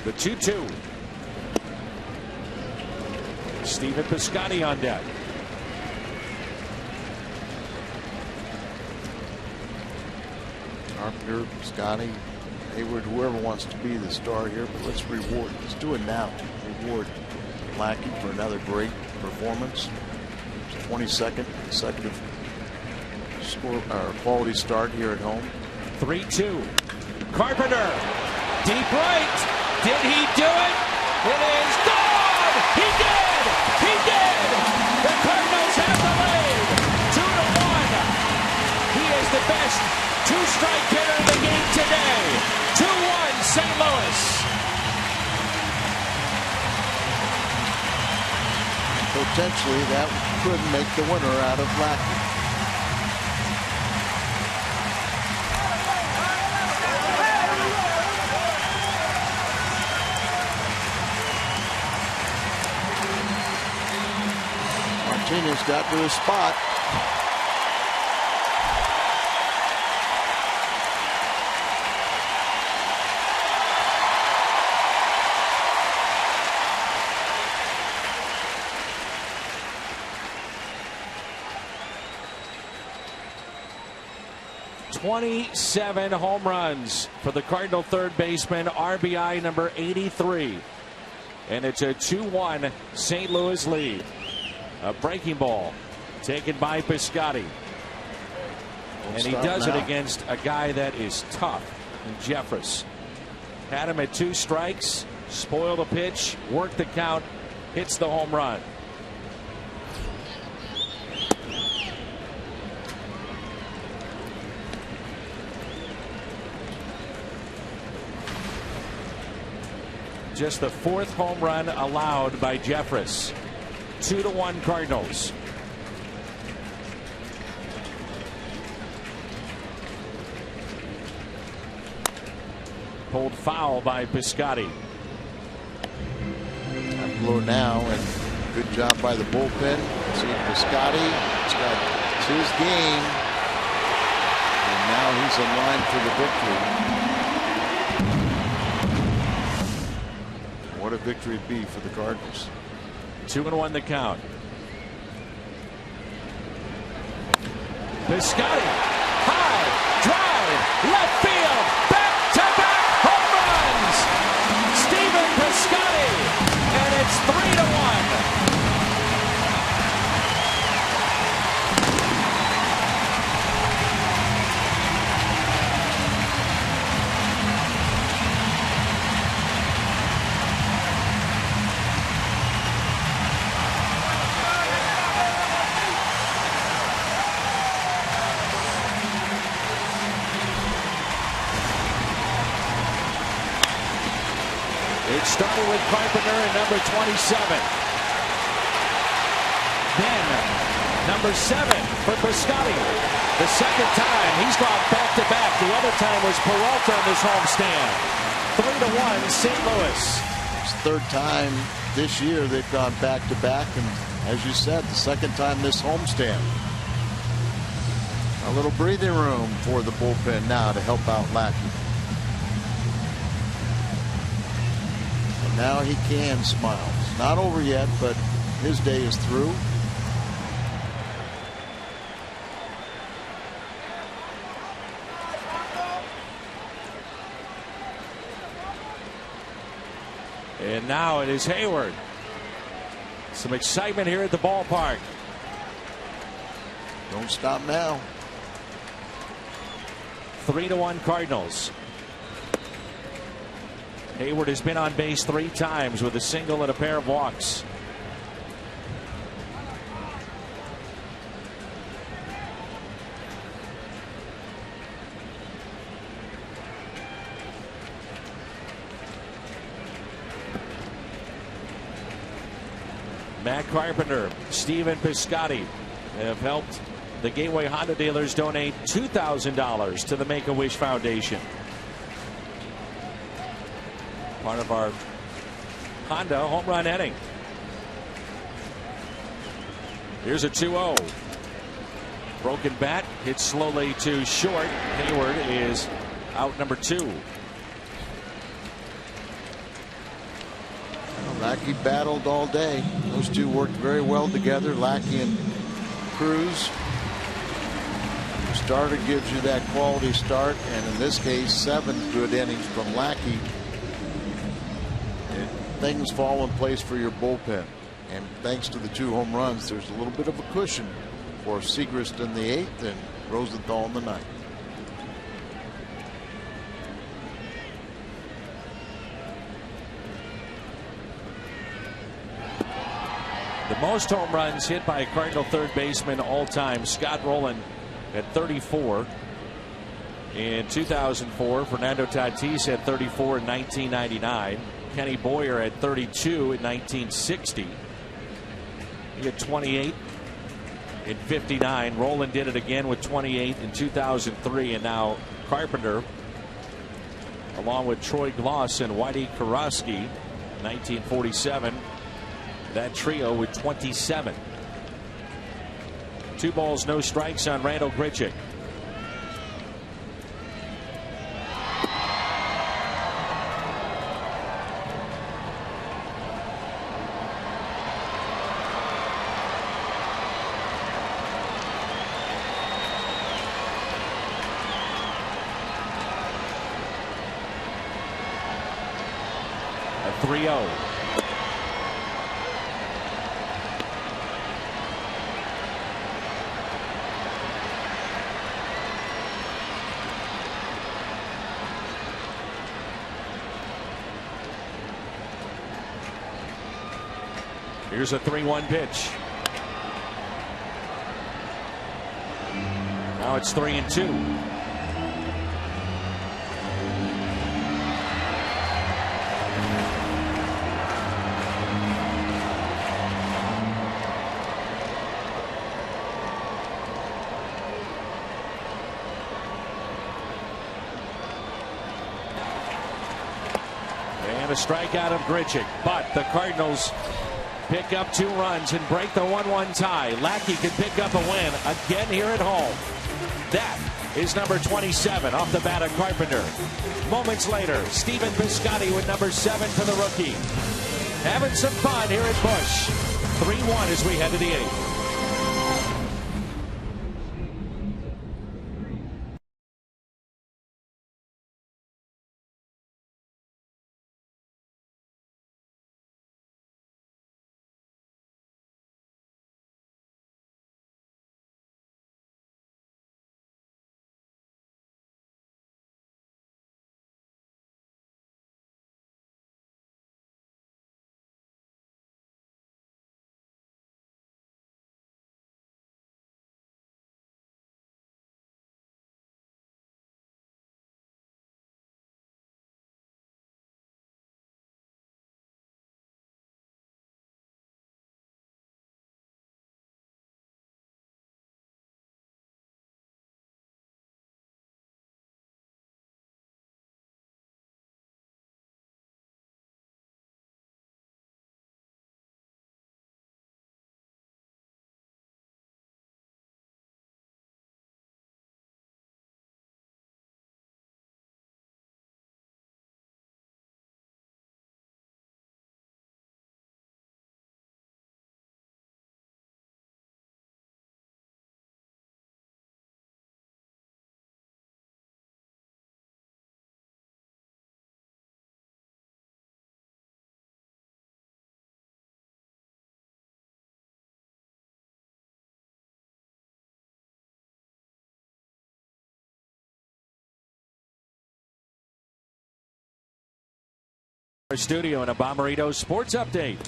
The 2-2. Stephen Piscotty on deck. Carpenter, Piscotty, Hayward, whoever wants to be the star here, but let's do it now. Reward Lackey for another great performance. 22nd consecutive quality start here at home. 3-2. Carpenter, deep right. Did he do it? It is gone! He did! He did! The Cardinals have the lead! 2-1. He is the best 2-strike hitter in the game today. 2-1 St. Louis. Potentially that could make the winner out of Lackey. Martinez got to his spot. '27 home runs for the Cardinal third baseman, RBI number 83. And it's a 2-1 St. Louis lead. A breaking ball taken by Piscotty. And he does it against a guy that is tough in Jeffress. Had him at 2 strikes, spoiled the pitch, worked the count, hits the home run. Just the 4th home run allowed by Jeffress. 2-1 Cardinals. Pulled foul by Piscotty. Blow now, and good job by the bullpen. See Piscotty. It's his game, and now he's in line for the victory. What a victory it'd be for the Cardinals. 2-1 the count. Piscotty, high, drive, left field, back-to-back home runs. Stephen Piscotty, and it's 3-1. Starting with Carpenter at number 27. Then number 7 for Piscotty. The second time he's gone back-to-back. The other time was Peralta in this homestand. 3-1 St. Louis. It's the 3rd time this year they've gone back-to-back, and as you said, the 2nd time this homestand. A little breathing room for the bullpen now to help out Lackey. Now he can smile. It's not over yet, but his day is through. And now it is Hayward. Some excitement here at the ballpark. Don't stop now. 3-1 Cardinals. Hayward has been on base 3 times with a single and a pair of walks. Matt Carpenter, Stephen Piscotty have helped the Gateway Honda dealers donate $2,000 to the Make-A-Wish Foundation. Part of our Honda home run inning. Here's a 2-0. Broken bat, hit slowly to short. Hayward is out number 2. Lackey battled all day. Those two worked very well together, Lackey and Cruz. The starter gives you that quality start, and in this case 7 good innings from Lackey. And things fall in place for your bullpen, and thanks to the 2 home runs, there's a little bit of a cushion for Segrist in the 8th and Rosenthal in the 9th. The most home runs hit by a Cardinal third baseman all time, Scott Rowland at 34 in 2004. Fernando Tatis had 34 in 1999. Kenny Boyer had 32 in 1960. He had 28 in 59. Rowland did it again with 28 in 2003. And now Carpenter, along with Troy Gloss and Whitey Kurowski, 1947. That trio with 27. 2 balls, no strikes on Randall Grichuk. A 3-0. Here's a 3-1 pitch. Now it's 3-2. And a strikeout of Grichuk, but the Cardinals pick up 2 runs and break the 1-1 tie. Lackey can pick up a win again here at home. That is number 27 off the bat of Carpenter. Moments later, Stephen Piscotty with number 7 for the rookie. Having some fun here at Busch. 3-1 as we head to the 8th. Our studio and a Bomberito Sports Update.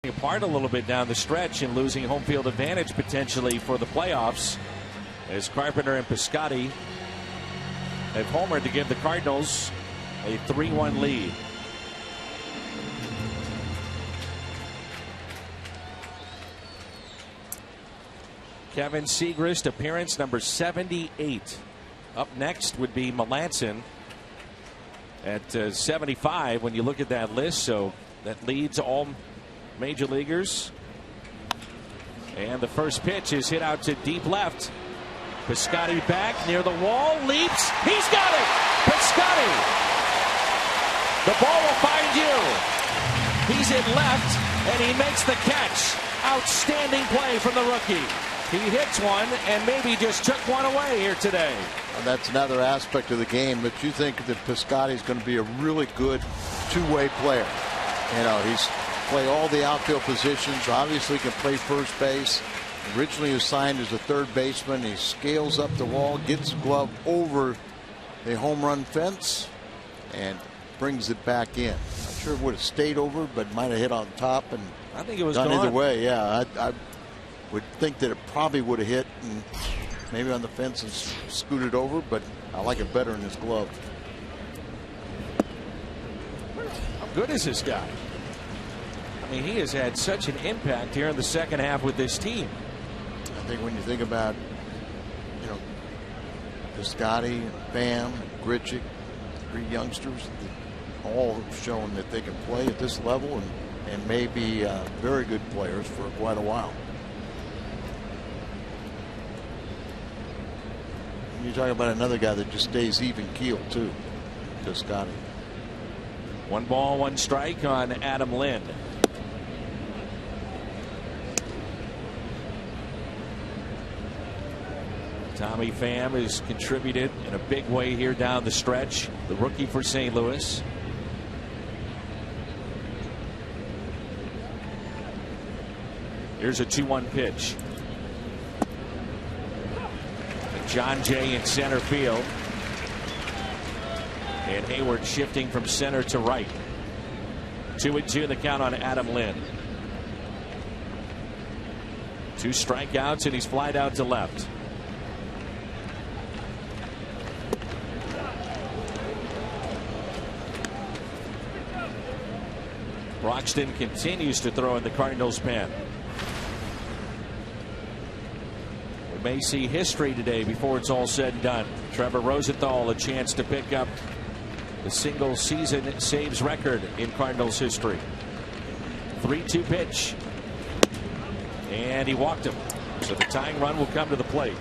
Apart a little bit down the stretch and losing home field advantage potentially for the playoffs as Carpenter and Piscotty have homered to give the Cardinals a 3-1 lead. Kevin Segrist, appearance number 78. Up next would be Melanson at 75 when you look at that list, so that leads all major leaguers. And the first pitch is hit out to deep left. Piscotty back near the wall, leaps, he's got it! Piscotty! The ball will find you. He's in left, and he makes the catch. Outstanding play from the rookie. He hits one and maybe just took one away here today. And that's another aspect of the game that you think that Piscotty is going to be a really good two-way player. You know, he's play all the outfield positions. Obviously can play first base. Originally was signed as a third baseman. He scales up the wall, gets the glove over the home run fence, and brings it back in. Not sure it would have stayed over, but might have hit on top and I think it was done gone either way. Yeah, I would think that it probably would have hit and maybe on the fence and scooted over, but I like it better in his glove. How good is this guy? I mean, he has had such an impact here in the second half with this team. I think when you think about, you know, Piscotty, Bam, Grichuk, three youngsters, all have shown that they can play at this level and may be very good players for quite a while. You talk about another guy that just stays even keel too, Piscotty. 1 ball, 1 strike on Adam Lind. Tommy Pham has contributed in a big way here down the stretch. The rookie for St. Louis. Here's a 2-1 pitch. John Jay in center field. And Hayward shifting from center to right. 2-2 the count on Adam Lind. 2 strikeouts and he's flied out to left. Broxton continues to throw in the Cardinals' pen. We may see history today before it's all said and done. Trevor Rosenthal a chance to pick up the single season saves record in Cardinals history. 3-2 pitch. And he walked him. So the tying run will come to the plate.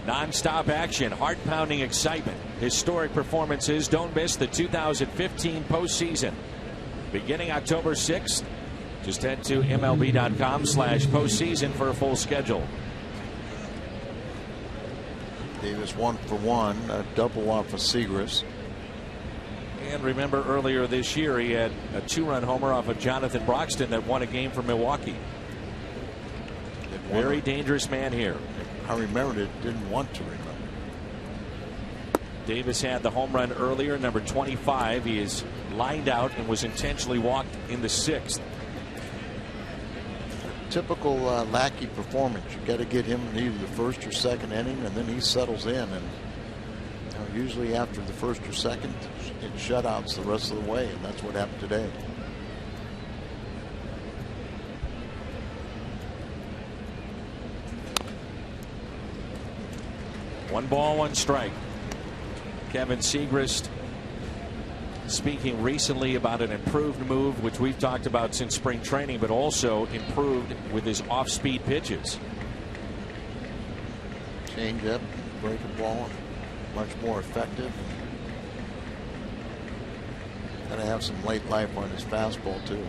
Non-stop action, heart-pounding excitement, historic performances. Don't miss the 2015 postseason. Beginning October 6th, just head to MLB.com/postseason for a full schedule. Davis 1 for 1, a double off of Segrist. And remember earlier this year he had a 2-run homer off of Jonathan Broxton that won a game for Milwaukee. Very dangerous man here. I remembered it, didn't want to remember. Davis had the home run earlier, number 25. He is lined out and was intentionally walked in the 6th. Typical Lackey performance. You got to get him in either the first or second inning, and then he settles in. And you know, usually after the first or second, it shutouts the rest of the way, and that's what happened today. One ball, 1 strike. Kevin Segrist speaking recently about an improved move, which we've talked about since spring training, but also improved with his off-speed pitches. Change up, breaking ball, much more effective. Going to have some late life on his fastball, too.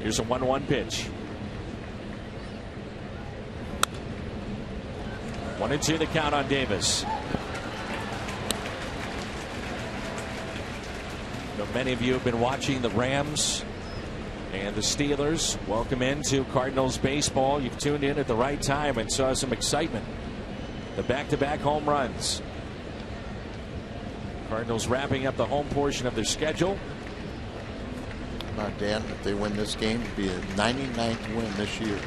Here's a 1-1 pitch. 1-2 the count on Davis. Now, many of you have been watching the Rams and the Steelers. Welcome into Cardinals baseball. You've tuned in at the right time and saw some excitement. The back-to-back home runs. Cardinals wrapping up the home portion of their schedule. Now, Dan, if they win this game, it'll be a 99th win this year.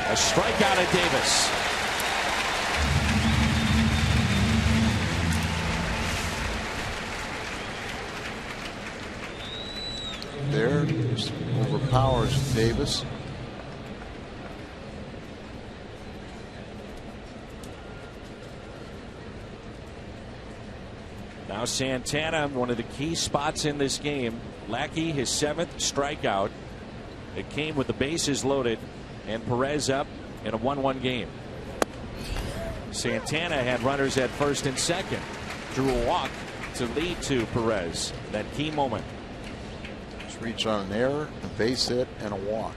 A strikeout at Davis. There, just overpowers Davis. Now Santana, one of the key spots in this game. Lackey, his 7th strikeout. It came with the bases loaded and Perez up in a 1-1 game. Santana had runners at first and second. Drew a walk to lead to Perez. That key moment. Just reach on an error, a base hit, and a walk.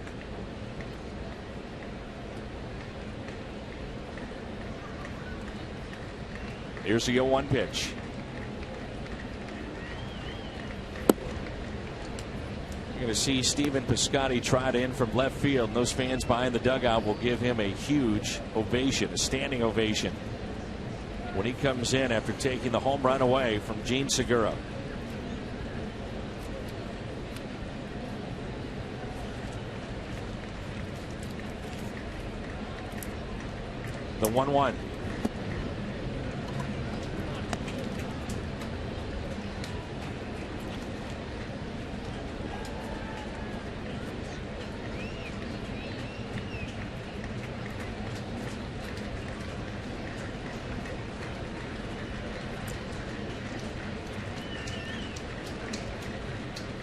Here's the 0-1 pitch. You're going to see Stephen Piscotty trot in from left field, and those fans behind the dugout will give him a huge ovation, a standing ovation, when he comes in after taking the home run away from Gene Segura. The 1-1.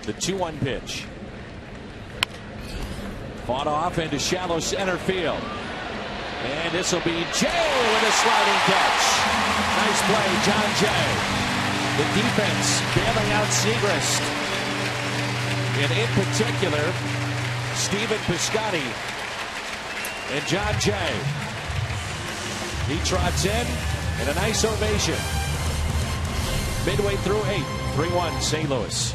The 2-1 pitch. Fought off into shallow center field. And this will be Jay with a sliding catch. Nice play, John Jay. The defense bailing out Segrist. And in particular, Stephen Piscotty and John Jay. He trots in and a nice ovation. Midway through 8, 3-1 St. Louis.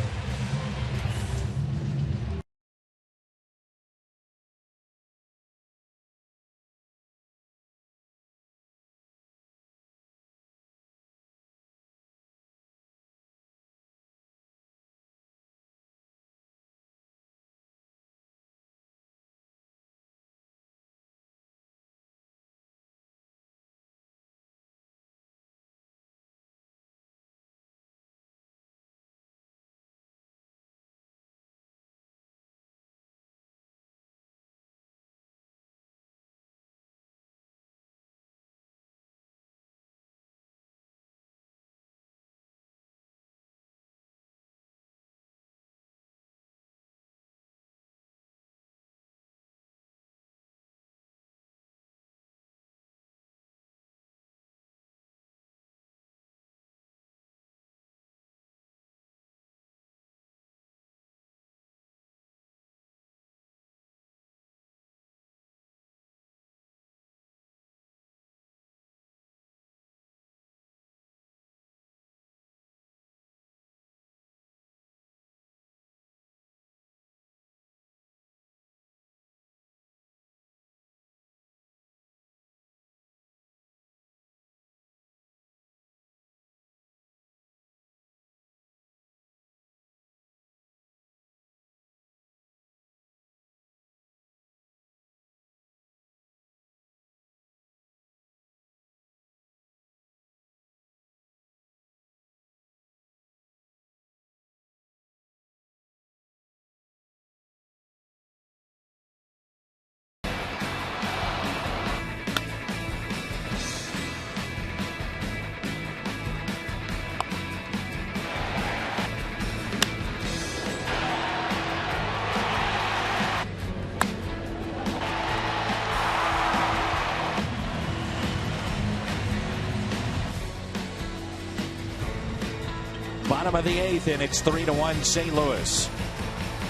Bottom of the 8th, and it's 3-1 St. Louis.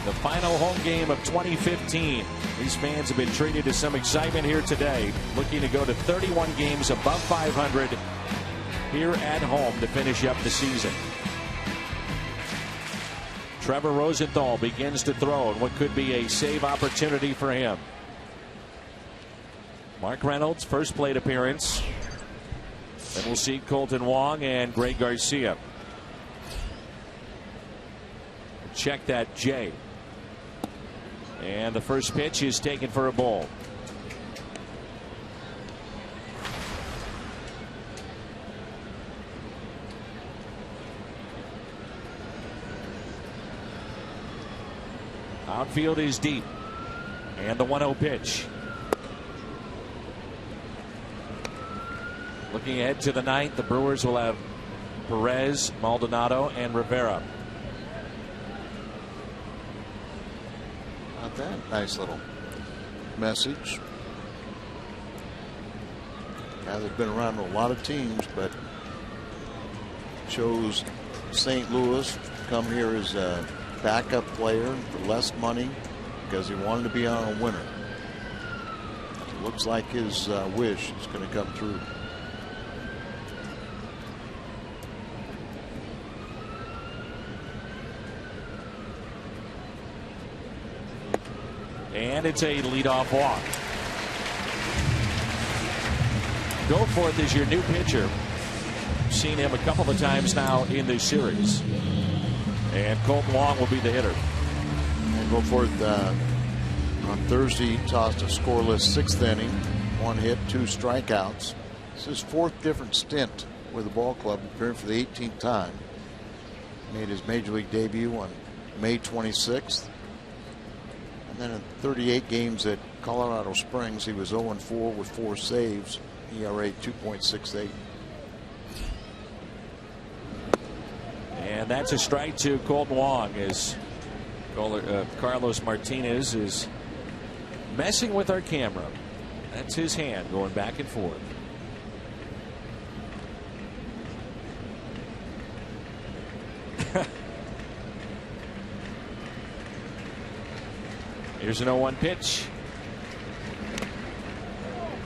The final home game of 2015. These fans have been treated to some excitement here today, looking to go to 31 games above 500 here at home to finish up the season. Trevor Rosenthal begins to throw, and what could be a save opportunity for him. Mark Reynolds, first plate appearance. Then we'll see Colton Wong and Greg Garcia. Check that J. And the first pitch is taken for a ball. Outfield is deep. And the 1-0 pitch. Looking ahead to the 9th, the Brewers will have Perez, Maldonado, and Rivera. Not that nice little message. Guy that's been around a lot of teams, but chose St. Louis to come here as a backup player for less money because he wanted to be on a winner. It looks like his wish is going to come true. And it's a leadoff walk. Goforth is your new pitcher. Seen him a couple of times now in this series. And Colton Wong will be the hitter. And Goforth on Thursday tossed a scoreless 6th inning, 1 hit, 2 strikeouts. It's his 4th different stint with the ball club, appearing for the 18th time. Made his major league debut on May 26th. And then in 38 games at Colorado Springs, he was 0-4 with 4 saves, ERA 2.68. And that's a strike to Colton Wong as Carlos Martinez is messing with our camera. That's his hand going back and forth. Here's an 0-1 pitch.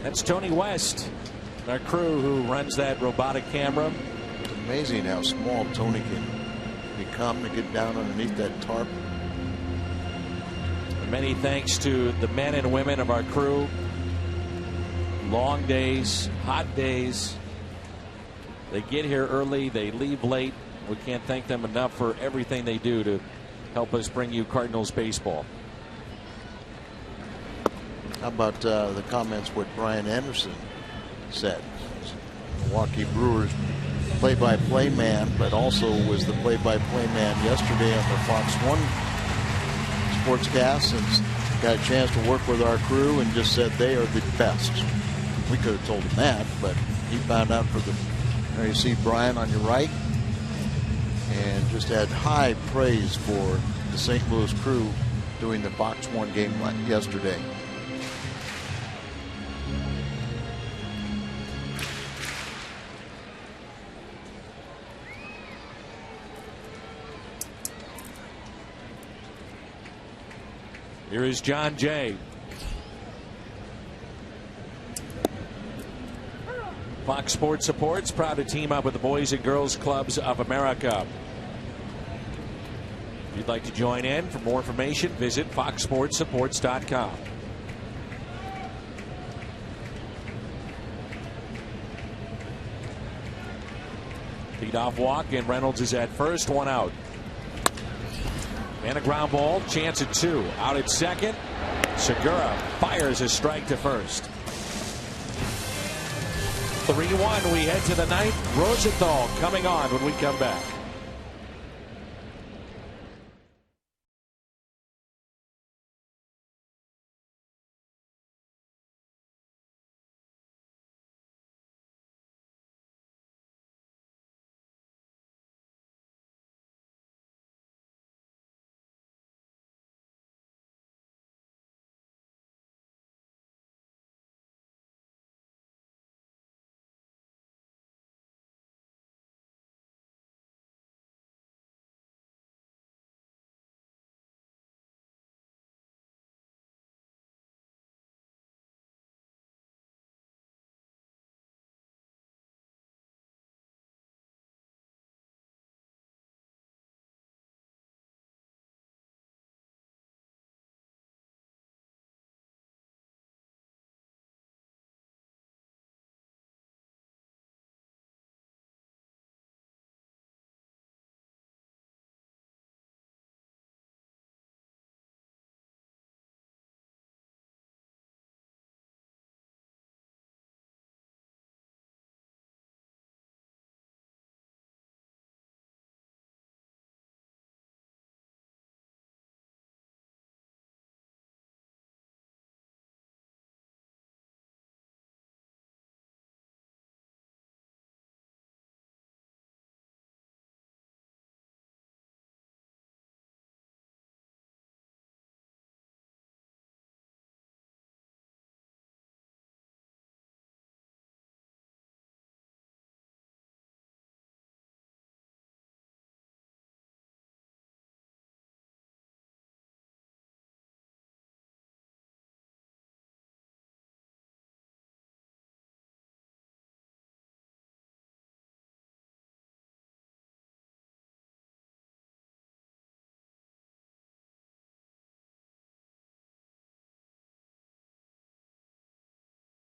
That's Tony West, our crew who runs that robotic camera. It's amazing how small Tony can become to get down underneath that tarp. Many thanks to the men and women of our crew. Long days, hot days. They get here early, they leave late. We can't thank them enough for everything they do to help us bring you Cardinals baseball. How about the comments what Brian Anderson said? Milwaukee Brewers play-by-play man, but also was the play-by-play man yesterday on the Fox 1 sportscast, and got a chance to work with our crew and just said they are the best. We could have told him that, but he found out for the. There you see Brian on your right, and just had high praise for the St. Louis crew doing the Fox 1 game yesterday. Here is John Jay. Fox Sports Supports, proud to team up with the Boys and Girls Clubs of America. If you'd like to join in, for more information, visit foxsportsupports.com. Leadoff walk, and Reynolds is at first, 1 out. And a ground ball, chance at 2. Out at second. Segura fires a strike to first. 3-1. We head to the 9th. Rosenthal coming on when we come back.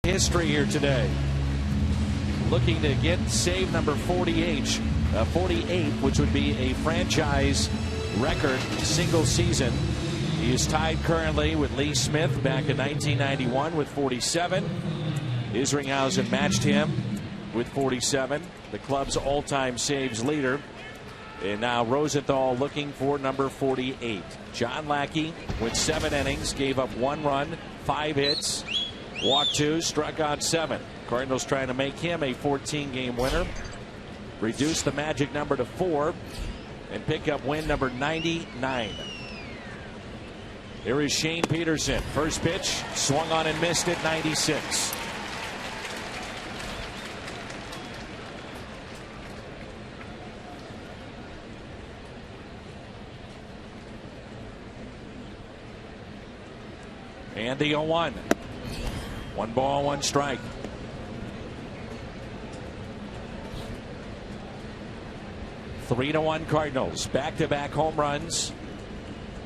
history here today. Looking to get save number 48, which would be a franchise record single season. He is tied currently with Lee Smith back in 1991 with 47. Isringhausen matched him with 47, the club's all-time saves leader. And now Rosenthal looking for number 48. John Lackey went 7 innings, gave up 1 run, 5 hits, walked 2, struck out 7. Cardinals trying to make him a 14-game winner, reduce the magic number to 4, and pick up win number 99. Here is Shane Peterson. First pitch, swung on and missed at 96. And the 0-1. 1 ball, 1 strike. Three to 1 Cardinals. Back-to-back home runs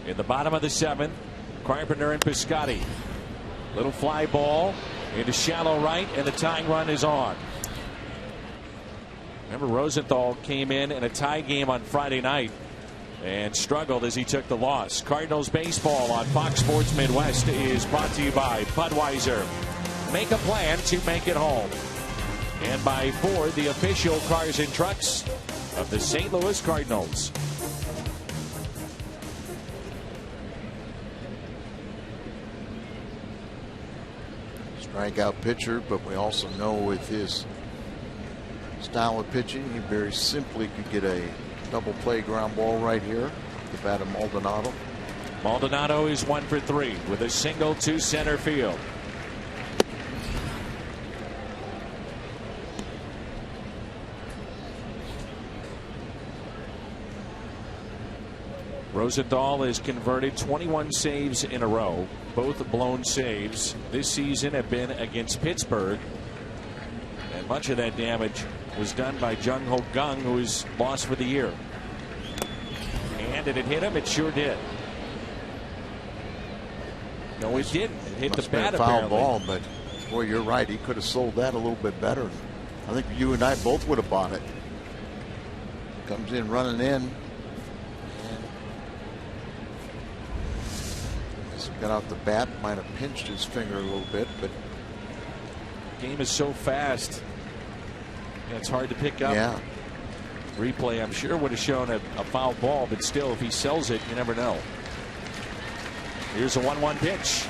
in the bottom of the 7th. Carpenter and Piscotty. Little fly ball into shallow right, and the tying run is on. Remember, Rosenthal came in a tie game on Friday night and struggled as he took the loss. Cardinals baseball on Fox Sports Midwest is brought to you by Budweiser. Make a plan to make it home. And by Ford, the official cars and trucks of the St. Louis Cardinals. Strikeout pitcher, but we also know with his style of pitching, he very simply could get a double play ground ball right here. The bat of Maldonado. Maldonado is 1 for 3 with a single to center field. Rosenthal has converted 21 saves in a row. Both blown saves this season have been against Pittsburgh. And much of that damage was done by Jung Ho Kang, who is lost for the year. And did it hit him? It sure did. No, it didn't. It hit the bat, foul ball, but boy, you're right. He could have sold that a little bit better. I think you and I both would have bought it. Comes in running in. Got out the bat, might have pinched his finger a little bit, but game is so fast. It's hard to pick up. Yeah. Replay, I'm sure, would have shown a foul ball, but still, if he sells it, you never know. Here's a 1-1 pitch.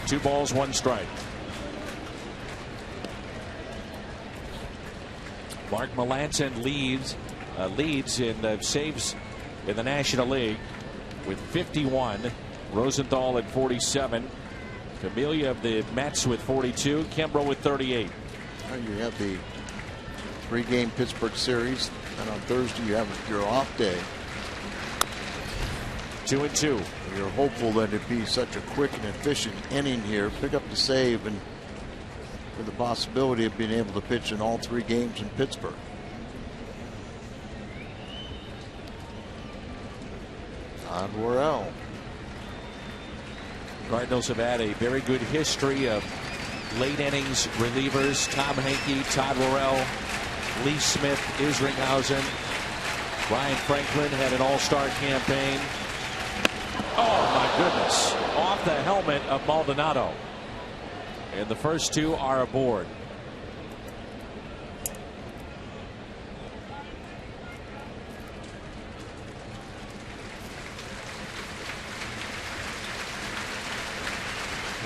2 balls, 1 strike. Mark Melancon leads in saves in the National League with 51. Rosenthal at 47. Familia of the Mets with 42. Kimbrough with 38. You have the 3-game Pittsburgh series, and on Thursday you have your off day. 2-2. You're hopeful that it'd be such a quick and efficient inning here. Pick up the save, and with the possibility of being able to pitch in all 3 games in Pittsburgh. Todd Worrell. Cardinals have had a very good history of late innings relievers. Tom Henke, Todd Worrell, Lee Smith, Isringhausen. Ryan Franklin had an all-star campaign. Oh my goodness. Off the helmet of Maldonado. And the first 2 are aboard.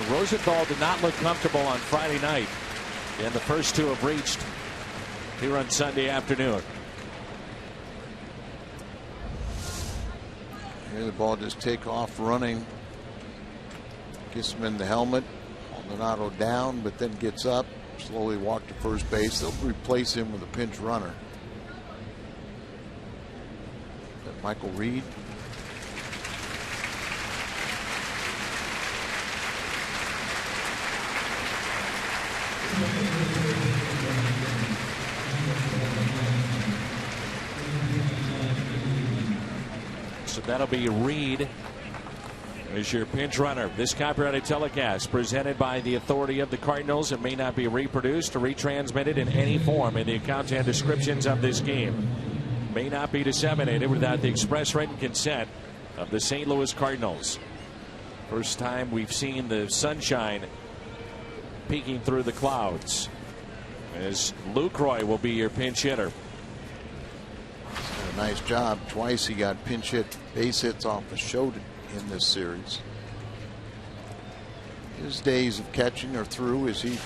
Rosenthal did not look comfortable on Friday night, and the first 2 have reached here on Sunday afternoon. Here the ball just take off running. Gets him in the helmet. Maldonado down, but then gets up, slowly walk to first base. They'll replace him with a pinch runner. That Michael Reed. So that'll be Reed is your pinch runner. This copyrighted telecast presented by the authority of the Cardinals and may not be reproduced or retransmitted in any form in the accounts and descriptions of this game. May not be disseminated without the express written consent of the St. Louis Cardinals. First time we've seen the sunshine peeking through the clouds, as Lucroy will be your pinch hitter. A nice job. Twice he got pinch hit base hits off the show in this series. His days of catching are through, as he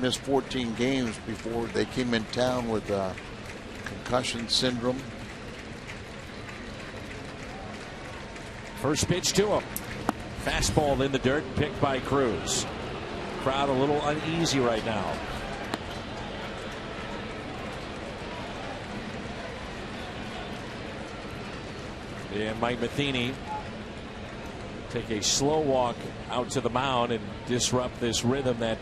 missed 14 games before they came in town with concussion syndrome. First pitch to him. Fastball in the dirt, picked by Cruz. Crowd a little uneasy right now. And Mike Matheny take a slow walk out to the mound and disrupt this rhythm that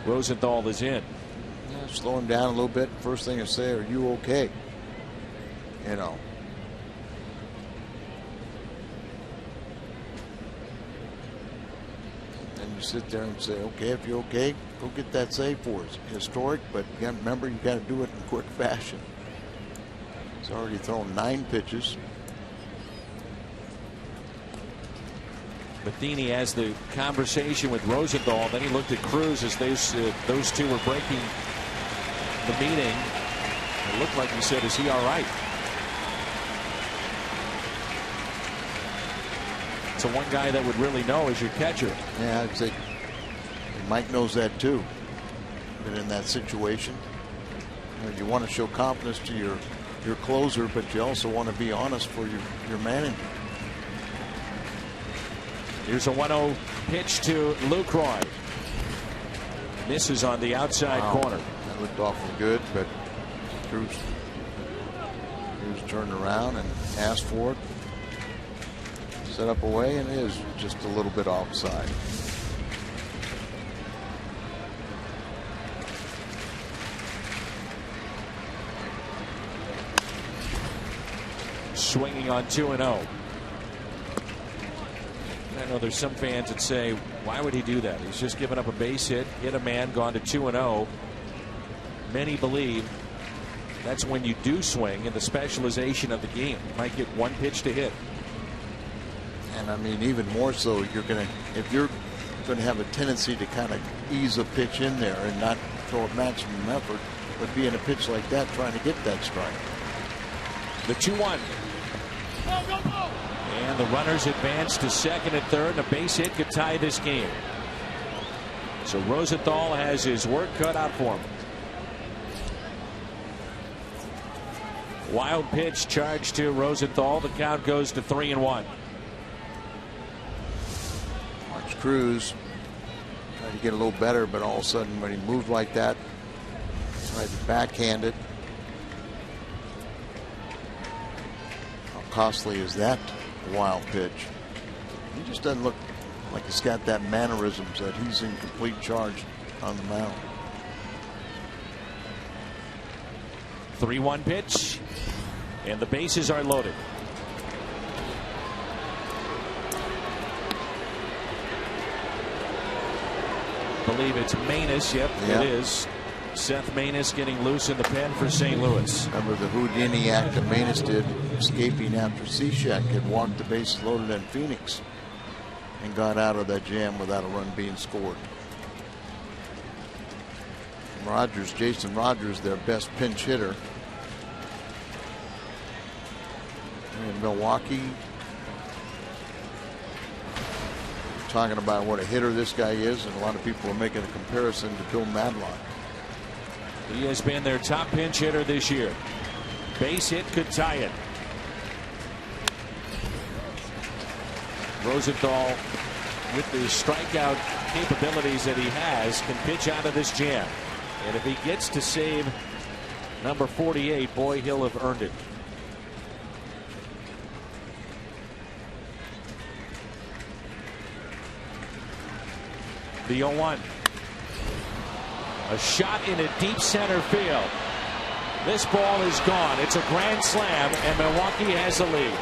Rosenthal is in. Yeah, slow him down a little bit. First thing to say, are you okay? You know. And you sit there and say, okay, if you're okay, go get that save for us. Historic, but you got to remember, you got to do it in quick fashion. He's already thrown 9 pitches. Matheny has the conversation with Rosenthal. Then he looked at Cruz as those two were breaking the meeting. It looked like he said, "Is he all right?" So one guy that would really know is your catcher. Yeah, I'd say Mike knows that too. Been in that situation. You want to show confidence to your closer, but you also want to be honest for your manager. Here's a 1-0 pitch to Lucroy. Misses on the outside corner. That looked awfully good, but Cruz turned around and asked for it. Set up away, and it is just a little bit offside. Swinging on 2-0. I know there's some fans that say, why would he do that? He's just given up a base hit a man, gone to 2-0. Many believe that's when you do swing in the specialization of the game. You might get one pitch to hit. And I mean, even more so, if you're going to have a tendency to kind of ease a pitch in there and not throw a maximum effort, but be in a pitch like that trying to get that strike. The 2-1. And the runners advance to second and third, and a base hit could tie this game. So Rosenthal has his work cut out for him. Wild pitch charged to Rosenthal. The count goes to 3-1. Mark Cruz tried to get a little better, but all of a sudden when he moved like that, tried to backhand it. How costly is that wild pitch? He just doesn't look like he's got that mannerisms that he's in complete charge on the mound. 3-1 pitch, and the bases are loaded. I believe it's Manus. Yep, it is. Seth Manus getting loose in the pen for St. Louis. Remember the Houdini act that Manus did, escaping after Cishek had walked the bases loaded in Phoenix and got out of that jam without a run being scored. Rogers, Jason Rogers, their best pinch hitter. In Milwaukee, talking about what a hitter this guy is, and a lot of people are making a comparison to Bill Madlock. He has been their top pinch hitter this year. Base hit could tie it. Rosenthal, with the strikeout capabilities that he has, can pitch out of this jam. And if he gets to save number 48, boy, he'll have earned it. The 0-1. A shot into deep center field. This ball is gone. It's a grand slam, and Milwaukee has the lead.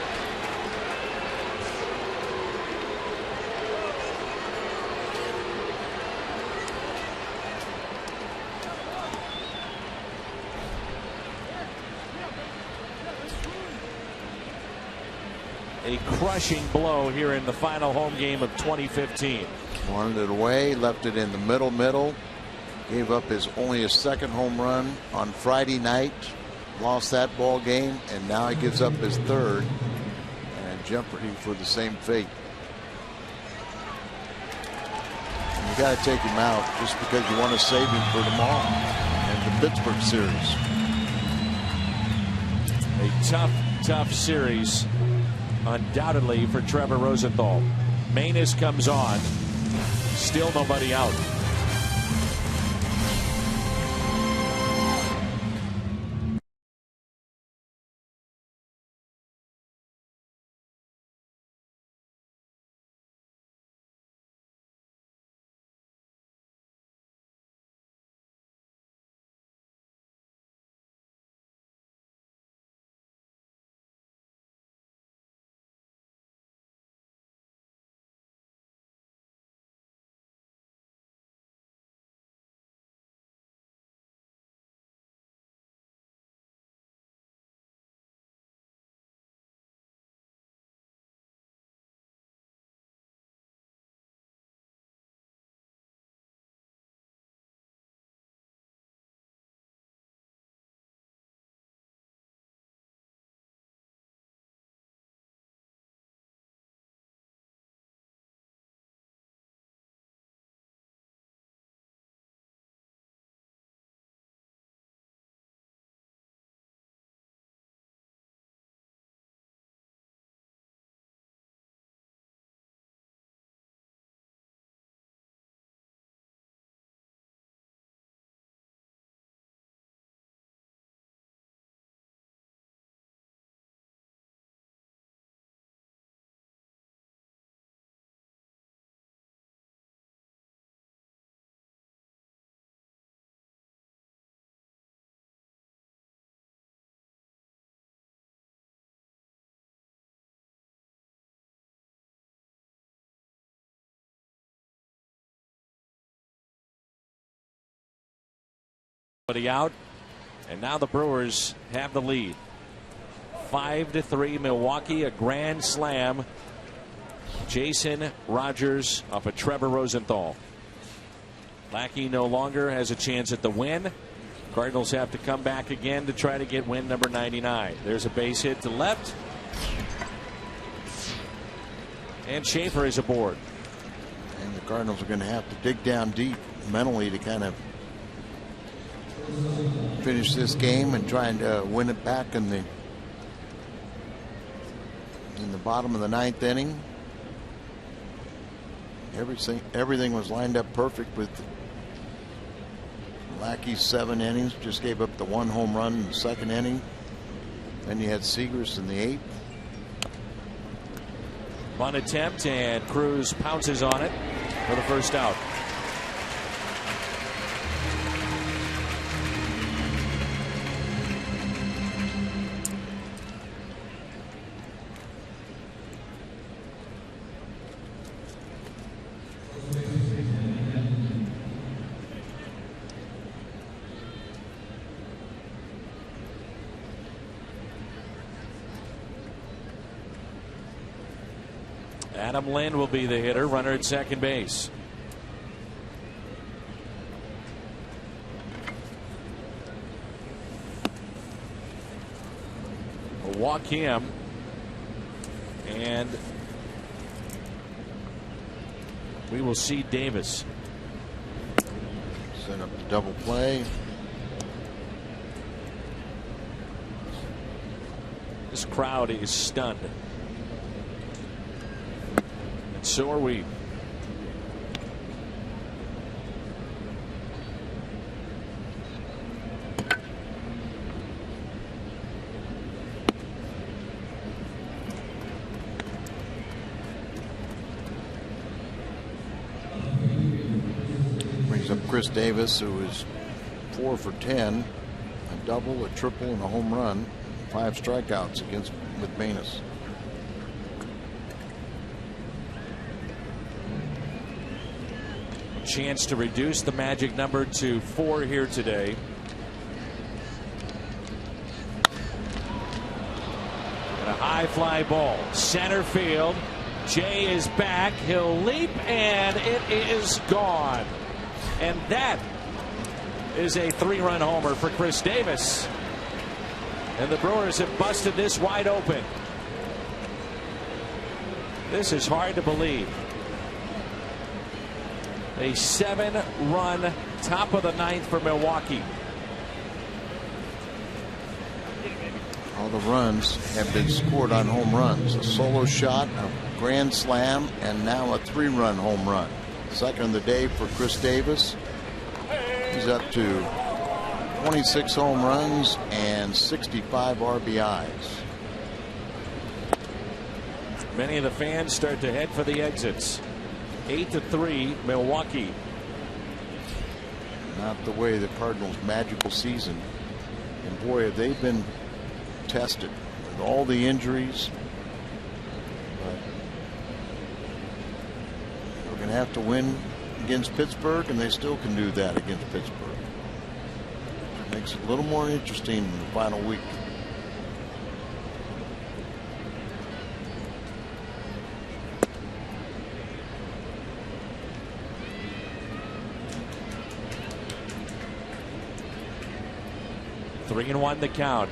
a crushing blow here in the final home game of 2015. Wanted it away, left it in the middle. Gave up only his second home run on Friday night. Lost that ball game, and now he gives up his third. And jeopardy for the same fate. And you got to take him out just because you want to save him for tomorrow and the Pittsburgh series. A tough series, undoubtedly, for Trevor Rosenthal. Manus comes on. Still nobody out. Out, and now the Brewers have the lead. 5-3 Milwaukee, a grand slam. Jason Rogers off of Trevor Rosenthal. Lackey no longer has a chance at the win. Cardinals have to come back again to try to get win number 99. There's a base hit to left, and Schaefer is aboard. And the Cardinals are going to have to dig down deep mentally to kind of finish this game and trying to win it back in the bottom of the ninth inning. Everything was lined up perfect with Lackey's 7 innings. Just gave up the 1 home run in the 2nd inning. Then you had Seegers in the 8th. Bunt attempt, and Cruz pounces on it for the first out. Adam Lind will be the hitter, runner at second base. A walk him, and we will see Davis. Set up the double play. This crowd is stunned. So are we. Brings up Chris Davis, who is 4 for 10, a double, a triple, and a home run. 5 strikeouts with Manus. Chance to reduce the magic number to 4 here today. And a high High fly ball. Center field. Jay is back. He'll leap, and it is gone. And that is a 3-run homer for Chris Davis. And the Brewers have busted this wide open. This is hard to believe. A 7-run top of the 9th for Milwaukee. All the runs have been scored on home runs. A solo shot, a grand slam, and now a 3-run home run. Second of the day for Chris Davis. He's up to 26 home runs and 65 RBIs. Many of the fans start to head for the exits. 8-3 Milwaukee. Not the way the Cardinals' magical season. And boy, have they been tested with all the injuries. But they're going to have to win against Pittsburgh, and they still can do that against Pittsburgh. It makes it a little more interesting in the final week. Three and one the count.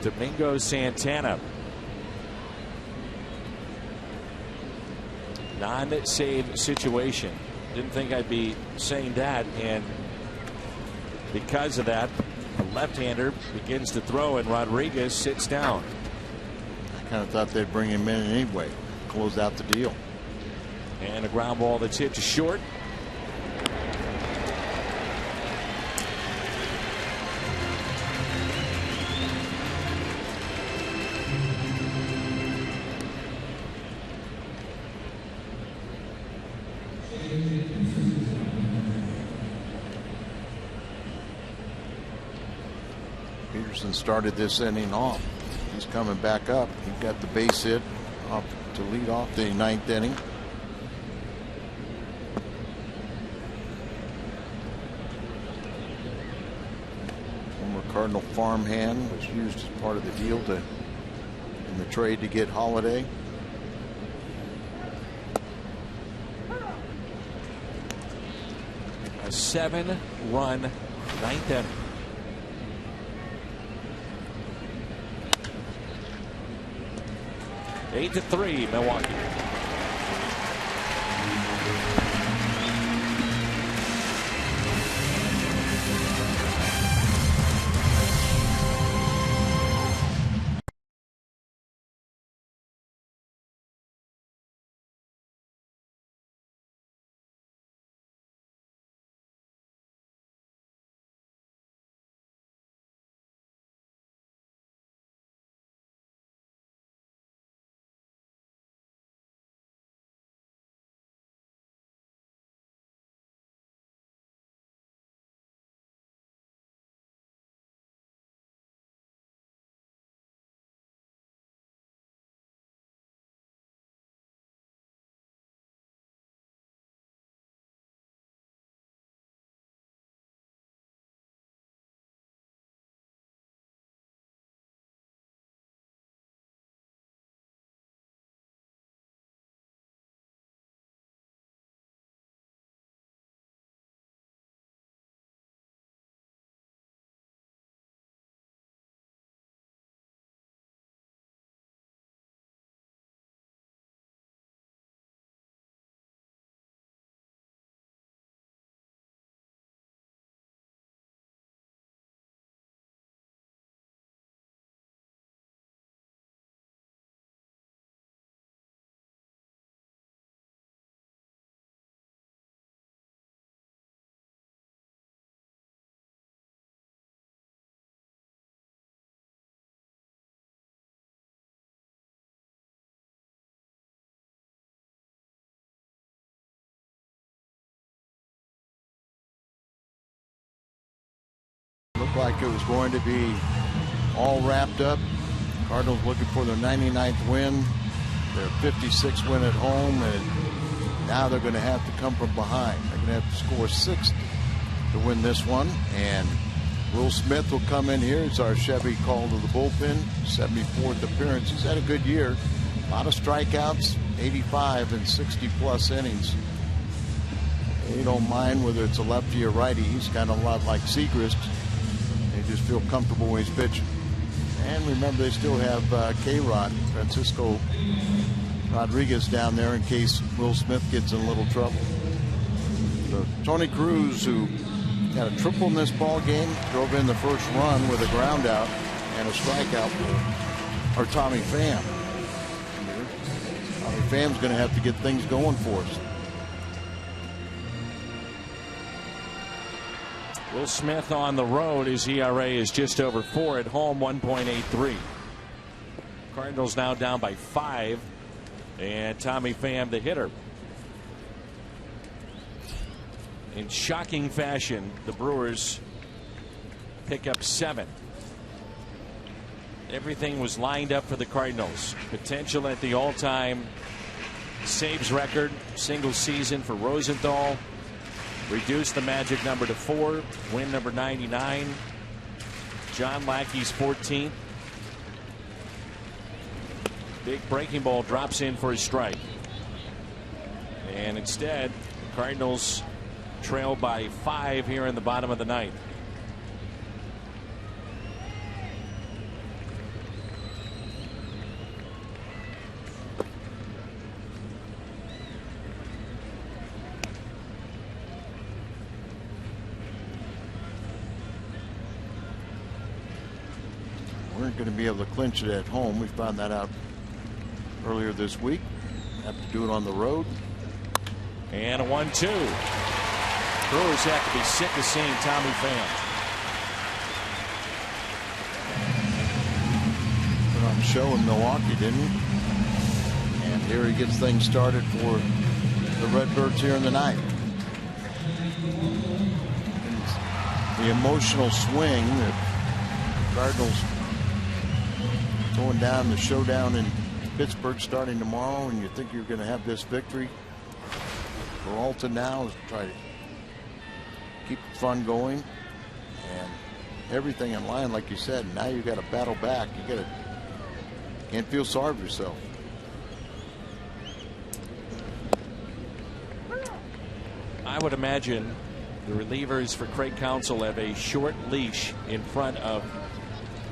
Domingo Santana. Non-save situation. Didn't think I'd be saying that, and because of that, the left-hander begins to throw, and Rodriguez sits down. I kind of thought they'd bring him in anyway, close out the deal. And a ground ball that's hit to short. Started this inning off. He's coming back up. He got the base hit off to lead off the 9th inning. Former Cardinal farmhand was used as part of the deal in the trade to get Holiday. A 7-run 9th inning. 8-3 Milwaukee. Looked like it was going to be all wrapped up. Cardinals looking for their 99th win, their 56th win at home, and now they're going to have to come from behind. They're going to have to score 6 to win this one, and Will Smith will come in here. It's our Chevy call to the bullpen. 74th appearance. He's had a good year. A lot of strikeouts, 85 and 60-plus innings. You don't mind whether it's a lefty or righty. He's kind of a lot like Segrist. They just feel comfortable when he's pitching. And remember, they still have K-Rod, Francisco Rodriguez down there in case Will Smith gets in a little trouble. So Tony Cruz, who got a triple in this ball game, drove in the first run with a ground out and a strikeout for Tommy Pham. Tommy Pham's going to have to get things going for us. Will Smith on the road, his ERA is just over 4. At home, 1.83. Cardinals now down by 5, and Tommy Pham the hitter. In shocking fashion, the Brewers pick up 7. Everything was lined up for the Cardinals. Potential at the all-time saves record, single season for Rosenthal. Reduce the magic number to 4. Win number 99. John Lackey's 14th. Big breaking ball drops in for a strike. And instead, the Cardinals trail by 5 here in the bottom of the ninth. We're going to be able to clinch it at home. We found that out earlier this week. Have to do it on the road. And a 1-2. Brewers have to be sick of seeing Tommy Pham. Put on a show in Milwaukee, didn't he? And here he gets things started for the Redbirds here in the ninth. The emotional swing that Cardinals going down, the showdown in Pittsburgh starting tomorrow, and you think you're going to have this victory. Peralta now is trying to keep the fun going and everything in line, like you said. Now you got to battle back. You got to can't feel sorry for yourself. I would imagine the relievers for Craig Counsell have a short leash in front of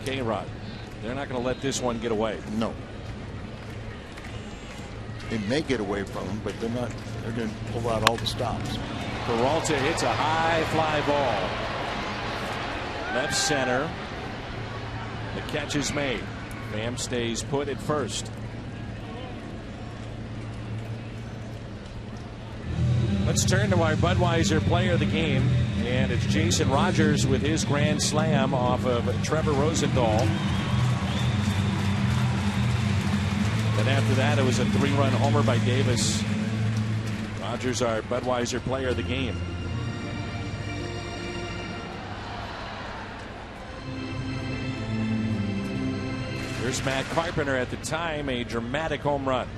K-Rod. They're not going to let this one get away. No. They may get away from him, but they're not. They're going to pull out all the stops. Peralta hits a high fly ball. Left center. The catch is made. Pham stays put at first. Let's turn to our Budweiser player of the game, and it's Jason Rogers with his grand slam off of Trevor Rosenthal. And after that, it was a 3-run homer by Davis. Rogers, our Budweiser player of the game. Here's Matt Carpenter, at the time a dramatic home run.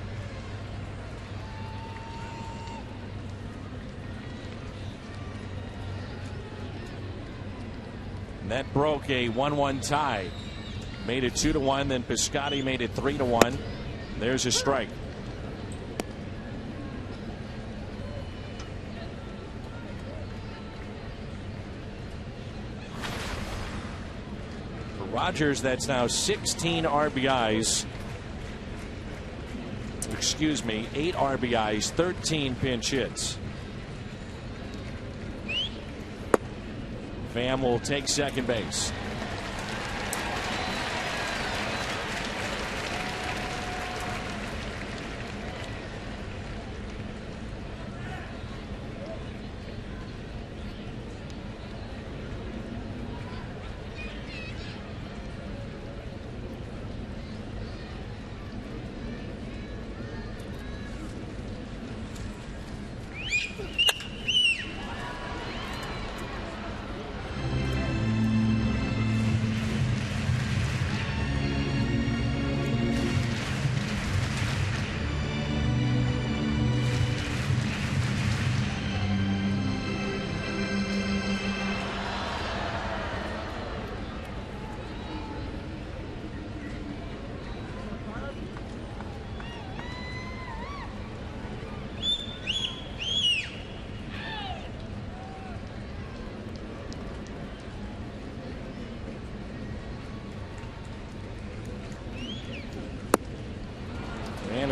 And that broke a 1-1 tie. Made it 2-1, then Piscotty made it 3-1. There's a strike. For Rogers, that's now 16 RBIs. Excuse me, 8 RBIs, 13 pinch hits. Pham will take second base.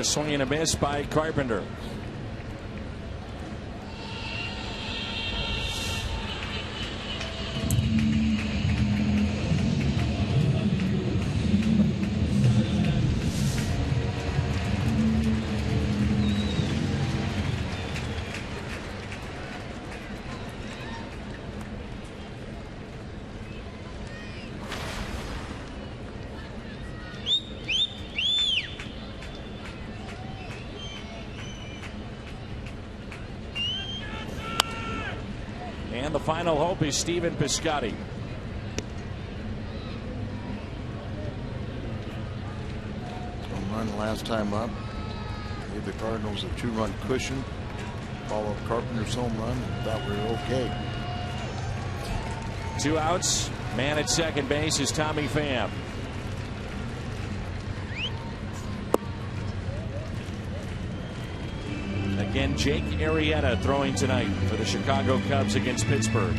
a swing and a miss by Carpenter. And the final hope is Stephen Piscotty. Home run last time up. Gave the Cardinals a 2-run cushion. Follow up Carpenter's home run. Thought we were okay. 2 outs. Man at second base is Tommy Pham. Again, Jake Arrieta throwing tonight for the Chicago Cubs against Pittsburgh.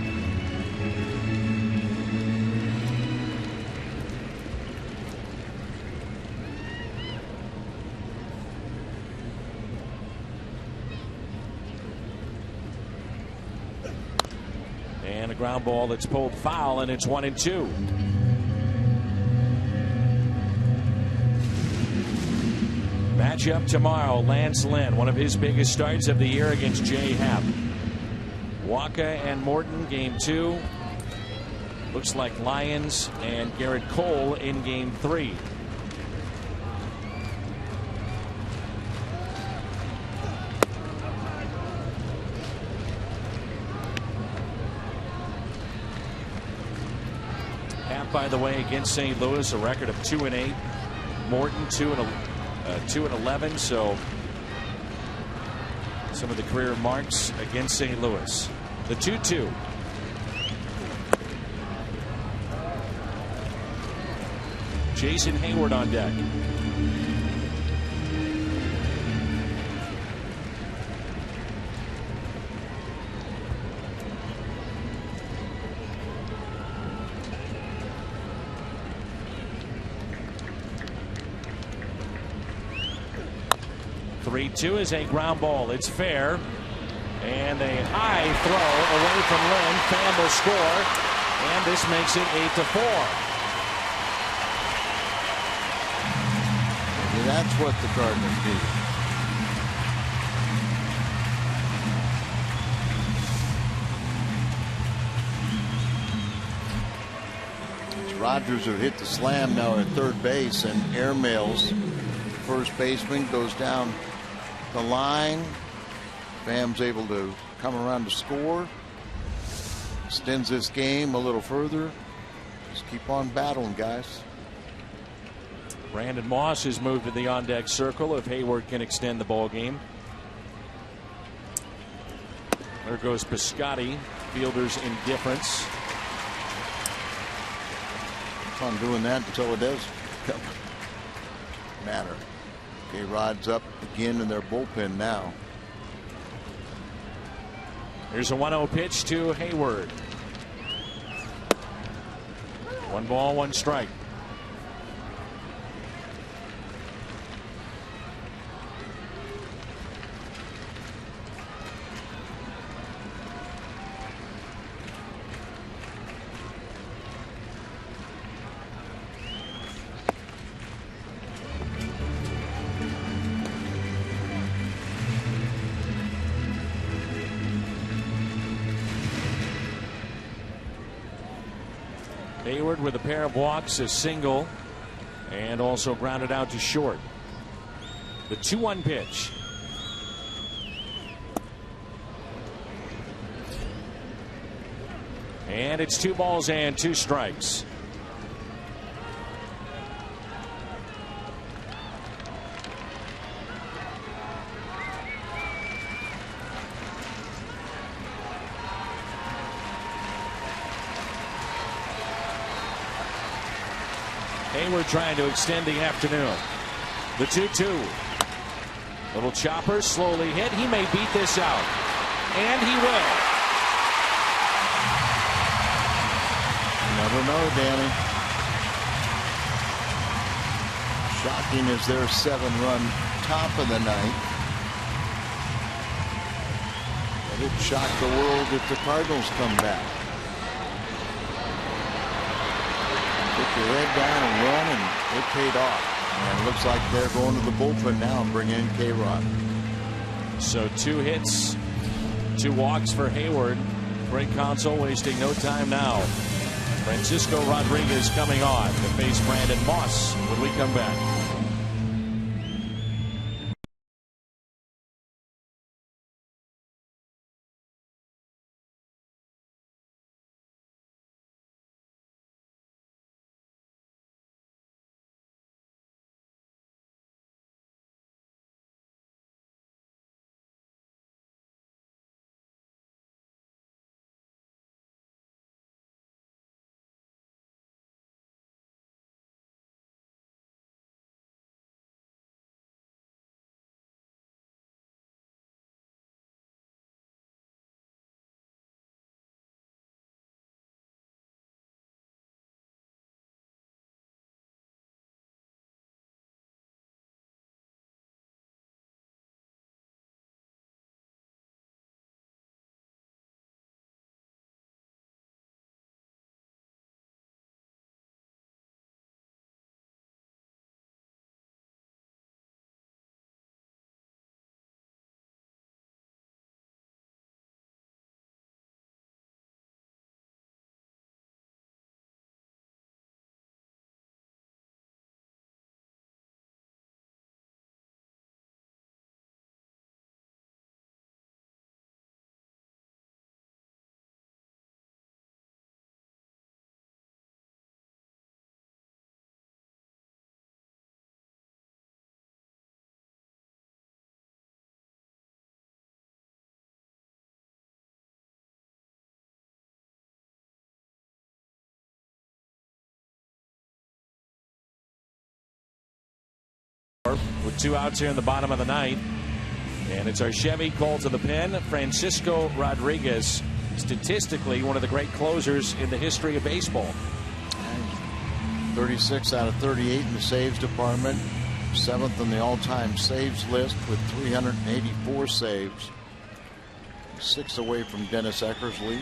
And a ground ball that's pulled foul, and it's 1-2. Matchup tomorrow, Lance Lynn, one of his biggest starts of the year against Jay Happ. Waka and Morton, game 2. Looks like Lyons and Garrett Cole in game 3. Happ, by the way, against St. Louis, a record of 2-8. Morton 2-11, so some of the career marks against St. Louis. The 2-2. Jason Hayward on deck. Two is a ground ball. It's fair. And a high throw away from Lynn. Pham will score. And this makes it 8-4. Maybe that's what the Cardinals need. Rogers have hit the slam now at third base, and airmails first baseman, goes down the line. Pham's able to come around to score. Extends this game a little further. Just keep on battling, guys. Brandon Moss has moved to the on-deck circle if Hayward can extend the ball game. There goes Piscotty. Fielder's indifference. Keep on doing that until it does matter. Okay, Rod's up again in their bullpen now. Here's a 1-0 pitch to Hayward. 1 ball, 1 strike. Hayward with a pair of walks, a single, and also grounded out to short. The 2-1 pitch. And it's 2 balls and 2 strikes. Hayward trying to extend the afternoon. The 2-2. Little chopper slowly hit. He may beat this out. And he will. Never know, Danny. Shocking is their 7-run top of the ninth. But it shocked the world if the Cardinals come back. Put your head down and run, and it paid off. And it looks like they're going to the bullpen now and bring in K-Rod. So 2 hits, 2 walks for Hayward. Craig Counsell wasting no time now. Francisco Rodriguez coming on to face Brandon Moss when we come back. With 2 outs here in the bottom of the ninth. And it's our Chevy called to the pen. Francisco Rodriguez, statistically one of the great closers in the history of baseball. 36 out of 38 in the saves department. 7th on the all-time saves list with 384 saves. 6 away from Dennis Eckersley.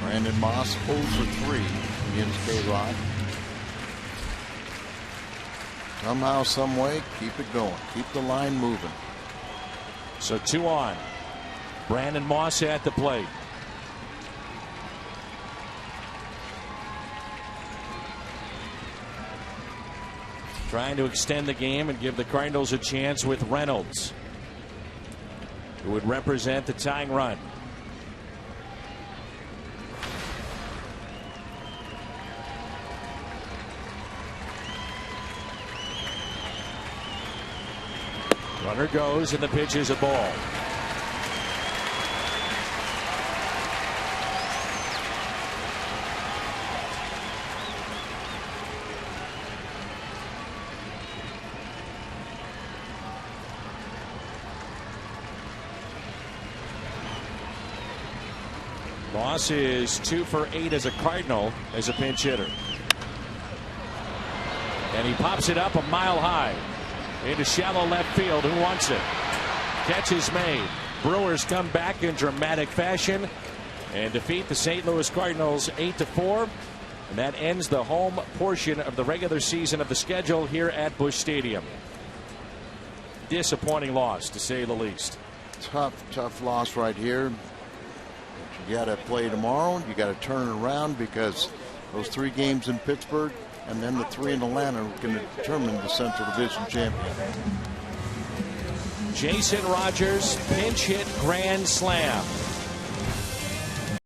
Brandon Moss 0 for 3 against K-Rod. Somehow, some way, keep it going. Keep the line moving. So 2 on. Brandon Moss at the plate. Trying to extend the game and give the Cardinals a chance with Reynolds, who would represent the tying run. Runner goes and the pitch is a ball. Moss is 2 for 8 as a Cardinal as a pinch hitter. And he pops it up a mile high into shallow left field. Who wants it? Catch is made. Brewers come back in dramatic fashion and defeat the St. Louis Cardinals 8-4. And that ends the home portion of the regular season of the schedule here at Busch Stadium. Disappointing loss, to say the least. Tough loss right here. But you got to play tomorrow. You got to turn it around, because those 3 games in Pittsburgh and then the 3 in Atlanta are going to determine the Central Division champion. Jason Rogers pinch hit grand slam.